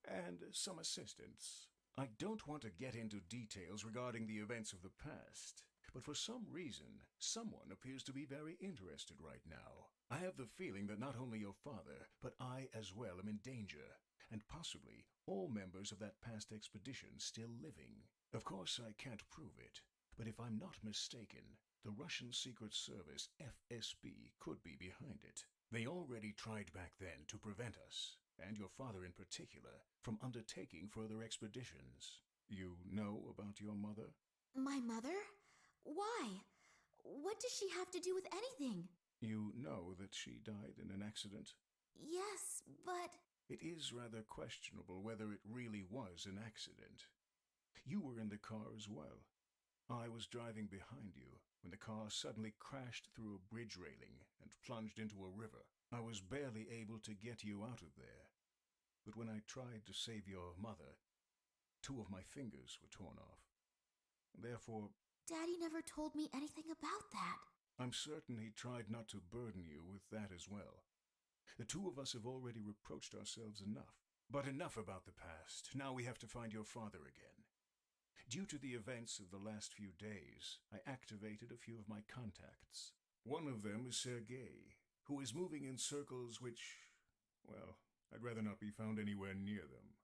Speaker 12: and some assistants. I don't want to get into details regarding the events of the past, but for some reason, someone appears to be very interested right now. I have the feeling that not only your father, but I as well am in danger, and possibly all members of that past expedition still living. Of course, I can't prove it, but if I'm not mistaken, the Russian Secret Service, FSB, could be behind it. They already tried back then to prevent us, and your father in particular, from undertaking further expeditions. You know about your mother?
Speaker 9: My mother? Why? What does she have to do with anything?
Speaker 12: You know that she died in an accident?
Speaker 9: Yes, but...
Speaker 12: It is rather questionable whether it really was an accident. You were in the car as well. I was driving behind you when the car suddenly crashed through a bridge railing and plunged into a river. I was barely able to get you out of there. But when I tried to save your mother, 2 of my fingers were torn off. Therefore...
Speaker 9: Daddy never told me anything about that.
Speaker 12: I'm certain he tried not to burden you with that as well. The 2 of us have already reproached ourselves enough. But enough about the past. Now we have to find your father again. Due to the events of the last few days, I activated a few of my contacts. One of them is Sergei, who is moving in circles which, well, I'd rather not be found anywhere near them.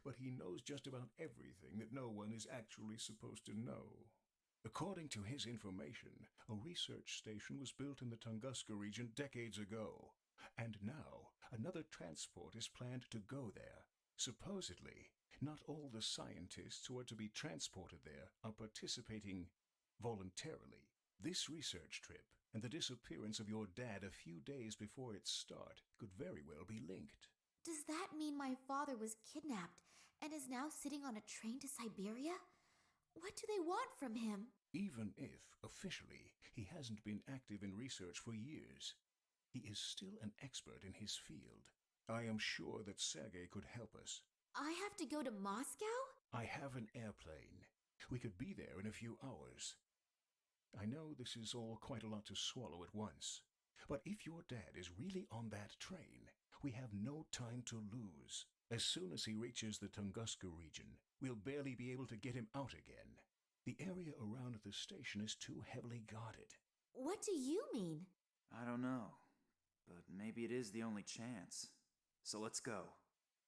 Speaker 12: But he knows just about everything that no one is actually supposed to know. According to his information, a research station was built in the Tunguska region decades ago, and now another transport is planned to go there. Supposedly, not all the scientists who are to be transported there are participating voluntarily. This research trip and the disappearance of your dad a few days before its start could very well be linked.
Speaker 9: Does that mean my father was kidnapped and is now sitting on a train to Siberia? What do they want from him?
Speaker 12: Even if, officially, he hasn't been active in research for years, he is still an expert in his field. I am sure that Sergei could help us.
Speaker 9: I have to go to Moscow?
Speaker 12: I have an airplane. We could be there in a few hours. I know this is all quite a lot to swallow at once, but if your dad is really on that train, we have no time to lose. As soon as he reaches the Tunguska region, we'll barely be able to get him out again. The area around the station is too heavily guarded.
Speaker 2: What do you mean?
Speaker 6: I don't know, but maybe it is the only chance. So let's go.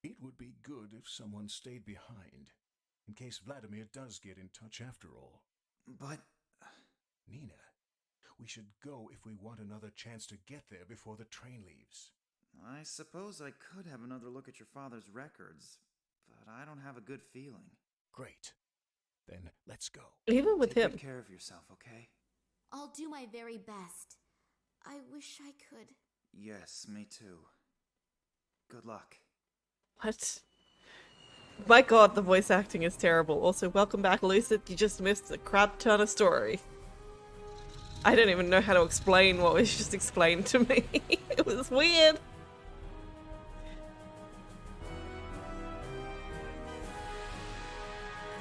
Speaker 12: It would be good if someone stayed behind, in case Vladimir does get in touch after all.
Speaker 6: But...
Speaker 12: Nina, we should go if we want another chance to get there before the train leaves.
Speaker 6: I suppose I could have another look at your father's records, but I don't have a good feeling.
Speaker 12: Great. Then let's go.
Speaker 1: Even with
Speaker 6: Take
Speaker 1: him.
Speaker 6: good care of yourself, okay?
Speaker 2: I'll do my very best. I wish I could.
Speaker 6: Yes, me too. Good luck.
Speaker 1: What? My god, the voice acting is terrible. Also, welcome back, Lucid. You just missed a crap ton of story. I don't even know how to explain what was just explained to me. It was weird.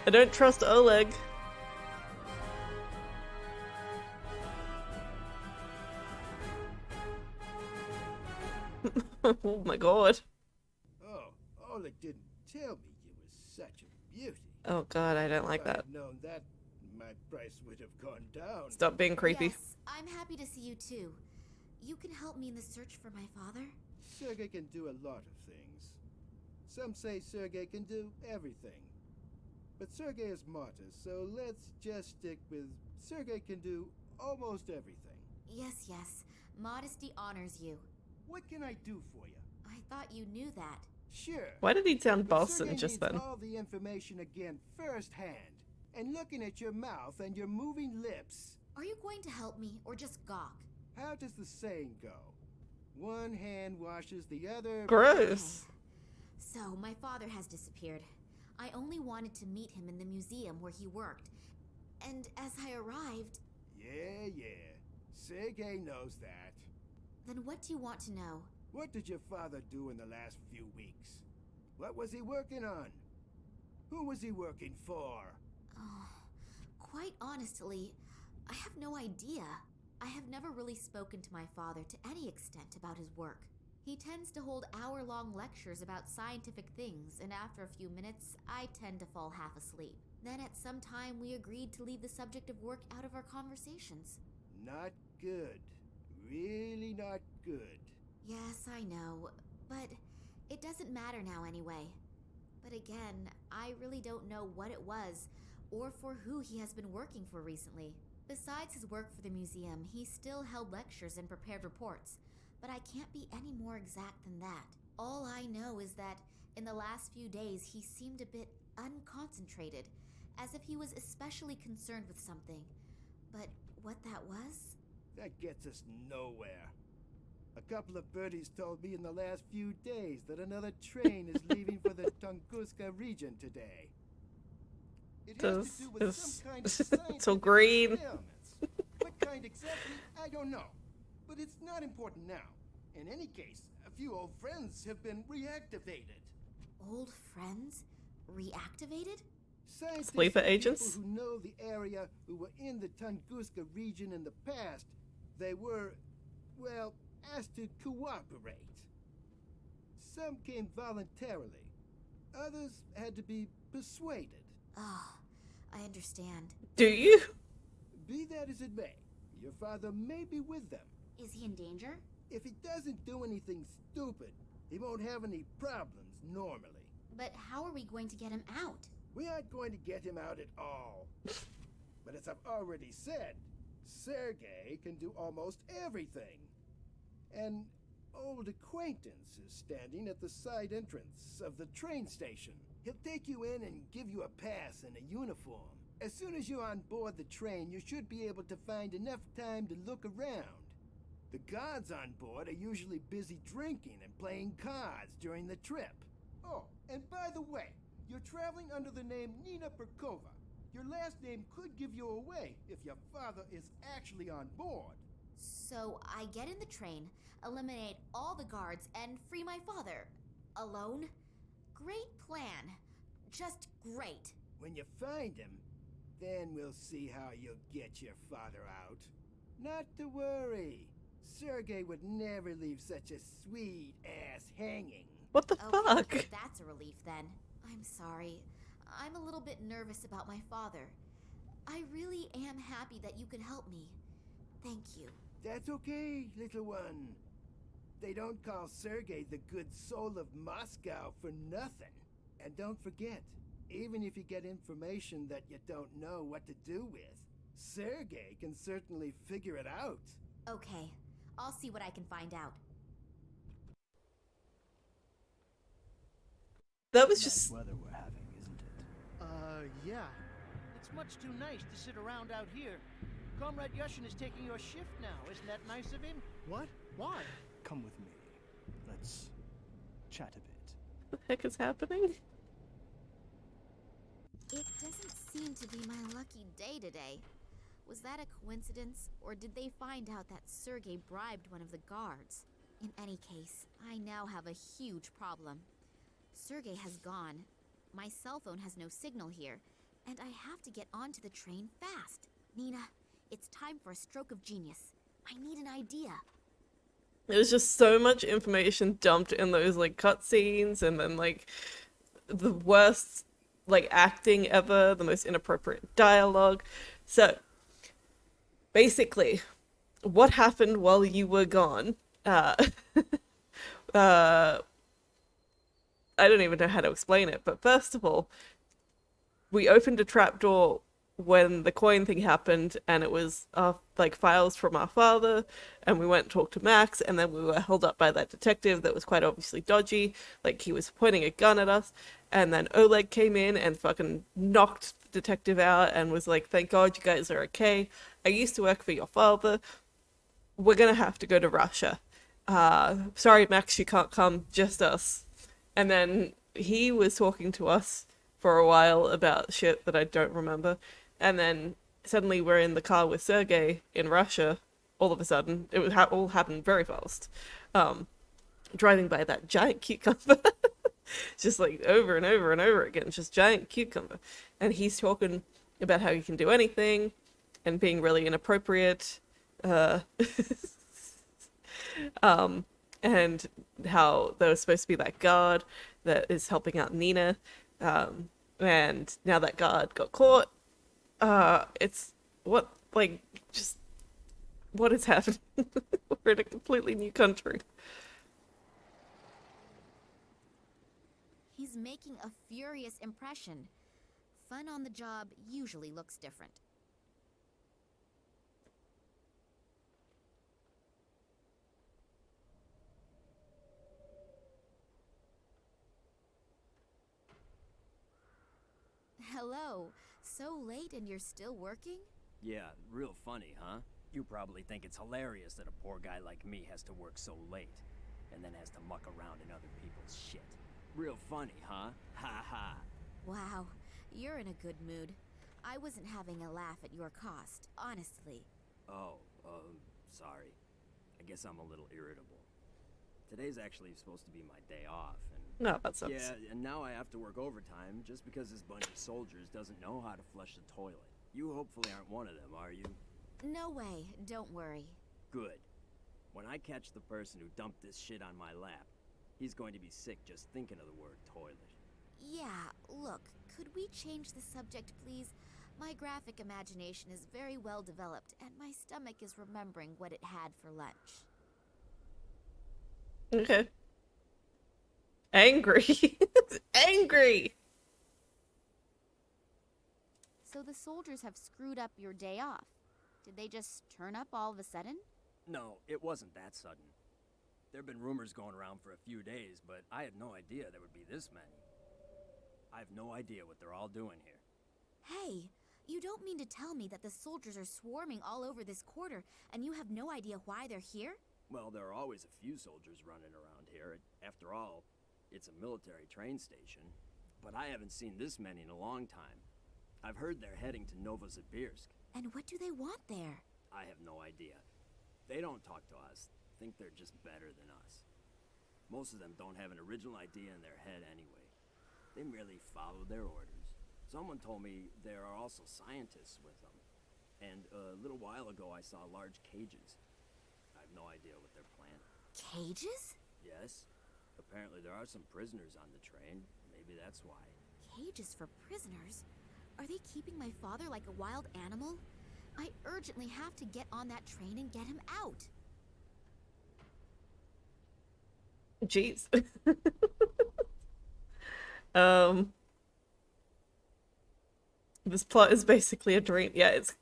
Speaker 1: I don't trust Oleg. Oh my god.
Speaker 15: Oh, Oleg didn't tell me you were such a beauty.
Speaker 1: Oh god, I don't like
Speaker 15: If I
Speaker 1: that.
Speaker 15: had known that, my price would have gone down.
Speaker 1: Stop being creepy.
Speaker 2: Yes, I'm happy to see you too. You can help me in the search for my father?
Speaker 15: Sergei can do a lot of things. Some say Sergei can do everything. But Sergei is martyr, so let's just stick with Sergei can do almost everything.
Speaker 2: Yes, yes. Modesty honors you.
Speaker 15: What can I do for you?
Speaker 2: I thought you knew that.
Speaker 15: Sure.
Speaker 1: Why did he sound
Speaker 15: But
Speaker 1: Boston
Speaker 15: Sergei
Speaker 1: just
Speaker 15: needs
Speaker 1: then?
Speaker 15: all the information again firsthand. And looking at your mouth and your moving lips.
Speaker 2: Are you going to help me or just gawk?
Speaker 15: How does the saying go? One hand washes the other.
Speaker 1: Gross.
Speaker 2: So, my father has disappeared. I only wanted to meet him in the museum where he worked. And as I arrived...
Speaker 15: Yeah. Sergei knows that.
Speaker 2: Then what do you want to know?
Speaker 15: What did your father do in the last few weeks? What was he working on? Who was he working for?
Speaker 2: Oh, quite honestly, I have no idea. I have never really spoken to my father to any extent about his work. He tends to hold hour-long lectures about scientific things, and after a few minutes, I tend to fall half asleep. Then at some time, we agreed to leave the subject of work out of our conversations.
Speaker 15: Not good. Really not good.
Speaker 2: Yes, I know, but it doesn't matter now anyway. But again, I really don't know what it was, or for who he has been working for recently. Besides his work for the museum, he still held lectures and prepared reports, but I can't be any more exact than that. All I know is that in the last few days he seemed a bit unconcentrated, as if he was especially concerned with something. But what that was?
Speaker 15: That gets us nowhere. A couple of birdies told me in the last few days that another train is leaving for the Tunguska region today. It has to do with some kind of scientific
Speaker 1: so green.
Speaker 15: experiments. What kind exactly, I don't know. But it's not important now. In any case, a few old friends have been reactivated.
Speaker 2: Old friends? Reactivated?
Speaker 15: Scientists
Speaker 1: Sleeper
Speaker 15: and people
Speaker 1: agents?
Speaker 15: who know the area, who were in the Tunguska region in the past, they were, well, asked to cooperate. Some came voluntarily. Others had to be persuaded.
Speaker 2: Ah, I understand.
Speaker 1: Do you?
Speaker 15: Be that as it may, your father may be with them.
Speaker 2: Is he in danger?
Speaker 15: If he doesn't do anything stupid, he won't have any problems normally.
Speaker 2: But how are we going to get him out?
Speaker 15: We aren't going to get him out at all. But as I've already said, Sergei can do almost everything. An old acquaintance is standing at the side entrance of the train station. He'll take you in and give you a pass and a uniform. As soon as you're on board the train, you should be able to find enough time to look around. The guards on board are usually busy drinking and playing cards during the trip. Oh, and by the way, you're traveling under the name Nina Perkova. Your last name could give you away if your father is actually on board.
Speaker 2: So I get in the train, eliminate all the guards, and free my father. Alone? Great plan. Just great.
Speaker 15: When you find him, then we'll see how you'll get your father out. Not to worry. Sergei would never leave such a sweet ass hanging.
Speaker 1: What the fuck?
Speaker 9: That's a relief then. I'm sorry. I'm a little bit nervous about my father. I really am happy that you could help me. Thank you.
Speaker 15: That's okay, little one. They don't call Sergei the good soul of Moscow for nothing. And don't forget, even if you get information that you don't know what to do with, Sergei can certainly figure it out.
Speaker 9: Okay, I'll see what I can find out.
Speaker 1: That was
Speaker 16: Nice
Speaker 1: just...
Speaker 16: weather we're having, isn't it?
Speaker 17: Yeah. It's much too nice to sit around out here. Comrade Yushin is taking your shift now. Isn't that nice of him? What? Why?
Speaker 16: Come with me. Let's chat a bit.
Speaker 1: What the heck is happening?
Speaker 9: It doesn't seem to be my lucky day today. Was that a coincidence, or did they find out that Sergei bribed one of the guards? In any case, I now have a huge problem. Sergei has gone. My cell phone has no signal here, and I have to get onto the train fast. Nina, it's time for a stroke of genius. I need an idea.
Speaker 1: There's just so much information dumped in those, like, cutscenes, and then, like, the worst, like, acting ever, the most inappropriate dialogue. So, basically, what happened while you were gone, I don't even know how to explain it, but first of all, we opened a trapdoor when the coin thing happened, and it was like files from our father, and we went and talked to Max, and then we were held up by that detective that was quite obviously dodgy, like he was pointing a gun at us, and then Oleg came in and fucking knocked the detective out and was like, thank God you guys are okay. I used to work for your father. We're gonna have to go to Russia. Sorry Max, you can't come, just us. And then he was talking to us for a while about shit that I don't remember. And then suddenly we're in the car with Sergei in Russia. All of a sudden, it was all happened very fast. Driving by that giant cucumber, just like over and over and over again, just giant cucumber. And he's talking about how you can do anything and being really inappropriate. And how there was supposed to be that guard that is helping out Nina. And now that guard got caught. It's what, like, just what is happening? We're in a completely new country.
Speaker 9: He's making a furious impression. Fun on the job usually looks different. Hello. So late and you're still working?
Speaker 18: Yeah, real funny, huh? You probably think it's hilarious that a poor guy like me has to work so late, and then has to muck around in other people's shit. Real funny, huh? Ha ha.
Speaker 9: Wow, you're in a good mood. I wasn't having a laugh at your cost, honestly.
Speaker 18: Oh, sorry. I guess I'm a little irritable. Today's actually supposed to be my day off, and...
Speaker 1: No, that sucks.
Speaker 18: Yeah, and now I have to work overtime just because this bunch of soldiers doesn't know how to flush the toilet. You hopefully aren't one of them, are you?
Speaker 9: No way, don't worry.
Speaker 18: Good. When I catch the person who dumped this shit on my lap, he's going to be sick just thinking of the word toilet.
Speaker 9: Yeah, look, could we change the subject, please? My graphic imagination is very well developed, and my stomach is remembering what it had for lunch.
Speaker 1: Okay. Angry. Angry!
Speaker 9: So the soldiers have screwed up your day off. Did they just turn up all of a sudden?
Speaker 18: No, it wasn't that sudden. There have been rumors going around for a few days, but I had no idea there would be this many. I have no idea what they're all doing here.
Speaker 9: Hey, you don't mean to tell me that the soldiers are swarming all over this quarter, and you have no idea why they're here?
Speaker 18: Well, there are always a few soldiers running around here. After all, it's a military train station. But I haven't seen this many in a long time. I've heard they're heading to Novosibirsk.
Speaker 9: And what do they want there?
Speaker 18: I have no idea. They don't talk to us. Think they're just better than us. Most of them don't have an original idea in their head anyway. They merely follow their orders. Someone told me there are also scientists with them. And a little while ago I saw large cages. I have no idea what they're planning.
Speaker 9: Cages?
Speaker 18: Yes. Apparently there are some prisoners on the train. Maybe that's why.
Speaker 9: Cages for prisoners? Are they keeping my father like a wild animal? I urgently have to get on that train and get him out.
Speaker 1: Jeez. um, this plot is basically a dream. Yeah, it's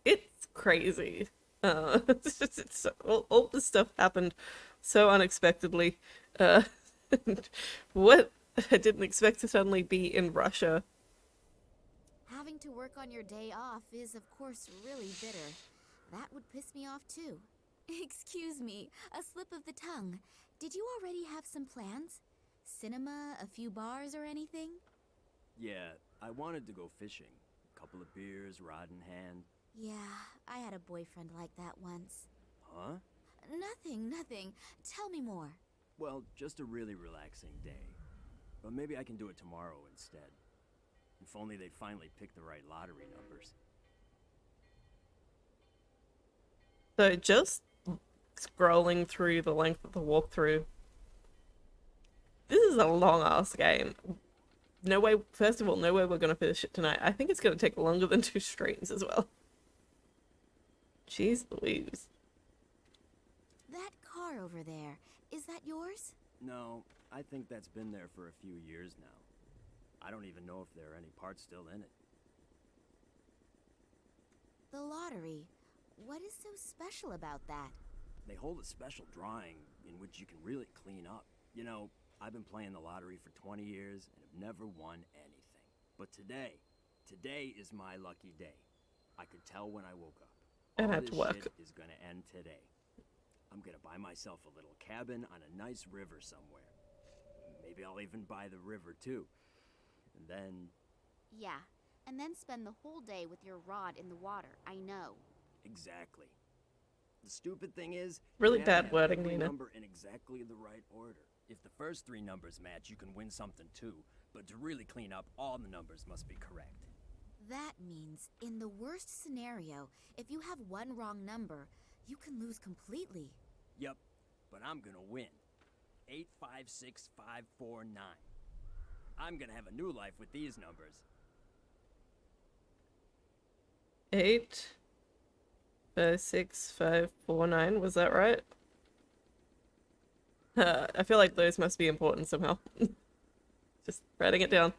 Speaker 1: crazy. It's all this stuff happened so unexpectedly. What I didn't expect to suddenly be in Russia.
Speaker 9: Having to work on your day off is, of course, really bitter. That would piss me off, too. Excuse me, a slip of the tongue. Did you already have some plans? Cinema, a few bars, or anything?
Speaker 18: Yeah, I wanted to go fishing. A couple of beers, rod in hand.
Speaker 9: Yeah, I had a boyfriend like that once.
Speaker 18: Huh?
Speaker 9: Nothing. Tell me more.
Speaker 18: Well, just a really relaxing day. But maybe I can do it tomorrow instead. If only they'd finally pick the right lottery numbers.
Speaker 1: So just scrolling through the length of the walkthrough. This is a long ass game. No way, first of all, no way we're gonna finish it tonight. I think it's gonna take longer than 2 streams as well. Jeez Louise.
Speaker 9: That car over there, is that yours?
Speaker 18: No, I think that's been there for a few years now. I don't even know if there are any parts still in it.
Speaker 9: The lottery. What is so special about that?
Speaker 18: They hold a special drawing in which you can really clean up. You know, I've been playing the lottery for 20 years and have never won anything. But today is my lucky day. I could tell when I woke up.
Speaker 1: And
Speaker 18: All
Speaker 1: had to
Speaker 18: this
Speaker 1: work.
Speaker 18: shit is gonna end today. I'm gonna buy myself a little cabin on a nice river somewhere. Maybe I'll even buy the river too. And then...
Speaker 9: Yeah, and then spend the whole day with your rod in the water, I know.
Speaker 18: Exactly. The stupid thing is...
Speaker 1: Really
Speaker 18: you have to
Speaker 1: bad
Speaker 18: have
Speaker 1: wording,
Speaker 18: every
Speaker 1: Nina.
Speaker 18: number in exactly the right order. If the first 3 numbers match, you can win something too. But to really clean up, all the numbers must be correct.
Speaker 9: That means, in the worst scenario, if you have one wrong number, you can lose completely.
Speaker 18: Yep, but I'm gonna win. 856549. I'm gonna have a new life with these numbers.
Speaker 1: 8 6 5 4 9, was that right? I feel like those must be important somehow. Just writing it down.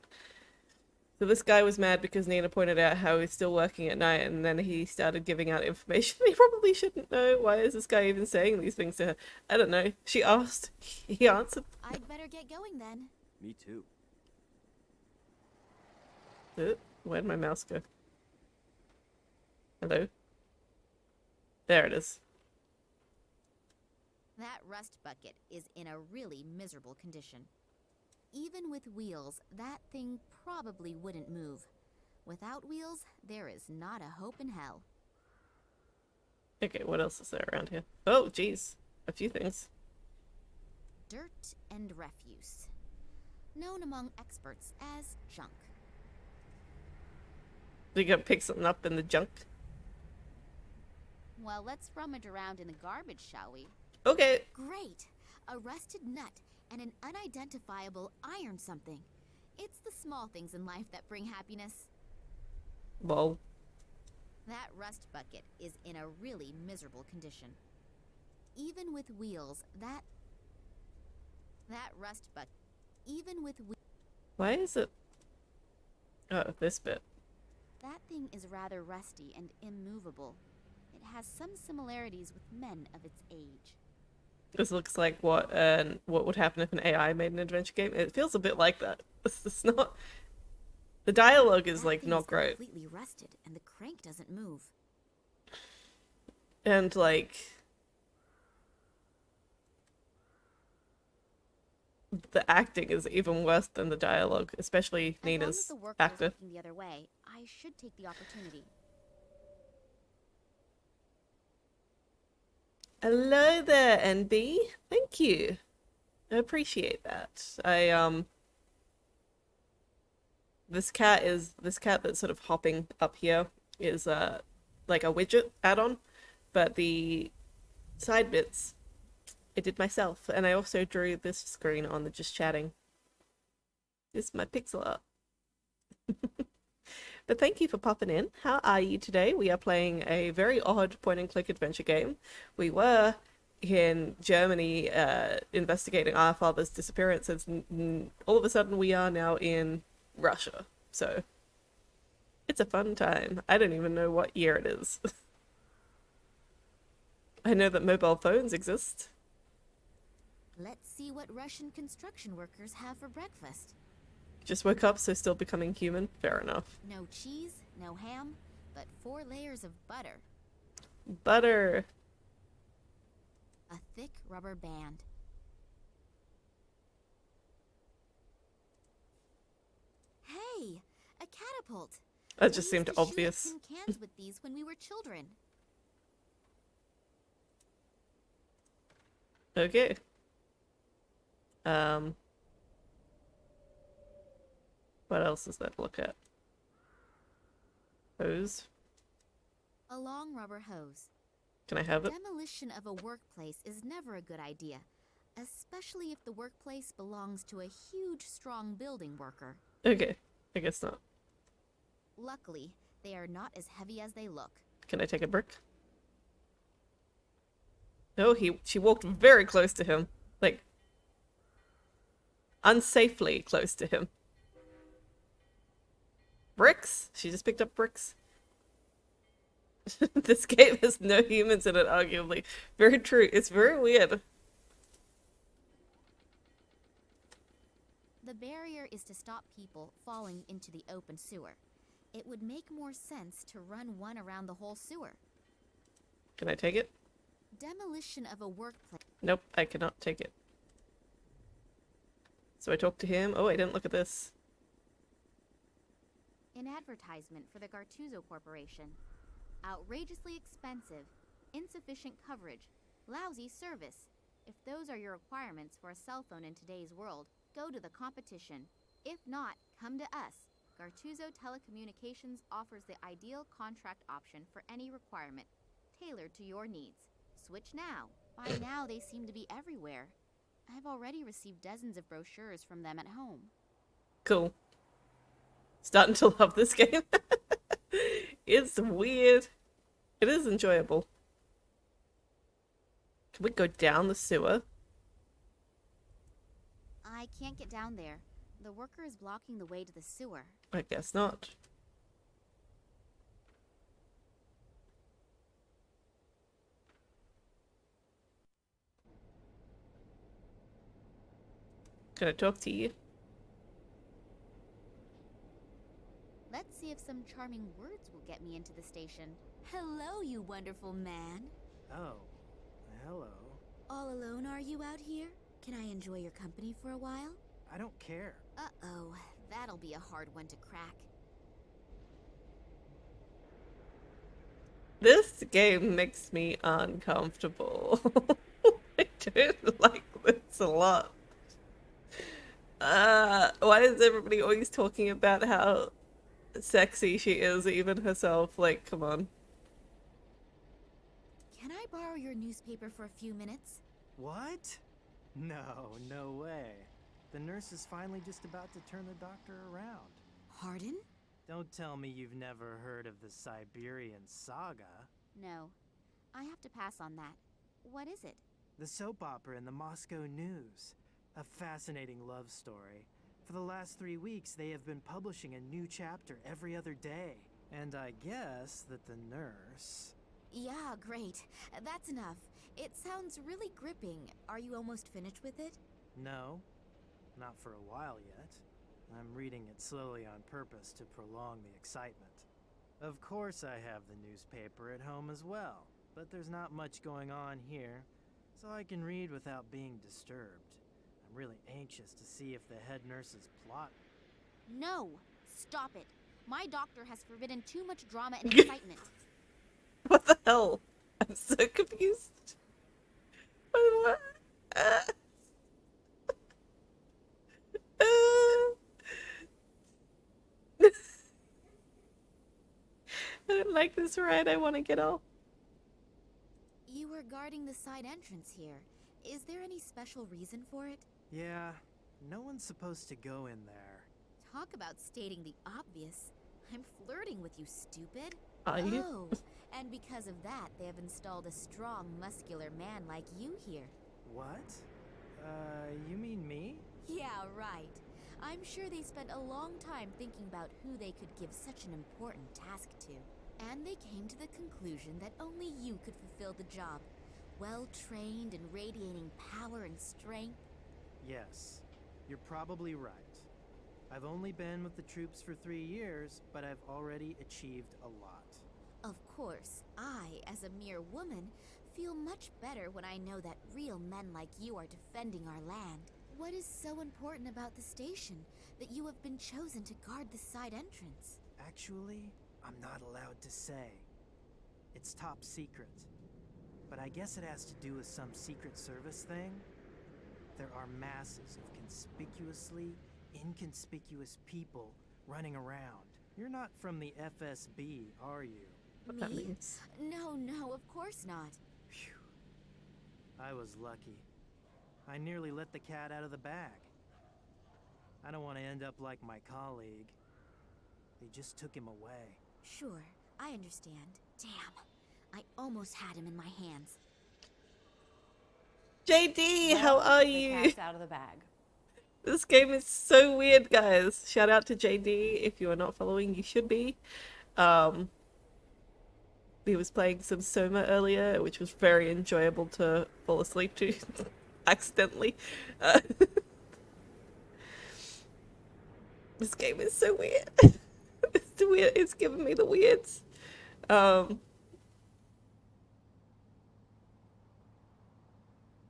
Speaker 1: So this guy was mad because Nina pointed out how he's still working at night, and then he started giving out information he probably shouldn't know. Why is this guy even saying these things to her? I don't know. She asked. He answered.
Speaker 9: I'd better get going then.
Speaker 18: Me too.
Speaker 1: Where'd my mouse go? Hello? There it is.
Speaker 9: That rust bucket is in a really miserable condition. Even with wheels, that thing probably wouldn't move. Without wheels, there is not a hope in hell.
Speaker 1: Okay, what else is there around here? Oh, geez. A few things.
Speaker 9: Dirt and refuse. Known among experts as junk.
Speaker 1: We gotta pick something up in the junk.
Speaker 9: Well, let's rummage around in the garbage, shall we?
Speaker 1: Okay.
Speaker 9: Great! A rusted nut and an unidentifiable iron something. It's the small things in life that bring happiness.
Speaker 1: Lol.
Speaker 9: That rust bucket is in a really miserable condition. Even with wheels, that rust bucket, even with
Speaker 1: Why is it... Oh, this bit.
Speaker 9: that thing is rather rusty and immovable. It has some similarities with men of its age.
Speaker 1: This looks like what would happen if an AI made an adventure game. It feels a bit like that. It's not... The dialogue is, like, not great.
Speaker 9: Completely rusted, and the crank doesn't move.
Speaker 1: And, like... The acting is even worse than the dialogue, especially Nina's
Speaker 9: As long as the worker is
Speaker 1: actor.
Speaker 9: looking the other way, I should take the opportunity.
Speaker 1: Hello there, NB. Thank you. I appreciate that. This cat that's sort of hopping up here is like a widget add-on, but the side bits I did myself, and I also drew this screen on the just chatting. This is my pixel art. But thank you for popping in. How are you today? We are playing a very odd point-and-click adventure game. We were in Germany investigating our father's disappearance, and all of a sudden we are now in Russia. So it's a fun time. I don't even know what year it is. I know that mobile phones exist.
Speaker 9: Let's see what Russian construction workers have for breakfast.
Speaker 1: Just woke up, so still becoming human. Fair enough.
Speaker 9: No cheese, no ham, but 4 layers of butter.
Speaker 1: Butter.
Speaker 9: A thick rubber band. Hey, a catapult.
Speaker 1: That just seemed obvious.
Speaker 9: We used to shoot tin cans with these when we were children.
Speaker 1: Okay. What else is there to look at? Hose.
Speaker 9: A long rubber hose.
Speaker 1: Can I have it?
Speaker 9: Demolition of a workplace is never a good idea, especially if the workplace belongs to a huge, strong building worker.
Speaker 1: Okay, I guess not.
Speaker 9: Luckily, they are not as heavy as they look.
Speaker 1: Can I take a brick? No, she walked very close to him. Like, unsafely close to him. Bricks? She just picked up bricks. This game has no humans in it, arguably. Very true. It's very weird.
Speaker 9: The barrier is to stop people falling into the open sewer. It would make more sense to run one around the whole sewer.
Speaker 1: Can I take it?
Speaker 9: Demolition of a workplace.
Speaker 1: Nope, I cannot take it. So I talked to him. Oh, I didn't look at this.
Speaker 9: An advertisement for the Gartuzzo Corporation. Outrageously expensive, insufficient coverage, lousy service. If those are your requirements for a cell phone in today's world, go to the competition. If not, come to us. Gartuzzo Telecommunications offers the ideal contract option for any requirement, tailored to your needs. Switch now. By now, they seem to be everywhere. I've already received dozens of brochures from them at home.
Speaker 1: Cool. Starting to love this game. It's weird. It is enjoyable. Can we go down the sewer?
Speaker 9: I can't get down there. The worker is blocking the way to the sewer.
Speaker 1: I guess not. Can I talk to you?
Speaker 9: Let's see if some charming words will get me into the station. Hello, you wonderful man.
Speaker 19: Oh, hello.
Speaker 9: All alone are you out here? Can I enjoy your company for a while?
Speaker 19: I don't care.
Speaker 9: Uh-oh, that'll be a hard one to crack.
Speaker 1: This game makes me uncomfortable. I don't like this a lot. Why is everybody always talking about how sexy she is, even herself? Like, come on.
Speaker 9: Can I borrow your newspaper for a few minutes?
Speaker 19: What? No way. The nurse is finally just about to turn the doctor around.
Speaker 9: Pardon?
Speaker 19: Don't tell me you've never heard of the Siberian Saga.
Speaker 9: No. I have to pass on that. What is it?
Speaker 19: The soap opera in the Moscow News. A fascinating love story. For the last 3 weeks, they have been publishing a new chapter every other day. And I guess that the nurse...
Speaker 9: Yeah, great. That's enough. It sounds really gripping. Are you almost finished with it?
Speaker 19: No, not for a while yet. I'm reading it slowly on purpose to prolong the excitement. Of course I have the newspaper at home as well, but there's not much going on here, so I can read without being disturbed. I'm really anxious to see if the head nurse's plot...
Speaker 9: No! Stop it! My doctor has forbidden too much drama and excitement.
Speaker 1: What the hell? I'm so confused. What? I don't like this ride. I want to get off.
Speaker 9: You were guarding the side entrance here. Is there any special reason for it?
Speaker 19: Yeah, no one's supposed to go in there.
Speaker 9: Talk about stating the obvious. I'm flirting with you, stupid.
Speaker 1: Are you?
Speaker 9: Oh, and because of that, they have installed a strong, muscular man like you here.
Speaker 19: What? You mean me?
Speaker 9: Yeah, right. I'm sure they spent a long time thinking about who they could give such an important task to. And they came to the conclusion that only you could fulfill the job. Well-trained and radiating power and strength.
Speaker 19: Yes, you're probably right. I've only been with the troops for 3 years, but I've already achieved a lot.
Speaker 9: Of course, I, as a mere woman, feel much better when I know that real men like you are defending our land. What is so important about the station that you have been chosen to guard the side entrance?
Speaker 19: Actually, I'm not allowed to say. It's top secret. But I guess it has to do with some Secret Service thing. There are masses of conspicuously inconspicuous people running around. You're not from the FSB, are you?
Speaker 9: Me? No, of course not.
Speaker 19: Phew. I was lucky. I nearly let the cat out of the bag. I don't want to end up like my colleague. They just took him away.
Speaker 9: Sure, I understand. Damn, I almost had him in my hands.
Speaker 1: JD, how are
Speaker 5: The
Speaker 1: you?
Speaker 5: cat's out of the bag.
Speaker 1: This game is so weird, guys. Shout out to JD. If you are not following, you should be. He was playing some Soma earlier, which was very enjoyable to fall asleep to accidentally. This game is so weird. It's weird. It's giving me the weirds. I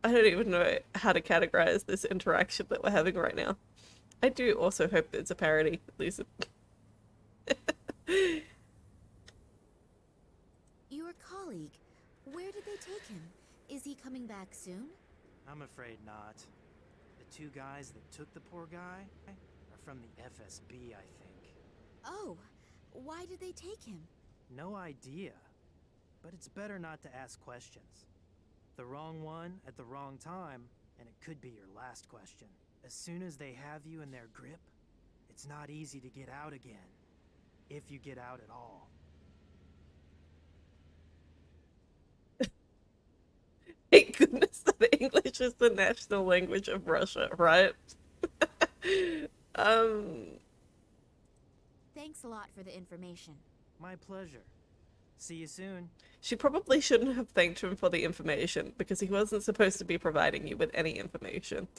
Speaker 1: don't even know how to categorize this interaction that we're having right now. I do also hope that it's a parody, at least.
Speaker 9: Your colleague, where did they take him? Is he coming back soon?
Speaker 19: I'm afraid not. The 2 guys that took the poor guy are from the FSB, I think.
Speaker 9: Oh, why did they take him?
Speaker 19: No idea. But it's better not to ask questions. The wrong one at the wrong time, and it could be your last question. As soon as they have you in their grip, it's not easy to get out again. If you get out at all.
Speaker 1: Thank goodness that English is the national language of Russia, right?
Speaker 9: Thanks a lot for the information.
Speaker 19: My pleasure. See you soon.
Speaker 1: She probably shouldn't have thanked him for the information, because he wasn't supposed to be providing you with any information.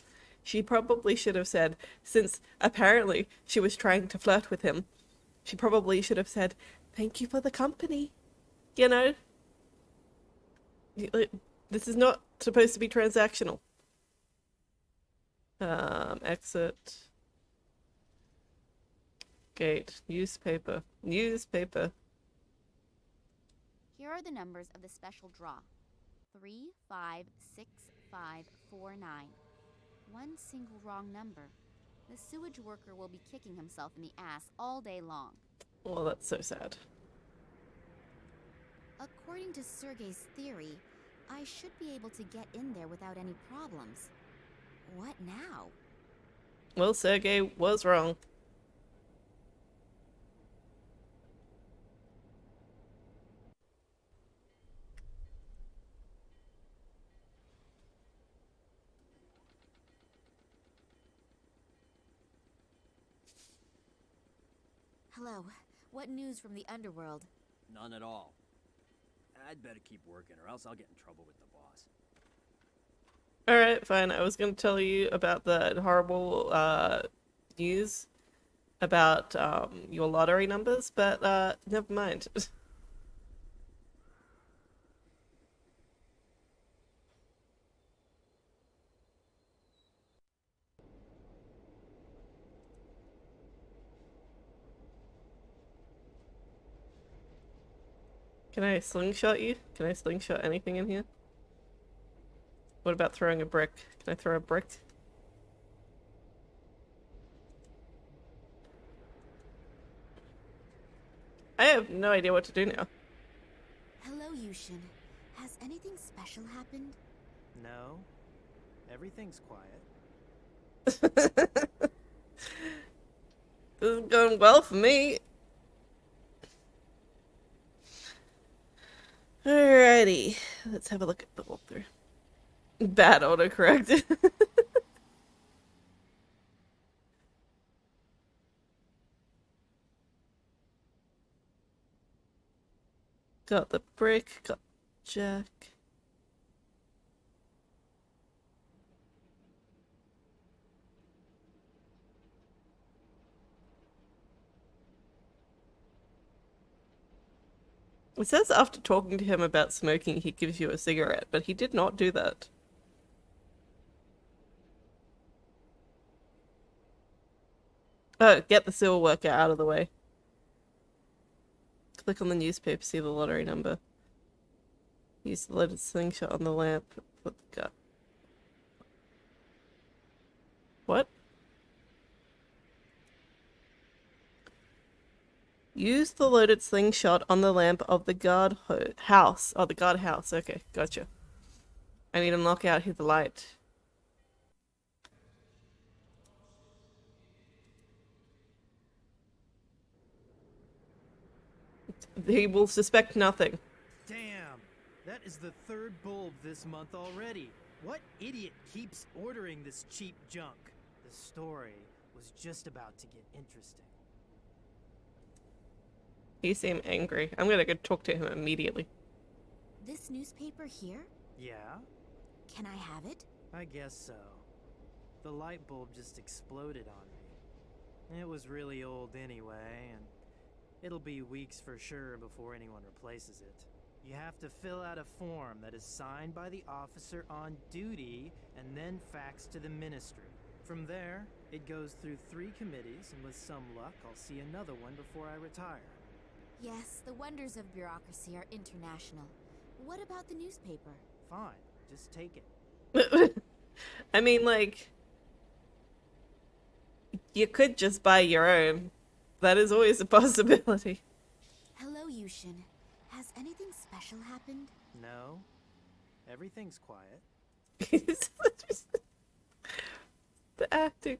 Speaker 1: She probably should have said, since apparently she was trying to flirt with him, she probably should have said, thank you for the company. You know? This is not supposed to be transactional. Exit. Gate. Newspaper. Newspaper.
Speaker 9: Here are the numbers of the special draw. 356549. One single wrong number. The sewage worker will be kicking himself in the ass all day long.
Speaker 1: Oh, that's so sad.
Speaker 9: According to Sergei's theory, I should be able to get in there without any problems. What now?
Speaker 1: Well, Sergei was wrong.
Speaker 9: Hello. What news from the underworld?
Speaker 18: None at all. I'd better keep working or else I'll get in trouble with the boss.
Speaker 1: Alright, fine. I was going to tell you about the horrible news about your lottery numbers, but never mind. Can I slingshot you? Can I slingshot anything in here? What about throwing a brick? Can I throw a brick? I have no idea what to do now.
Speaker 9: Hello, Yushin. Has anything special happened?
Speaker 19: No, Everything's quiet.
Speaker 1: This is going well for me. Alrighty, let's have a look at the walkthrough. Bad autocorrect. Got the brick, got Jack. It says after talking to him about smoking, he gives you a cigarette, but he did not do that. Oh, get the silver worker out of the way. Click on the newspaper, see the lottery number. Use the loaded slingshot on the lamp. Put the gun. What? Use the loaded slingshot on the lamp of the guard house. Oh, the guard house. Okay, gotcha. I need to knock out the light. He will suspect nothing.
Speaker 19: Damn! That is the third bulb this month already. What idiot keeps ordering this cheap junk? The story was just about to get interesting.
Speaker 1: He seemed angry. I'm gonna go talk to him immediately.
Speaker 2: This newspaper here?
Speaker 19: Yeah?
Speaker 2: Can I have it?
Speaker 19: I guess so. The light bulb just exploded on me. It was really old anyway, and it'll be weeks for sure before anyone replaces it. You have to fill out a form that is signed by the officer on duty and then faxed to the ministry. From there, it goes through 3 committees, and with some luck, I'll see another one before I retire.
Speaker 2: Yes, the wonders of bureaucracy are international. What about the newspaper?
Speaker 19: Fine, just take it.
Speaker 1: I mean, like, you could just buy your own. That is always a possibility.
Speaker 2: Hello, Yushin. Has anything special happened?
Speaker 19: No. Everything's quiet.
Speaker 1: The acting.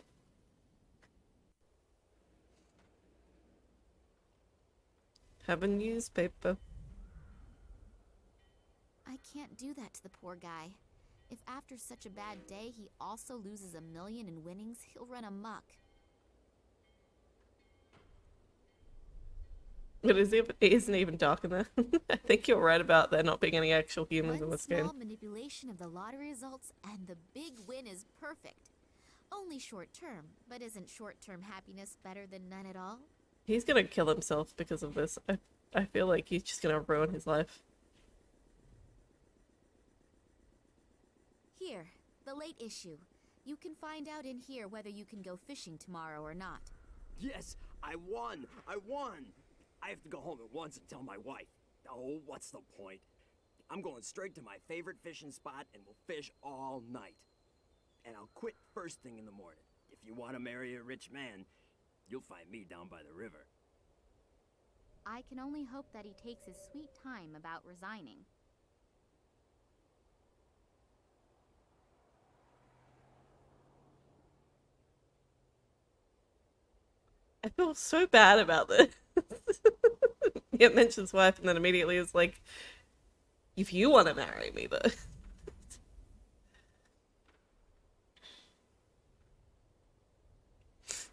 Speaker 1: Have a newspaper.
Speaker 2: I can't do that to the poor guy. If after such a bad day he also loses $1 million in winnings, he'll run amok.
Speaker 1: It isn't even dark in there. I think you're right about there not being any actual humans in
Speaker 2: One
Speaker 1: this game.
Speaker 2: small manipulation of the lottery results and the big win is perfect. Only short term, but isn't short-term happiness better than none at all?
Speaker 1: He's gonna kill himself because of this. I feel like he's just gonna ruin his life.
Speaker 2: Here, the late issue. You can find out in here whether you can go fishing tomorrow or not.
Speaker 18: Yes, I won! I won! I have to go home at once and tell my wife. Oh, what's the point? I'm going straight to my favorite fishing spot and we'll fish all night. And I'll quit first thing in the morning. If you want to marry a rich man, you'll find me down by the river.
Speaker 9: I can only hope that he takes his sweet time about resigning.
Speaker 1: I feel so bad about this. He mentions wife and then immediately is like, if you want to marry me though.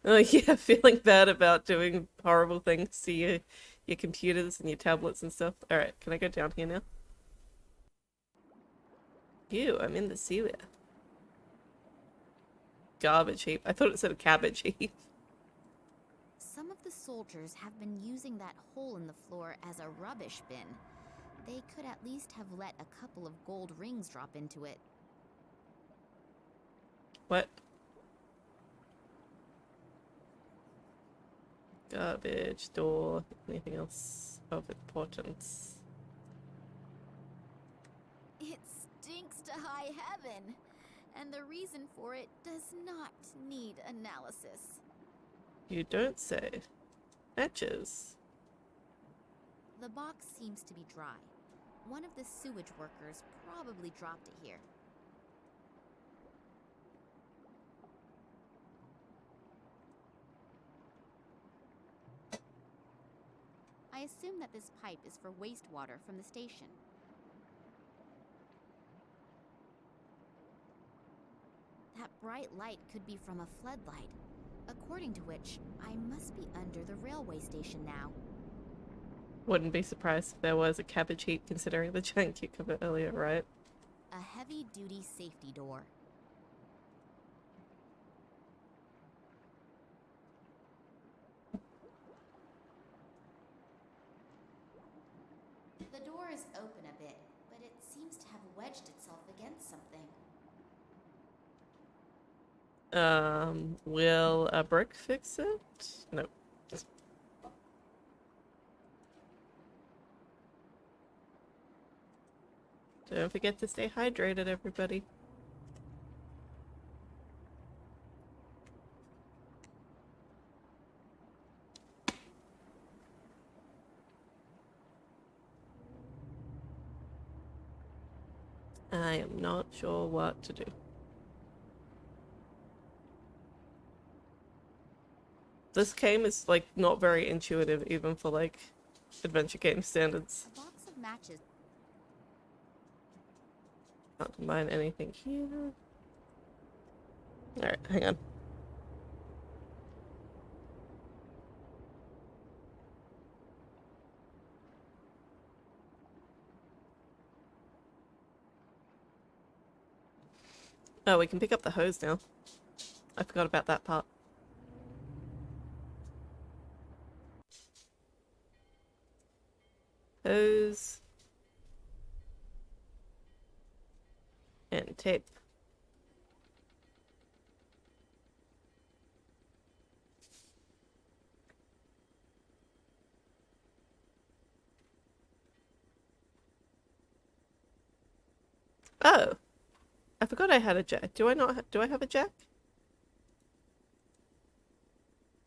Speaker 1: Oh yeah, feeling bad about doing horrible things to your computers and your tablets and stuff. Alright, can I go down here now? Ew, I'm in the sewer. Garbage heap. I thought it said a cabbage heap.
Speaker 2: Some of the soldiers have been using that hole in the floor as a rubbish bin. They could at least have let a couple of gold rings drop into it.
Speaker 1: What? Garbage, door, anything else of importance?
Speaker 2: It stinks to high heaven, and the reason for it does not need analysis.
Speaker 1: You don't say. Matches.
Speaker 2: The box seems to be dry. One of the sewage workers probably dropped it here.
Speaker 9: I assume that this pipe is for wastewater from the station. That bright light could be from a floodlight, according to which I must be under the railway station now.
Speaker 1: Wouldn't be surprised if there was a cabbage heap considering the giant cucumber earlier, right?
Speaker 9: A heavy-duty safety door. The door is open a bit, but it seems to have wedged itself against something.
Speaker 1: Will a brick fix it? No. Don't forget to stay hydrated, everybody. I am not sure what to do. This game is like not very intuitive even for like adventure game standards.
Speaker 9: A box of matches.
Speaker 1: Can't combine anything here. Alright, hang on. Oh, we can pick up the hose now. I forgot about that part. Hose. And tape. Oh! I forgot I had a jack. Do I not? Do I have a jack?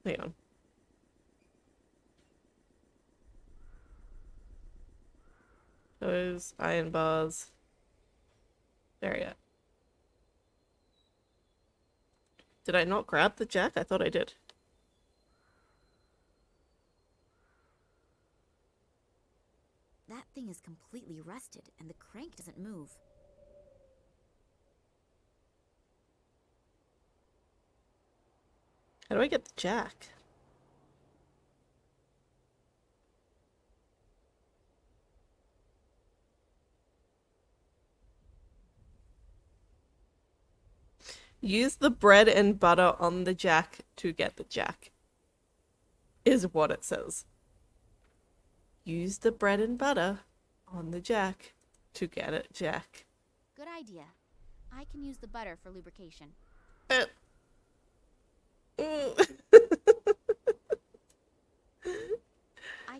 Speaker 1: Hang on. Those iron bars. There we go. Did I not grab the jack? I thought I did.
Speaker 9: That thing is completely rusted, and the crank doesn't move.
Speaker 1: How do I get the jack? Use the bread and butter on the jack to get the jack. Is what it says. Use the bread and butter on the jack to get it jack.
Speaker 9: Good idea. I can use the butter for lubrication. I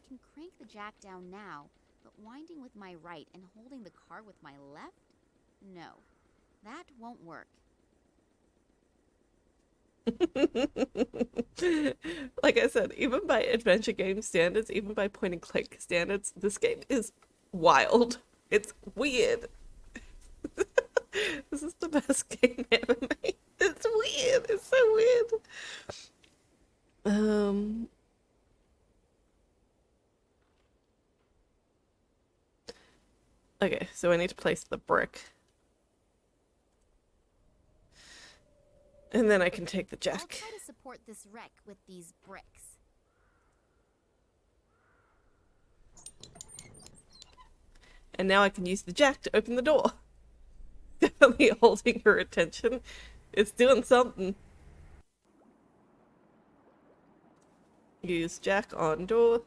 Speaker 9: can crank the jack down now, but winding with my right and holding the car with my left? No, that won't work.
Speaker 1: Like I said, even by adventure game standards, even by point and click standards, this game is wild. It's weird. This is the best game ever made. It's weird. It's so weird. Okay, so I need to place the brick. And then I can take the jack.
Speaker 9: I'll try to support this wreck with these bricks.
Speaker 1: And now I can use the jack to open the door. Definitely holding her attention. It's doing something. Use jack on door.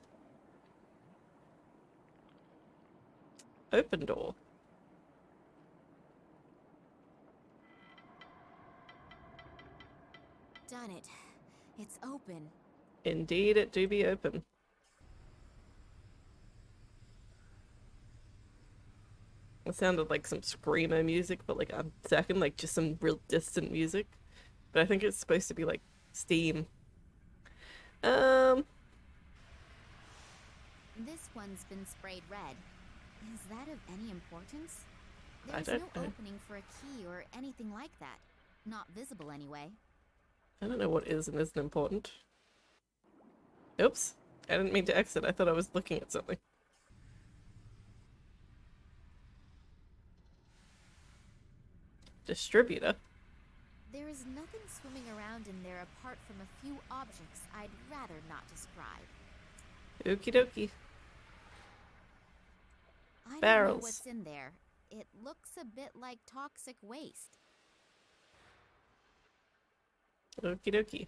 Speaker 1: Open door.
Speaker 9: Done it. It's open.
Speaker 1: Indeed, it do be open. It sounded like some screamo music for like a second, like just some real distant music. But I think it's supposed to be like steam.
Speaker 9: This one's been sprayed red. Is that of any importance? There's no opening for a key or anything like that. Not visible anyway.
Speaker 1: I don't know what is and isn't important. Oops. I didn't mean to exit. I thought I was looking at something. Distributor?
Speaker 9: There is nothing swimming around in there apart from a few objects I'd rather not describe.
Speaker 1: Okie dokie.
Speaker 9: I don't know
Speaker 1: Barrels.
Speaker 9: what's in there. It looks a bit like toxic waste.
Speaker 1: Okie dokie.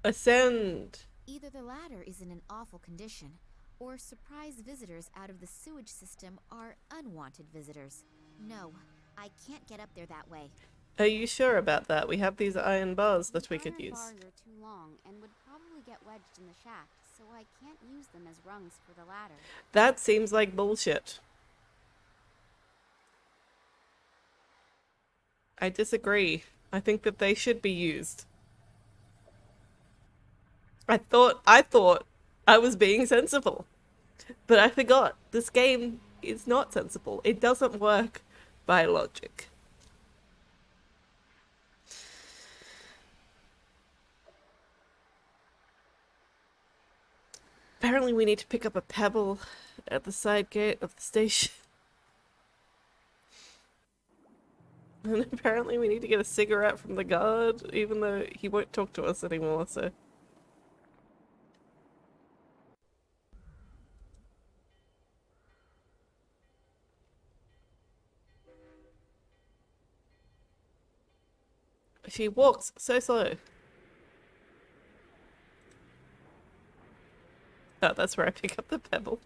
Speaker 1: Ascend!
Speaker 9: Either the latter is in an awful condition, or surprise visitors out of the sewage system are unwanted visitors. No, I can't get up there that way.
Speaker 1: Are you sure about that? We have these iron bars that we could
Speaker 9: Iron
Speaker 1: use.
Speaker 9: bars are too long and would probably get wedged in the shaft, so I can't use them as rungs for the ladder.
Speaker 1: That seems like bullshit. I disagree. I think that they should be used. I thought I was being sensible. But I forgot. This game is not sensible. It doesn't work by logic. Apparently we need to pick up a pebble at the side gate of the station. And apparently we need to get a cigarette from the guard, even though he won't talk to us anymore, so... She walks so slow. Oh, that's where I pick up the pebble.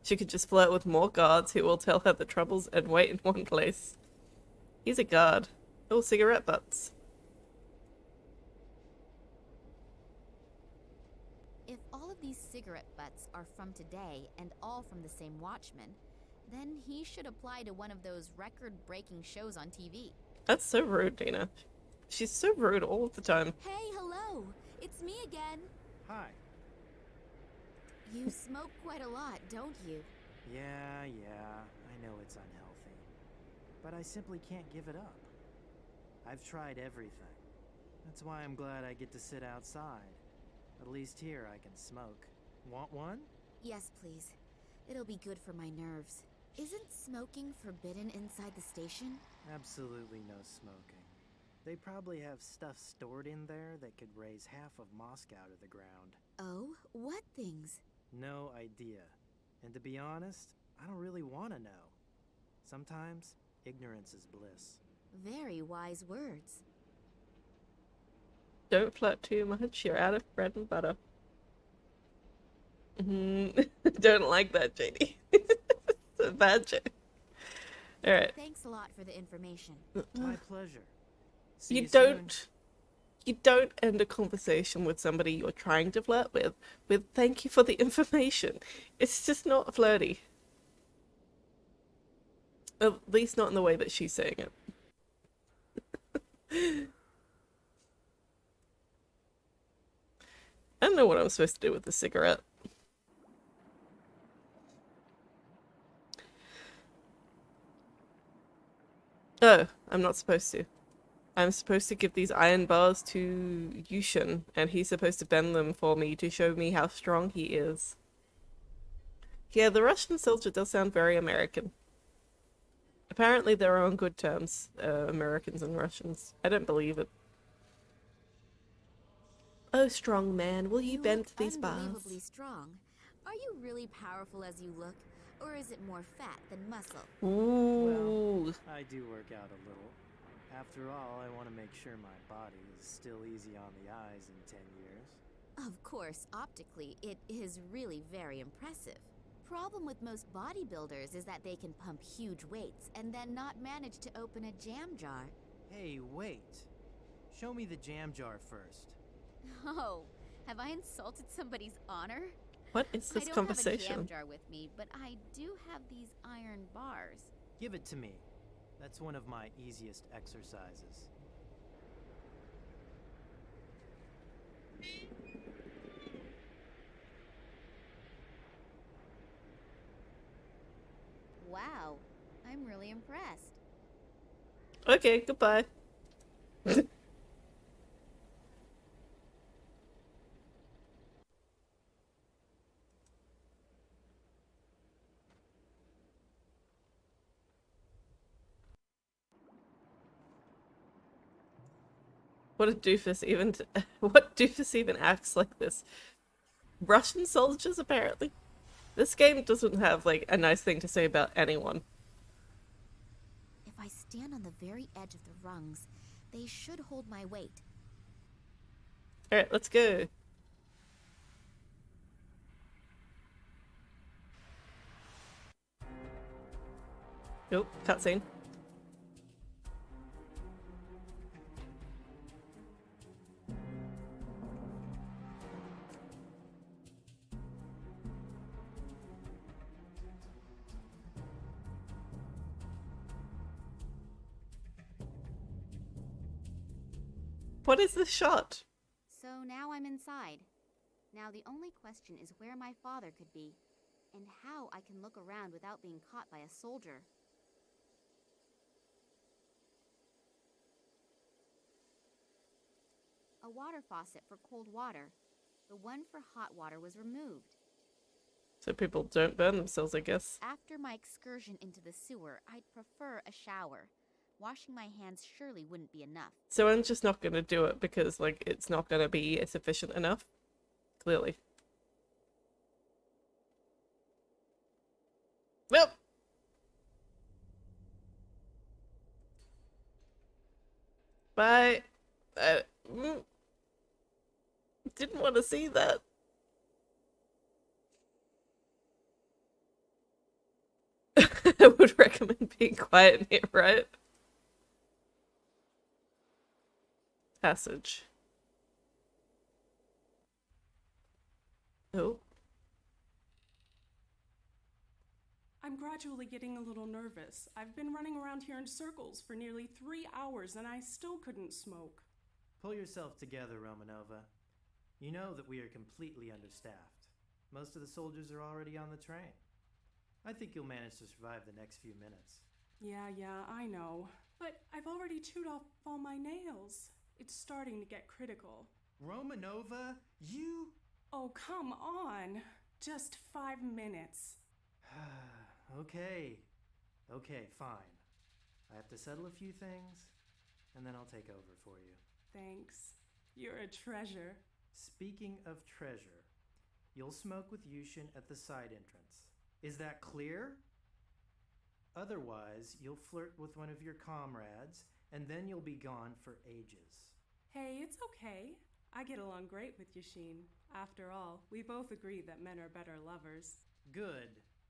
Speaker 1: She could just flirt with more guards who will tell her the troubles and wait in one place. He's a guard. Oh, cigarette butts.
Speaker 9: If all of these cigarette butts are from today and all from the same watchman, then he should apply to one of those record-breaking shows on TV.
Speaker 1: That's so rude, Dina. She's so rude all of the time.
Speaker 9: Hey, hello! It's me again!
Speaker 19: Hi.
Speaker 9: You smoke quite a lot, don't you?
Speaker 19: Yeah, I know it's unhealthy. But I simply can't give it up. I've tried everything. That's why I'm glad I get to sit outside. At least here I can smoke. Want one?
Speaker 9: Yes, please. It'll be good for my nerves. Isn't smoking forbidden inside the station?
Speaker 19: Absolutely no smoking. They probably have stuff stored in there that could raise half of Moscow to the ground.
Speaker 9: Oh, what things?
Speaker 19: No idea. And to be honest, I don't really want to know. Sometimes, ignorance is bliss.
Speaker 9: Very wise words.
Speaker 1: Don't flirt too much, you're out of bread and butter. Don't like that, JD. It's a bad joke. Alright.
Speaker 9: Thanks a lot for the information.
Speaker 19: My pleasure. See
Speaker 1: You
Speaker 19: you soon.
Speaker 1: don't end a conversation with somebody you're trying to flirt with thank you for the information. It's just not flirty. At least not in the way that she's saying it. I don't know what I'm supposed to do with the cigarette. Oh, I'm not supposed to. I'm supposed to give these iron bars to Yushin, and he's supposed to bend them for me to show me how strong he is. Yeah, the Russian soldier does sound very American. Apparently they're on good terms, Americans and Russians. I don't believe it. Oh, strong man, will you bend these bars?
Speaker 9: Unbelievably strong. Are you really powerful as you look, or is it more fat than muscle?
Speaker 1: Ooh.
Speaker 19: Well, I do work out a little. After all, I want to make sure my body is still easy on the eyes in 10 years.
Speaker 9: Of course, optically, it is really very impressive. Problem with most bodybuilders is that they can pump huge weights and then not manage to open a jam jar.
Speaker 19: Hey, wait. Show me the jam jar first.
Speaker 9: Oh, have I insulted somebody's honor?
Speaker 1: What is this
Speaker 9: I don't
Speaker 1: conversation?
Speaker 9: have a jam jar with me, but I do have these iron bars.
Speaker 19: Give it to me. That's one of my easiest exercises.
Speaker 9: Wow, I'm really impressed.
Speaker 1: Okay, goodbye. What a doofus even what doofus even acts like this? Russian soldiers, apparently. This game doesn't have, like, a nice thing to say about anyone.
Speaker 9: If I stand on the very edge of the rungs, they should hold my weight.
Speaker 1: Alright, let's go. Oh, cutscene. What is this shot?
Speaker 9: So now I'm inside. Now the only question is where my father could be, and how I can look around without being caught by a soldier. A water faucet for cold water. The one for hot water was removed.
Speaker 1: So people don't burn themselves, I guess.
Speaker 9: After my excursion into the sewer, I'd prefer a shower. Washing my hands surely wouldn't be enough.
Speaker 1: So I'm just not gonna do it because, like, it's not gonna be sufficient enough. Clearly. Well. Bye. Didn't want to see that. I would recommend being quiet in here, right? Passage. Oh.
Speaker 20: I'm gradually getting a little nervous. I've been running around here in circles for nearly 3 hours and I still couldn't smoke.
Speaker 19: Pull yourself together, Romanova. You know that we are completely understaffed. Most of the soldiers are already on the train. I think you'll manage to survive the next few minutes.
Speaker 20: Yeah, I know. But I've already chewed off all my nails. It's starting to get critical.
Speaker 19: Romanova, you...
Speaker 20: Oh, come on. Just 5 minutes.
Speaker 19: Okay, fine. I have to settle a few things, and then I'll take over for you.
Speaker 20: Thanks. You're a treasure.
Speaker 19: Speaking of treasure, you'll smoke with Yushin at the side entrance. Is that clear? Otherwise, you'll flirt with one of your comrades, and then you'll be gone for ages.
Speaker 20: Hey, it's okay. I get along great with Yushin. After all, we both agree that men are better lovers.
Speaker 19: Good.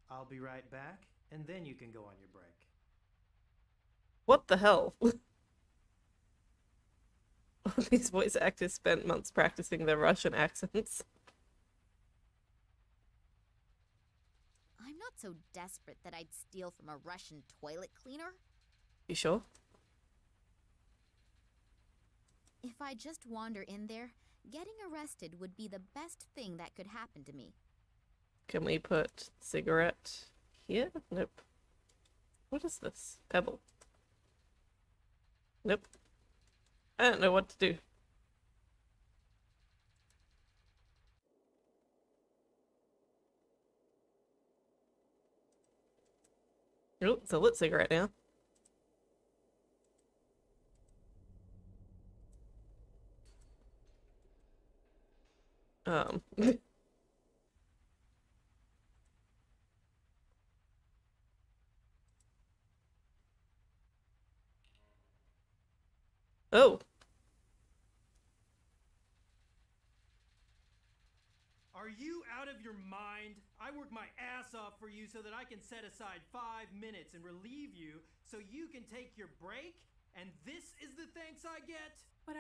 Speaker 19: I'll be right back, and then you can go on your break.
Speaker 1: What the hell? All these voice actors spent months practicing their Russian accents.
Speaker 9: I'm not so desperate that I'd steal from a Russian toilet cleaner.
Speaker 1: You sure?
Speaker 9: If I just wander in there, getting arrested would be the best thing that could happen to me.
Speaker 1: Can we put cigarette here? Nope. What is this? Pebble. Nope. I don't know what to do. Oh, it's a lit cigarette now. Oh.
Speaker 19: Are you out of your mind? I work my ass off for you so that I can set aside 5 minutes and relieve you so you can take your break? And this is the thanks I get?
Speaker 20: But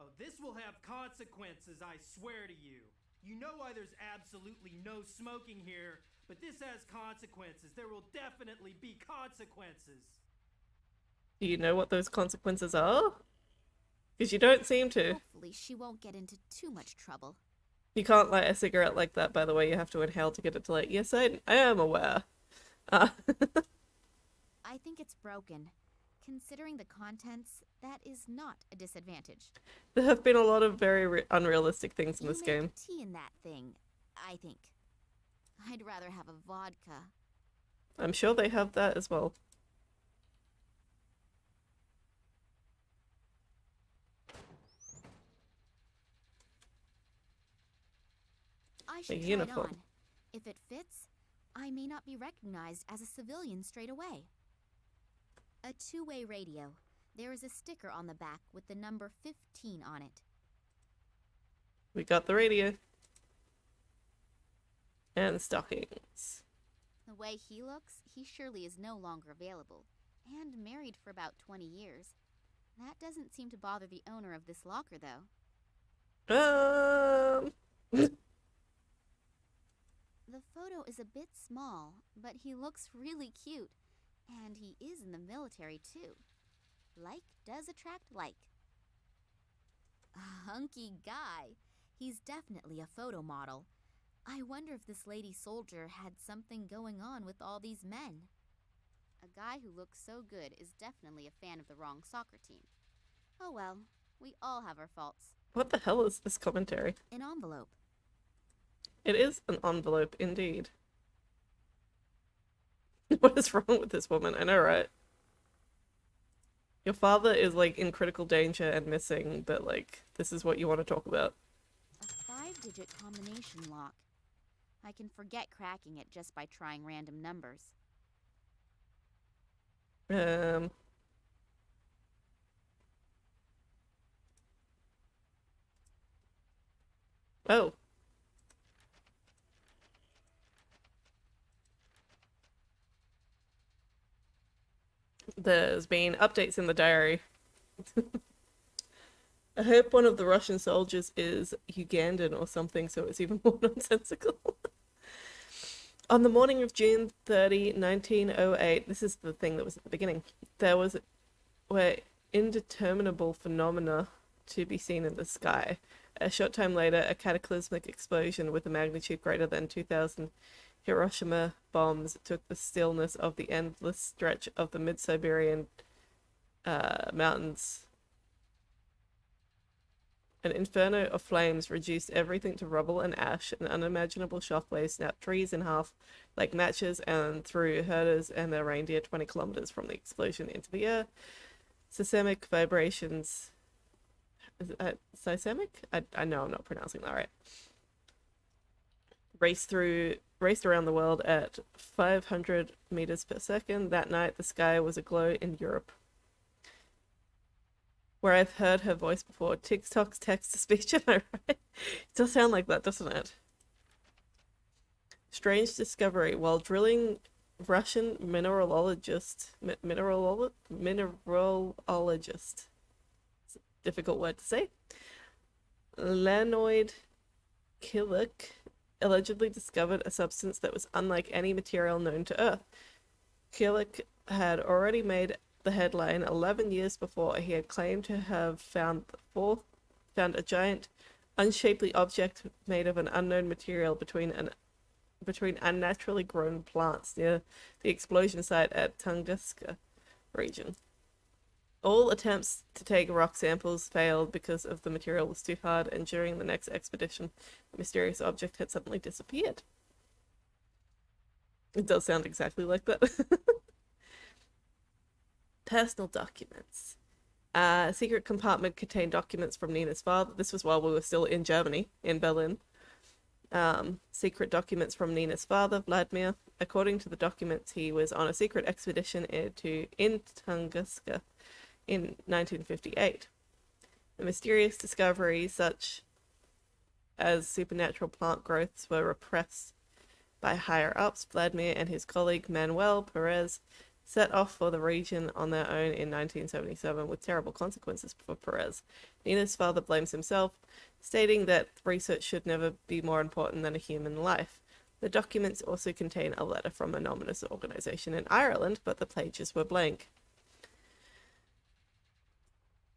Speaker 19: Oh, this will have consequences, I swear to you. You know why there's absolutely no smoking here, but this has consequences. There will definitely be consequences.
Speaker 1: Do you know what those consequences are? Because you don't seem to.
Speaker 9: Hopefully she won't get into too much trouble.
Speaker 1: You can't light a cigarette like that, by the way. You have to inhale to get it to light. Yes, I am aware.
Speaker 9: I think it's broken. Considering the contents, that is not a disadvantage.
Speaker 1: There have been a lot of very unrealistic things in this game.
Speaker 9: You make tea in that thing, I think. I'd rather have a vodka.
Speaker 1: I'm sure they have that as well.
Speaker 9: I should try it
Speaker 1: uniform.
Speaker 9: on. If it fits, I may not be recognized as a civilian straight away. A two-way radio. There is a sticker on the back with the number 15 on it.
Speaker 1: We got the radio. And stockings.
Speaker 9: The way he looks, he surely is no longer available. And married for about 20 years. That doesn't seem to bother the owner of this locker, though. The photo is a bit small, but he looks really cute. And he is in the military, too. Like does attract like. A hunky guy. He's definitely a photo model. I wonder if this lady soldier had something going on with all these men. A guy who looks so good is definitely a fan of the wrong soccer team. Oh well, we all have our faults.
Speaker 1: What the hell is this commentary?
Speaker 9: An envelope.
Speaker 1: It is an envelope, indeed. What is wrong with this woman? I know, right? Your father is, like, in critical danger and missing, but, like, this is what you want to talk about.
Speaker 9: A 5-digit combination lock. I can forget cracking it just by trying random numbers.
Speaker 1: Oh. There's been updates in the diary. I hope one of the Russian soldiers is Ugandan or something, so it's even more nonsensical. On the morning of June 30, 1908, this is the thing that was at the beginning, were indeterminable phenomena to be seen in the sky. A short time later, a cataclysmic explosion with a magnitude greater than 2,000 Hiroshima bombs took the stillness of the endless stretch of the mid-Siberian mountains. An inferno of flames reduced everything to rubble and ash. An unimaginable shockwave snapped trees in half like matches and threw herders and their reindeer 20 kilometers from the explosion into the air. Seismic vibrations... Is it seismic? I know I'm not pronouncing that right. Raced around the world at 500 meters per second. That night, the sky was aglow in Europe. Where I've heard her voice before. TikTok's text-to-speech, am I right? It does sound like that, doesn't it? Strange discovery. While drilling, Russian mineralologist... Mineralologist. It's a difficult word to say. Leonid Kilik allegedly discovered a substance that was unlike any material known to Earth. Kilik had already made the headline 11 years before. He had claimed to have found a giant, unshapely object made of an unknown material between unnaturally grown plants near the explosion site at Tunguska region. All attempts to take rock samples failed because of the material was too hard, and during the next expedition, the mysterious object had suddenly disappeared. It does sound exactly like that. Personal documents. A secret compartment contained documents from Nina's father. This was while we were still in Germany, in Berlin. Secret documents from Nina's father, Vladimir. According to the documents, he was on a secret expedition in Tunguska in 1958. The mysterious discoveries, such as supernatural plant growths, were repressed by higher-ups. Vladimir and his colleague Manuel Perez set off for the region on their own in 1977 with terrible consequences for Perez. Nina's father blames himself, stating that research should never be more important than a human life. The documents also contain a letter from an ominous organization in Ireland, but the pages were blank.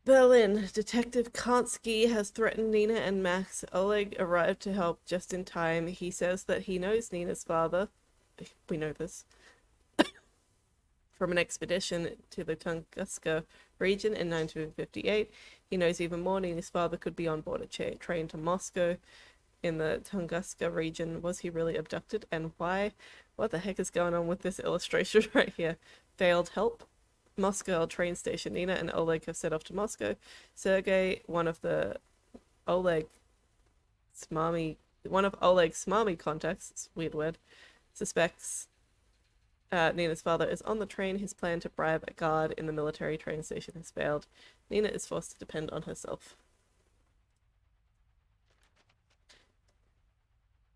Speaker 1: Berlin. Detective Kansky has threatened Nina and Max. Oleg arrived to help just in time. He says that he knows Nina's father. We know this. From an expedition to the Tunguska region in 1958. He knows even more. Nina's father could be on board a train to Moscow in the Tunguska region. Was he really abducted, and why? What the heck is going on with this illustration right here? Failed help. Moscow train station. Nina and Oleg have set off to Moscow. Sergei, one of the Oleg's mommy One of Oleg's smarmy contacts, it's weird word, suspects Nina's father is on the train. His plan to bribe a guard in the military train station has failed. Nina is forced to depend on herself.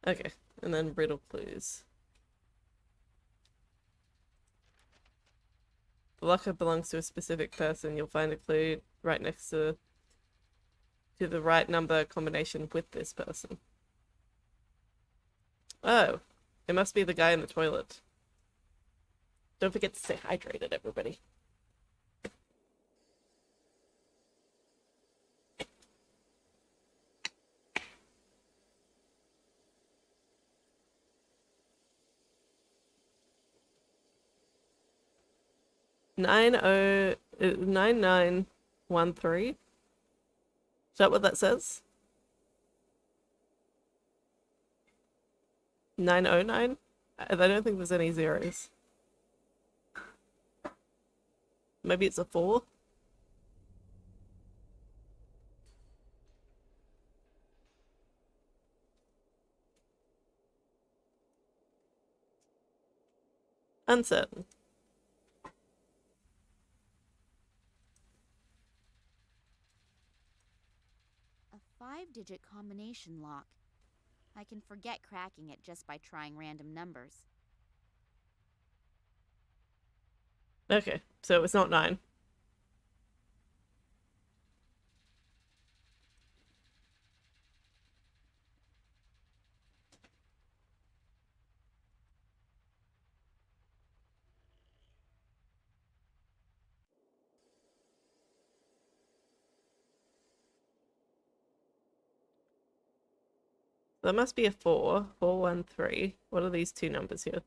Speaker 1: Okay, and then riddle clues. The locker belongs to a specific person. You'll find a clue right next to the right number combination with this person. Oh, it must be the guy in the toilet. Don't forget to stay hydrated, everybody. Nine 9913. Is that what that says? 909? I don't think there's any zeros. Maybe it's a 4? Uncertain.
Speaker 9: A 5-digit combination lock. I can forget cracking it just by trying random numbers.
Speaker 1: Okay, so it's not 9. That must be a 4. 413. What are these two numbers here?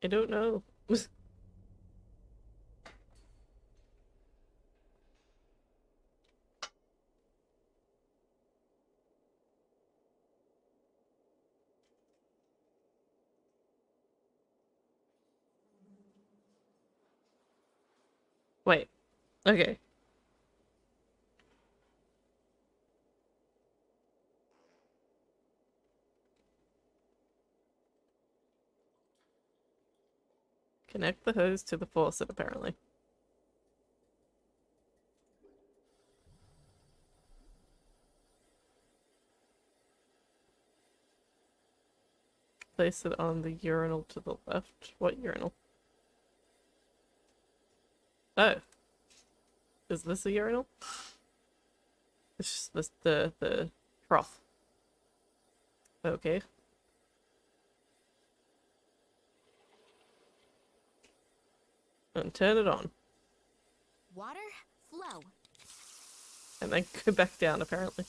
Speaker 1: I don't know. Wait. Okay. Connect the hose to the faucet, apparently. Place it on the urinal to the left. What urinal? Oh. Is this a urinal? It's just the trough. Okay. And turn it on.
Speaker 2: Water, flow.
Speaker 1: And then go back down, apparently.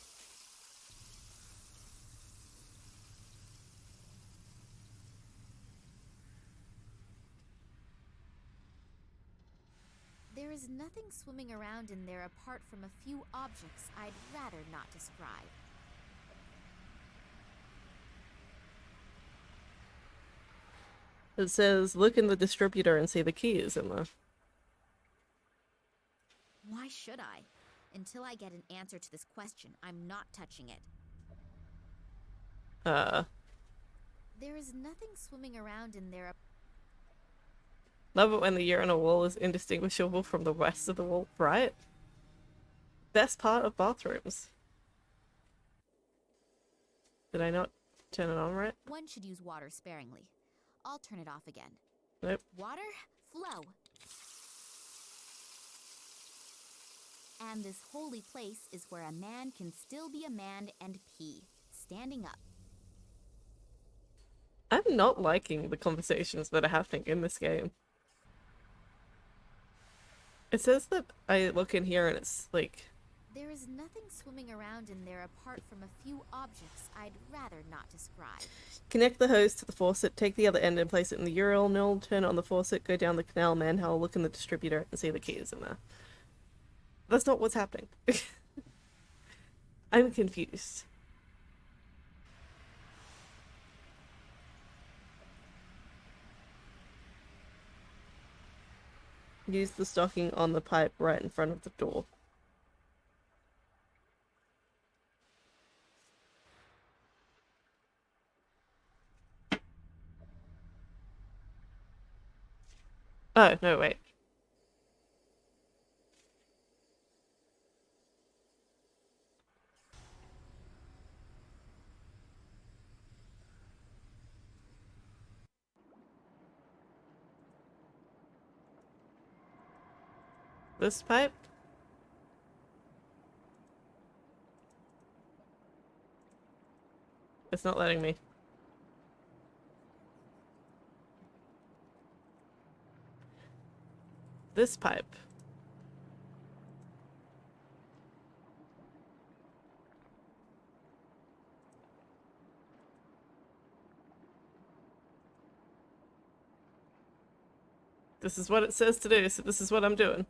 Speaker 9: There is nothing swimming around in there apart from a few objects I'd rather not describe.
Speaker 1: It says, look in the distributor and see the keys in there.
Speaker 9: Why should I? Until I get an answer to this question, I'm not touching it. There is nothing swimming around in there.
Speaker 1: Love it when the urinal wall is indistinguishable from the rest of the wall, right? Best part of bathrooms. Did I not turn it on right?
Speaker 9: One should use water sparingly. I'll turn it off again.
Speaker 1: Nope.
Speaker 9: Water, flow. And this holy place is where a man can still be a man and pee, standing up.
Speaker 1: I'm not liking the conversations that are happening in this game. It says that I look in here and it's like...
Speaker 9: There is nothing swimming around in there apart from a few objects I'd rather not describe.
Speaker 1: Connect the hose to the faucet, take the other end and place it in the urinal, turn on the faucet, go down the canal manhole, look in the distributor and see the keys in there. That's not what's happening. I'm confused. Use the stocking on the pipe right in front of the door. Oh, no, wait. This pipe? It's not letting me. This pipe. This is what it says to do, so this is what I'm doing.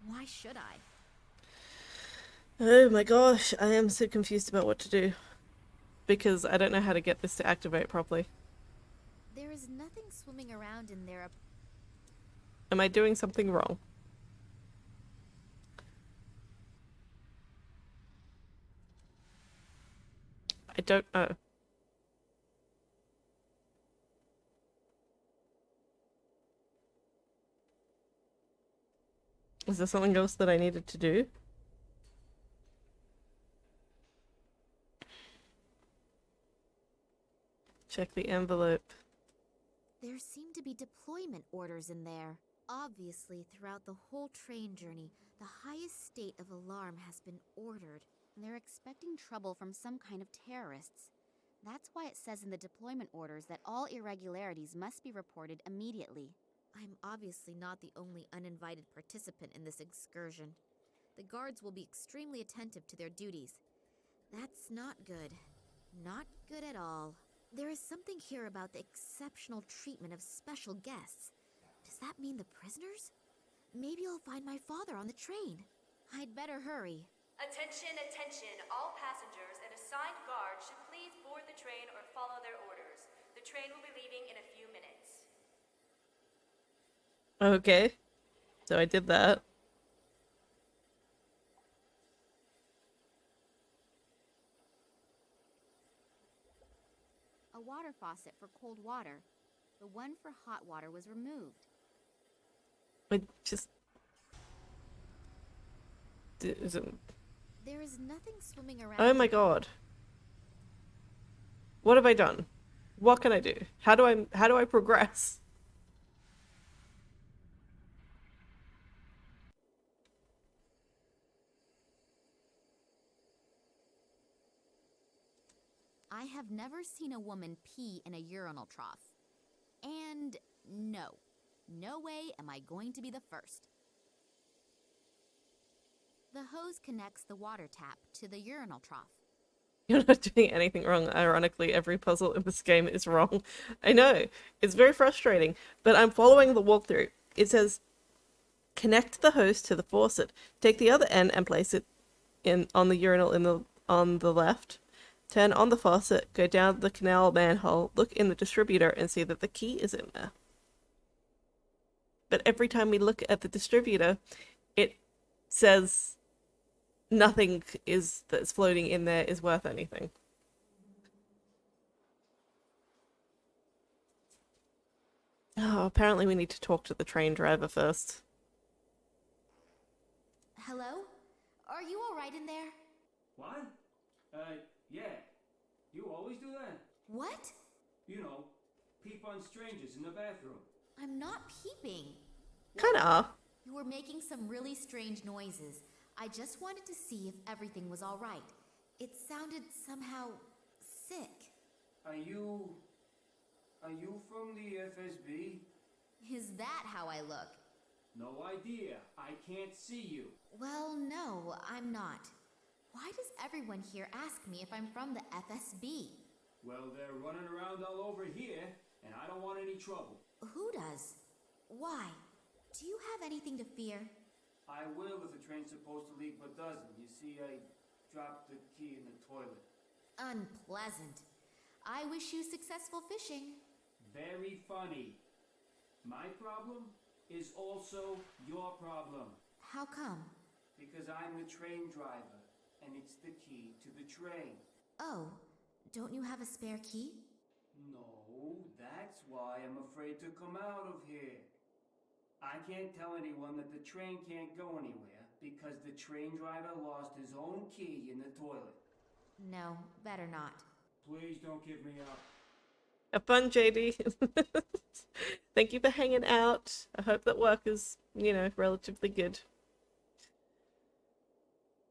Speaker 2: Why should I?
Speaker 1: Oh my gosh, I am so confused about what to do. Because I don't know how to get this to activate properly.
Speaker 9: There is nothing swimming around in there.
Speaker 1: Am I doing something wrong? I don't know. Is there something else that I needed to do? Check the envelope.
Speaker 9: There seem to be deployment orders in there. Obviously, throughout the whole train journey, the highest state of alarm has been ordered.
Speaker 2: They're expecting trouble from some kind of terrorists. That's why it says in the deployment orders that all irregularities must be reported immediately.
Speaker 9: I'm obviously not the only uninvited participant in this excursion. The guards will be extremely attentive to their duties. That's not good. Not good at all. There is something here about the exceptional treatment of special guests. Does that mean the prisoners? Maybe I'll find my father on the train. I'd better hurry.
Speaker 21: Attention, attention. All passengers and assigned guards should please board the train or follow their orders. The train will be leaving in a few minutes.
Speaker 1: Okay. So I did that.
Speaker 2: A water faucet for cold water. The one for hot water was removed.
Speaker 1: I just... Isn't...
Speaker 9: There is nothing swimming around.
Speaker 1: Oh my god. What have I done? What can I do? How do I progress?
Speaker 2: I have never seen a woman pee in a urinal trough. And no. No way am I going to be the first. The hose connects the water tap to the urinal trough.
Speaker 1: You're not doing anything wrong. Ironically, every puzzle in this game is wrong. I know. It's very frustrating, but I'm following the walkthrough. It says, connect the hose to the faucet. Take the other end and place it on the urinal on the left. Turn on the faucet, go down the canal manhole, look in the distributor and see that the key is in there. But every time we look at the distributor, it says nothing that's floating in there is worth anything. Oh, apparently we need to talk to the train driver first.
Speaker 2: Hello? Are you all right in there?
Speaker 22: What? Yeah. You always do that?
Speaker 2: What?
Speaker 22: You know, peep on strangers in the bathroom.
Speaker 2: I'm not peeping.
Speaker 1: Kinda.
Speaker 2: You were making some really strange noises. I just wanted to see if everything was all right. It sounded somehow sick.
Speaker 22: Are you from the FSB?
Speaker 2: Is that how I look?
Speaker 22: No idea. I can't see you.
Speaker 2: Well, no, I'm not. Why does everyone here ask me if I'm from the FSB?
Speaker 22: Well, they're running around all over here, and I don't want any trouble.
Speaker 2: Who does? Why? Do you have anything to fear?
Speaker 22: I will if the train's supposed to leave but doesn't. You see, I dropped the key in the toilet.
Speaker 2: Unpleasant. I wish you successful fishing.
Speaker 22: Very funny. My problem is also your problem.
Speaker 2: How come?
Speaker 22: Because I'm the train driver, and it's the key to the train.
Speaker 2: Oh, don't you have a spare key?
Speaker 22: No, that's why I'm afraid to come out of here. I can't tell anyone that the train can't go anywhere because the train driver lost his own key in the toilet.
Speaker 2: No, better not.
Speaker 22: Please don't give me up.
Speaker 1: Have fun, JD. Thank you for hanging out. I hope that work is, you know, relatively good.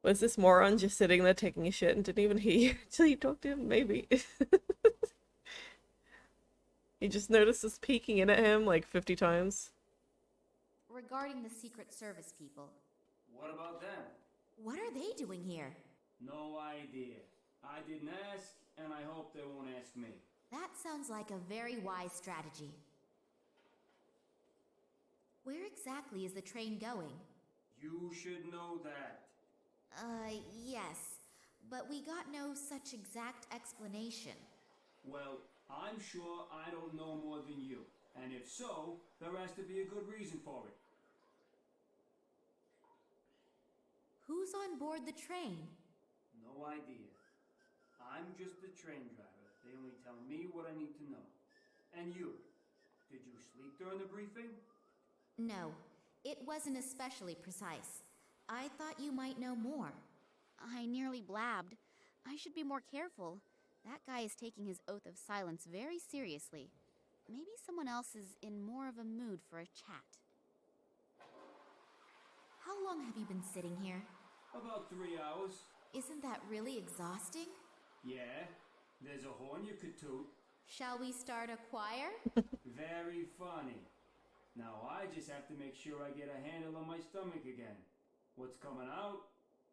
Speaker 1: Was this moron just sitting there taking a shit and didn't even hear you until you talked to him? Maybe. He just noticed us peeking in at him like 50 times.
Speaker 2: Regarding the Secret Service people.
Speaker 22: What about them?
Speaker 2: What are they doing here?
Speaker 22: No idea. I didn't ask, and I hope they won't ask me.
Speaker 2: That sounds like a very wise strategy. Where exactly is the train going?
Speaker 22: You should know that.
Speaker 2: Yes. But we got no such exact explanation.
Speaker 22: Well, I'm sure I don't know more than you. And if so, there has to be a good reason for it.
Speaker 2: Who's on board the train?
Speaker 22: No idea. I'm just the train driver. They only tell me what I need to know. And you? Did you sleep during the briefing?
Speaker 2: No, it wasn't especially precise. I thought you might know more.
Speaker 9: I nearly blabbed. I should be more careful. That guy is taking his oath of silence very seriously. Maybe someone else is in more of a mood for a chat.
Speaker 2: How long have you been sitting here?
Speaker 22: About 3 hours.
Speaker 2: Isn't that really exhausting?
Speaker 22: Yeah, there's a horn you could toot.
Speaker 2: Shall we start a choir?
Speaker 22: Very funny. Now I just have to make sure I get a handle on my stomach again. What's coming out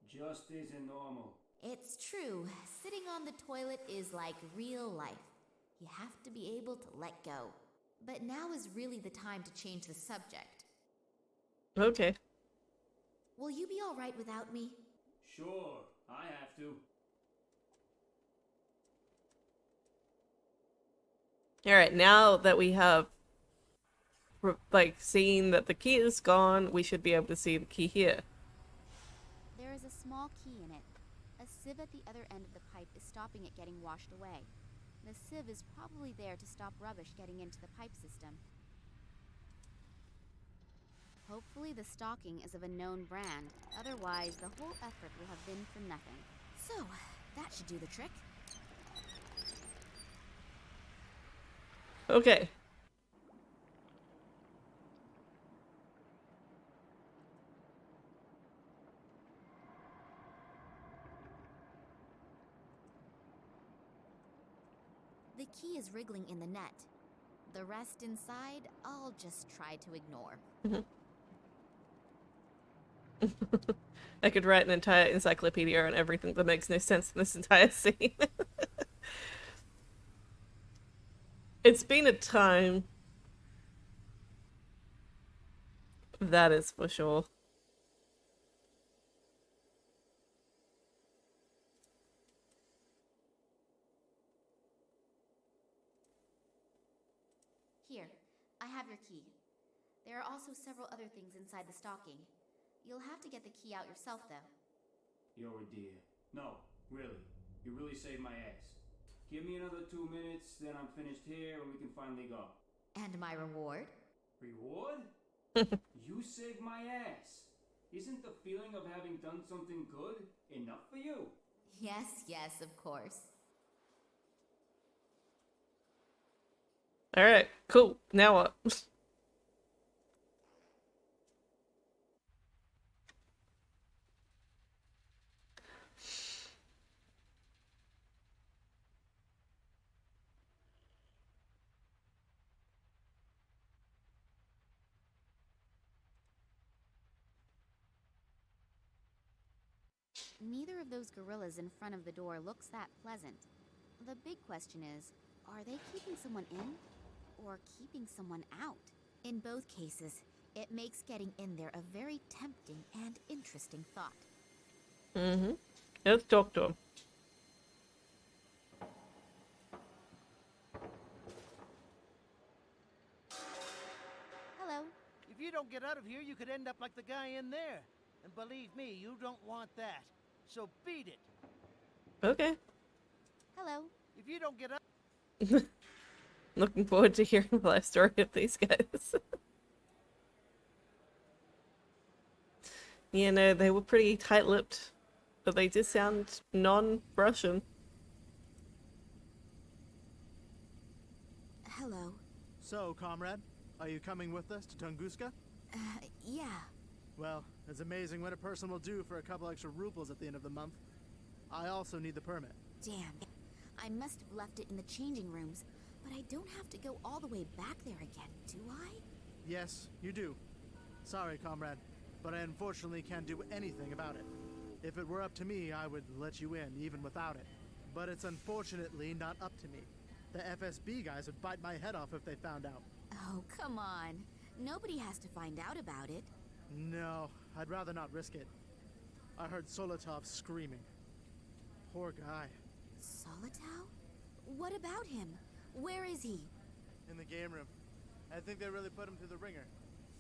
Speaker 22: just isn't normal.
Speaker 2: It's true. Sitting on the toilet is like real life. You have to be able to let go. But now is really the time to change the subject.
Speaker 1: Okay.
Speaker 2: Will you be all right without me?
Speaker 22: Sure, I have to.
Speaker 1: Alright, now that we have like seen that the key is gone, we should be able to see the key here.
Speaker 9: There is a small key in it. A sieve at the other end of the pipe is stopping it getting washed away. The sieve is probably there to stop rubbish getting into the pipe system. Hopefully the stocking is of a known brand. Otherwise, the whole effort will have been for nothing.
Speaker 2: So, that should do the trick.
Speaker 1: Okay.
Speaker 2: The key is wriggling in the net. The rest inside, I'll just try to ignore.
Speaker 1: I could write an entire encyclopedia on everything that makes no sense in this entire scene. It's been a time. That is for sure.
Speaker 2: Here, I have your key. There are also several other things inside the stocking. You'll have to get the key out yourself, though.
Speaker 22: You're a dear. No, really. You really saved my ass. Give me another 2 minutes, then I'm finished here and we can finally go.
Speaker 2: And my reward?
Speaker 22: Reward? You saved my ass. Isn't the feeling of having done something good enough for you?
Speaker 2: Yes, of course.
Speaker 1: Alright, cool. Now what?
Speaker 9: Neither of those gorillas in front of the door looks that pleasant. The big question is, are they keeping someone in or keeping someone out?
Speaker 2: In both cases, it makes getting in there a very tempting and interesting thought.
Speaker 1: Mm-hmm. Let's talk to him.
Speaker 9: Hello.
Speaker 17: If you don't get out of here, you could end up like the guy in there. And believe me, you don't want that. So beat it.
Speaker 1: Okay.
Speaker 9: Hello.
Speaker 17: If you don't get up...
Speaker 1: Looking forward to hearing the life story of these guys. You know, they were pretty tight-lipped, but they did sound non-Russian.
Speaker 2: Hello.
Speaker 17: So, comrade, are you coming with us to Tunguska?
Speaker 2: Yeah.
Speaker 17: Well, it's amazing what a person will do for a couple extra rubles at the end of the month. I also need the permit.
Speaker 2: Damn. I must have left it in the changing rooms, but I don't have to go all the way back there again, do I?
Speaker 17: Yes, you do. Sorry, comrade, but I unfortunately can't do anything about it. If it were up to me, I would let you in, even without it. But it's unfortunately not up to me. The FSB guys would bite my head off if they found out.
Speaker 2: Oh, come on. Nobody has to find out about it.
Speaker 17: No, I'd rather not risk it. I heard Solotov screaming. Poor guy.
Speaker 2: Solotov? What about him? Where is he?
Speaker 17: In the game room. I think they really put him through the ringer.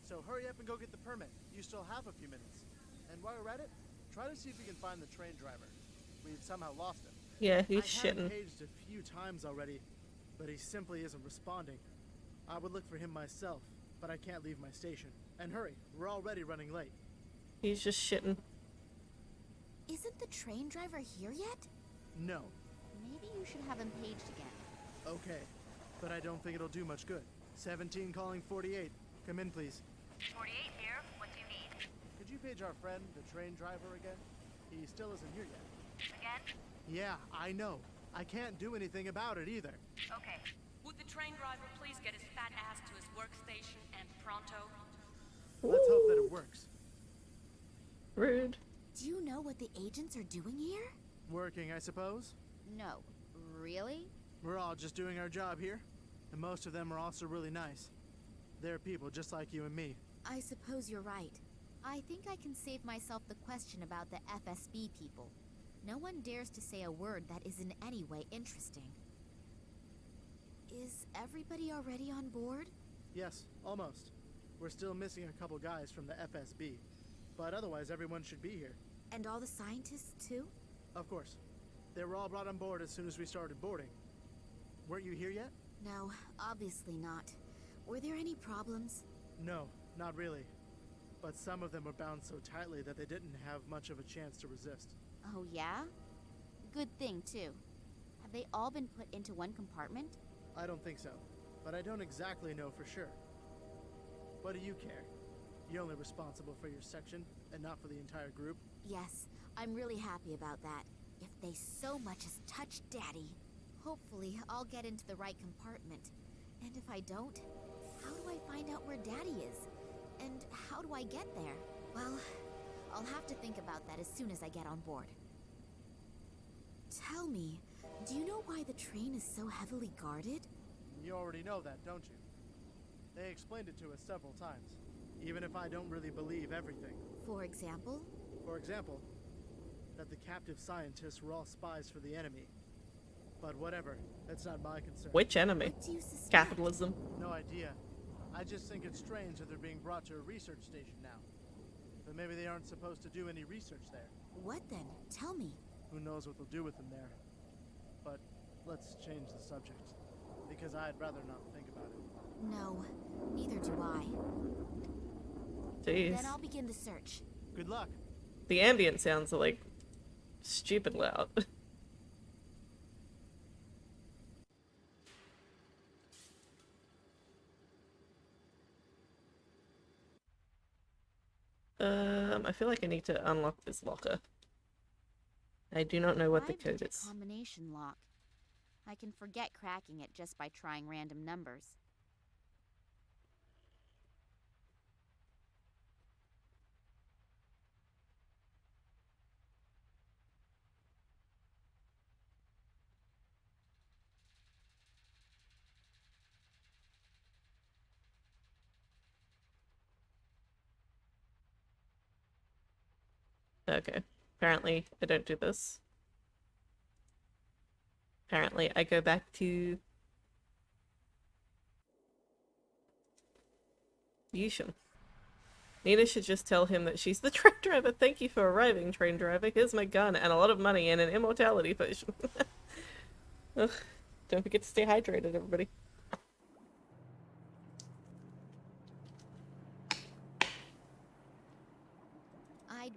Speaker 17: So hurry up and go get the permit. You still have a few minutes. And while you're at it, try to see if you can find the train driver. We've somehow lost him.
Speaker 1: Yeah, he's
Speaker 17: I have
Speaker 1: shitting.
Speaker 17: paged a few times already, but he simply isn't responding. I would look for him myself, but I can't leave my station. And hurry, we're already running late.
Speaker 1: He's just shitting.
Speaker 2: Isn't the train driver here yet?
Speaker 17: No.
Speaker 9: Maybe you should have him paged again.
Speaker 17: Okay, but I don't think it'll do much good. 17 calling 48. Come in, please.
Speaker 21: 48 here. What do you need?
Speaker 17: Could you page our friend, the train driver, again? He still isn't here yet.
Speaker 21: Again?
Speaker 17: Yeah, I know. I can't do anything about it either.
Speaker 21: Okay.
Speaker 3: Would the train driver please get his fat ass to his workstation and pronto?
Speaker 17: Let's hope that it works.
Speaker 1: Rude.
Speaker 2: Do you know what the agents are doing here?
Speaker 17: Working, I suppose?
Speaker 9: No. Really?
Speaker 17: We're all just doing our job here. And most of them are also really nice. They're people just like you and me.
Speaker 2: I suppose you're right.
Speaker 9: I think I can save myself the question about the FSB people. No one dares to say a word that is in any way interesting.
Speaker 2: Is everybody already on board?
Speaker 17: Yes, almost. We're still missing a couple guys from the FSB. But otherwise, everyone should be here.
Speaker 2: And all the scientists, too?
Speaker 17: Of course. They were all brought on board as soon as we started boarding. Weren't you here yet?
Speaker 2: No, obviously not. Were there any problems?
Speaker 17: No, not really. But some of them were bound so tightly that they didn't have much of a chance to resist.
Speaker 9: Oh, yeah? Good thing, too. Have they all been put into one compartment?
Speaker 17: I don't think so, but I don't exactly know for sure. What do you care? You're only responsible for your section, and not for the entire group?
Speaker 2: Yes, I'm really happy about that. If they so much as touch Daddy.
Speaker 9: Hopefully, I'll get into the right compartment. And if I don't, how do I find out where Daddy is? And how do I get there?
Speaker 2: Well, I'll have to think about that as soon as I get on board. Tell me, do you know why the train is so heavily guarded?
Speaker 17: You already know that, don't you? They explained it to us several times, even if I don't really believe everything.
Speaker 2: For example?
Speaker 17: For example, that the captive scientists were all spies for the enemy. But whatever, that's not my concern.
Speaker 1: Which enemy?
Speaker 2: What do you suspect?
Speaker 1: Capitalism.
Speaker 17: No idea. I just think it's strange that they're being brought to a research station now. But maybe they aren't supposed to do any research there.
Speaker 2: What then? Tell me.
Speaker 17: Who knows what they'll do with them there. But let's change the subject, because I'd rather not think about it.
Speaker 2: No, neither do I.
Speaker 1: Jeez.
Speaker 2: Then I'll begin the search.
Speaker 17: Good luck.
Speaker 1: The ambient sounds are like stupid loud. I feel like I need to unlock this locker. I do not know what the code is.
Speaker 9: Combination lock. I can forget cracking it just by trying random numbers.
Speaker 1: Okay. Apparently, I don't do this. Apparently, I go back to Yushin. Nina should just tell him that she's the train driver. Thank you for arriving, train driver. Here's my gun and a lot of money and an immortality potion. Ugh. Don't forget to stay hydrated, everybody.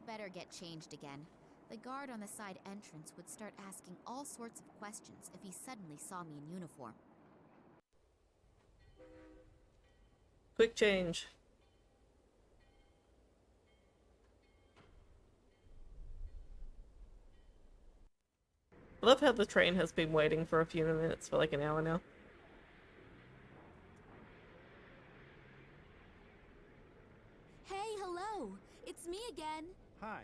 Speaker 9: better get changed again. The guard on the side entrance would start asking all sorts of questions if he suddenly saw me in uniform.
Speaker 1: Quick change. I love how the train has been waiting for a few minutes for like an hour now.
Speaker 9: Hey, hello! It's me again!
Speaker 19: Hi.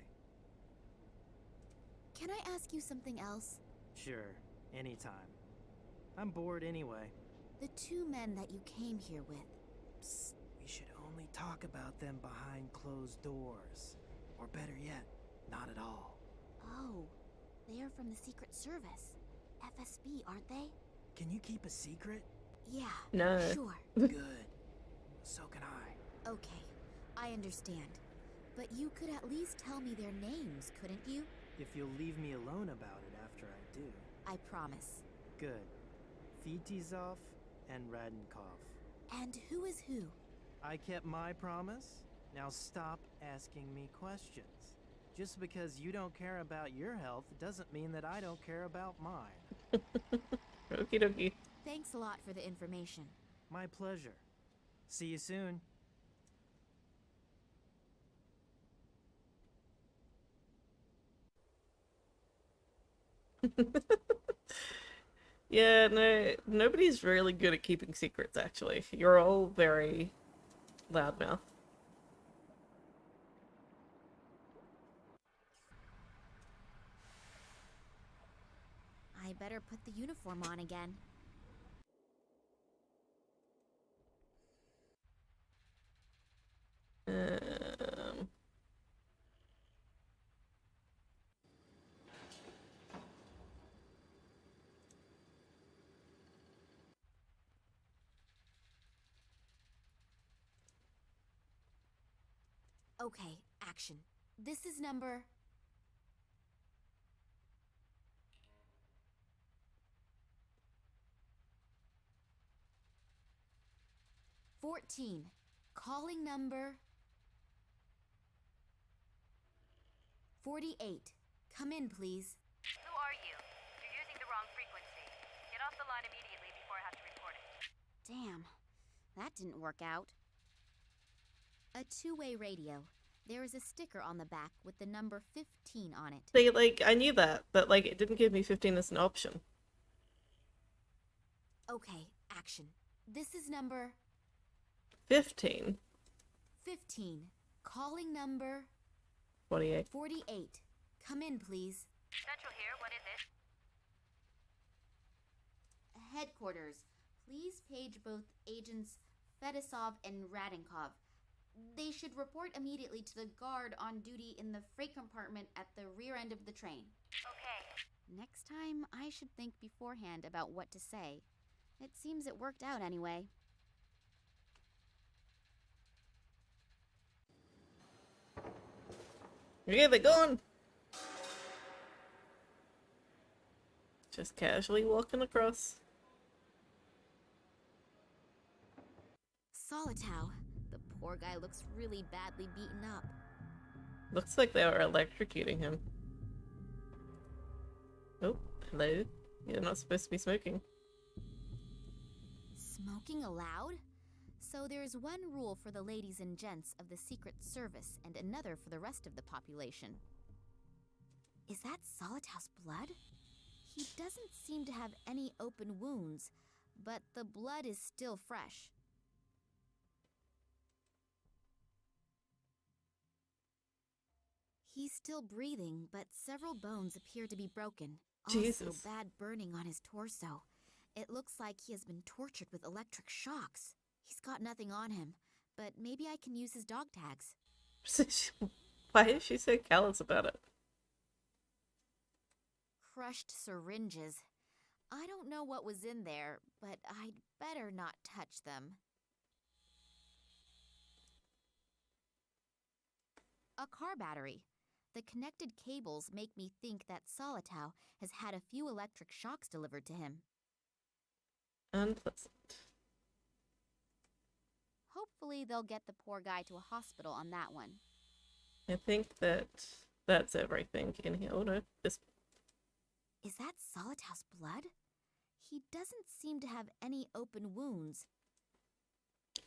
Speaker 9: Can I ask you something else?
Speaker 19: Sure, anytime. I'm bored anyway.
Speaker 9: The two men that you came here with.
Speaker 19: Psst, we should only talk about them behind closed doors. Or better yet, not at all.
Speaker 9: Oh, they are from the Secret Service. FSB, aren't they?
Speaker 19: Can you keep a secret?
Speaker 9: Yeah,
Speaker 1: No.
Speaker 9: sure.
Speaker 19: Good. So can I.
Speaker 9: Okay, I understand. But you could at least tell me their names, couldn't you?
Speaker 19: If you'll leave me alone about it after I do.
Speaker 9: I promise.
Speaker 19: Good. Vitizov and Radenkov.
Speaker 9: And who is who?
Speaker 19: I kept my promise. Now stop asking me questions. Just because you don't care about your health doesn't mean that I don't care about mine.
Speaker 1: Okie dokie.
Speaker 9: Thanks a lot for the information.
Speaker 19: My pleasure. See you soon.
Speaker 1: Yeah, no, nobody's really good at keeping secrets, actually. You're all very loudmouth.
Speaker 9: I better put the uniform on again. Okay, action. This is number... $14. Calling number... $48. Come in, please.
Speaker 21: Who are you? You're using the wrong frequency. Get off the line immediately before I have to report it.
Speaker 9: Damn, that didn't work out. A two-way radio. There is a sticker on the back with the number 15 on it.
Speaker 1: See, like, I knew that, but, like, it didn't give me 15 as an option.
Speaker 9: Okay, action. This is number...
Speaker 1: 15?
Speaker 9: 15. Calling number...
Speaker 1: 48.
Speaker 9: 48. Come in, please.
Speaker 21: Central here, what is it?
Speaker 9: Headquarters. Please page both agents Fedosov and Radenkov. They should report immediately to the guard on duty in the freight compartment at the rear end of the train.
Speaker 21: Okay.
Speaker 9: Next time, I should think beforehand about what to say. It seems it worked out anyway.
Speaker 1: Yeah, they're gone! Just casually walking across.
Speaker 9: Solitow. The poor guy looks really badly beaten up.
Speaker 1: Looks like they were electrocuting him. Oh, hello. You're not supposed to be smoking.
Speaker 9: Smoking allowed? So there's one rule for the ladies and gents of the Secret Service and another for the rest of the population. Is that Solitow's blood? He doesn't seem to have any open wounds, but the blood is still fresh. He's still breathing, but several bones appear to be broken.
Speaker 1: Jesus.
Speaker 9: Also bad burning on his torso. It looks like he has been tortured with electric shocks. He's got nothing on him, but maybe I can use his dog tags.
Speaker 1: Why is she so callous about it?
Speaker 9: Crushed syringes. I don't know what was in there, but I'd better not touch them. A car battery. The connected cables make me think that Solitow has had a few electric shocks delivered to him.
Speaker 1: Unpleasant.
Speaker 9: Hopefully they'll get the poor guy to a hospital on that one.
Speaker 1: I think that's everything in here. Oh no, this.
Speaker 9: Is that Solitau's blood? He doesn't seem to have any open wounds.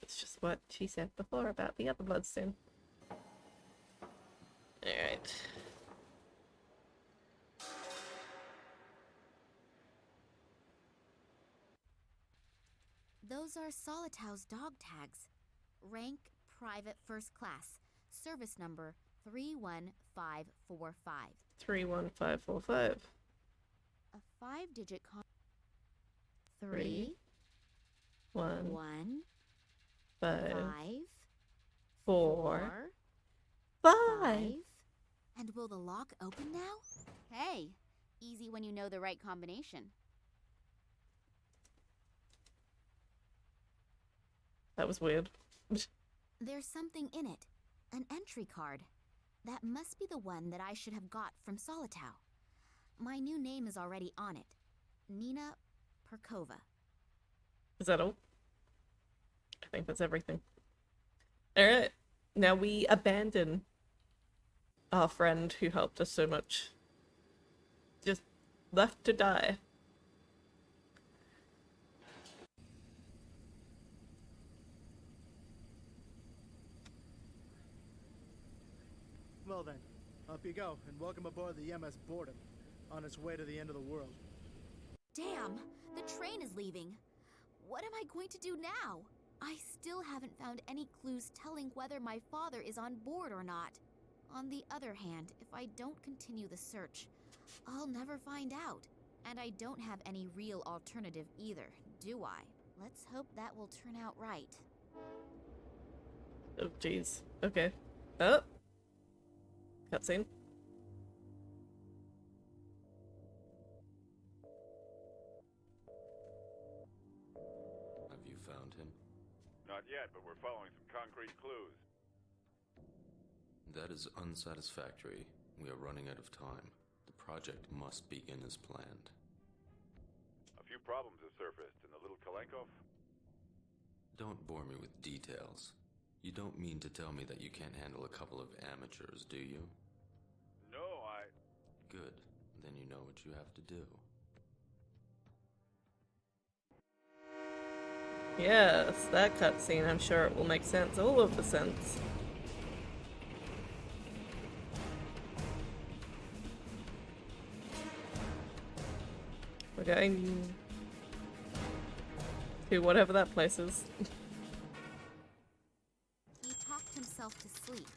Speaker 1: It's just what she said before about the other bloodstain. Alright.
Speaker 9: Those are Solitau's dog tags. Rank Private First Class. Service number 31545.
Speaker 1: 31545.
Speaker 9: A 5-digit con.
Speaker 1: 3 1
Speaker 9: 1
Speaker 1: 5
Speaker 9: 5
Speaker 1: 4
Speaker 9: 5.
Speaker 1: 5.
Speaker 9: And will the lock open now? Hey, easy when you know the right combination.
Speaker 1: That was weird.
Speaker 9: There's something in it. An entry card. That must be the one that I should have got from Solitau. My new name is already on it. Nina Perkova.
Speaker 1: Is that all? I think that's everything. Alright. Now we abandon our friend who helped us so much. Just left to die.
Speaker 17: Well then, up you go, and welcome aboard the MS Boredom, on its way to the end of the world.
Speaker 9: Damn! The train is leaving. What am I going to do now? I still haven't found any clues telling whether my father is on board or not. On the other hand, if I don't continue the search, I'll never find out. And I don't have any real alternative either, do I? Let's hope that will turn out right.
Speaker 1: Oh, jeez. Okay. Oh! Cutscene.
Speaker 14: Have you found him?
Speaker 8: Not yet, but we're following some concrete clues.
Speaker 14: That is unsatisfactory. We are running out of time. The project must begin as planned.
Speaker 8: A few problems have surfaced in the little Kalenkov.
Speaker 14: Don't bore me with details. You don't mean to tell me that you can't handle a couple of amateurs, do you?
Speaker 8: No,
Speaker 14: Good. Then you know what you have to do.
Speaker 1: Yes, that cutscene, I'm sure it will make sense. All of the sense. We're going to whatever that place is.
Speaker 9: He talked himself to sleep,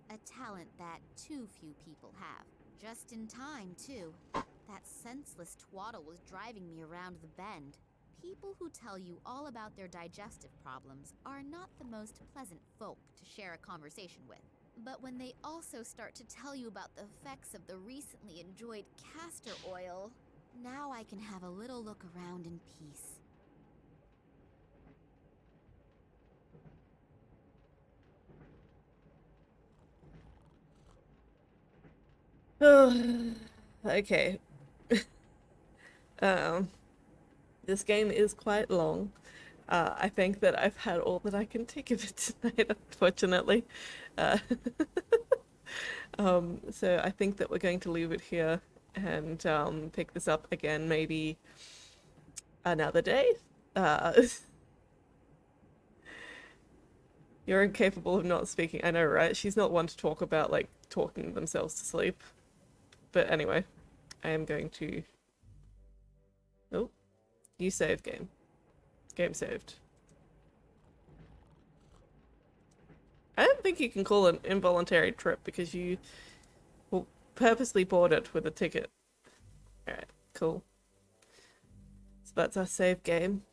Speaker 9: a talent that too few people have. Just in time, too. That senseless twaddle was driving me around the bend. People who tell you all about their digestive problems are not the most pleasant folk to share a conversation with. But when they also start to tell you about the effects of the recently enjoyed castor oil, now I can have a little look around in peace.
Speaker 1: Okay. This game is quite long. I think that I've had all that I can take of it tonight, unfortunately. So I think that we're going to leave it here and pick this up again maybe another day. You're incapable of not speaking. I know, right? She's not one to talk about, like, talking themselves to sleep. But anyway, I am going to... Oh, you saved game. Game saved. I don't think you can call it an involuntary trip because you will purposely board it with a ticket. Alright, cool. So that's our save game.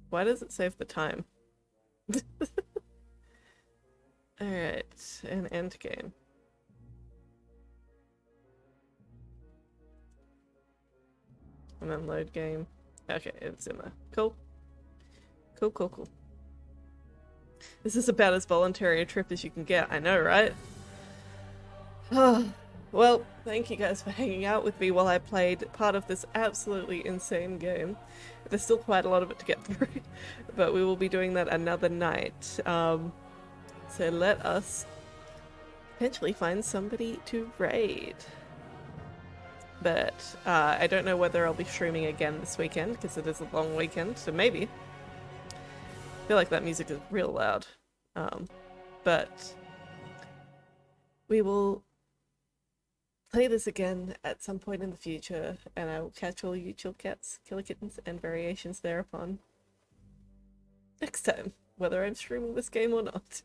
Speaker 1: Why does it save the time? Alright, an end game. And then load game. Okay, it's in there. Cool. Cool, cool, cool. This is about as voluntary a trip as you can get, I know, right? Well, thank you guys for hanging out with me while I played part of this absolutely insane game. There's still quite a lot of it to get through, but we will be doing that another night. So let us potentially find somebody to raid. But I don't know whether I'll be streaming again this weekend because it is a long weekend, so maybe. I feel like that music is real loud. But we will play this again at some point in the future, and I will catch all you chill cats, killer kittens, and variations thereupon next time, whether I'm streaming this game or not.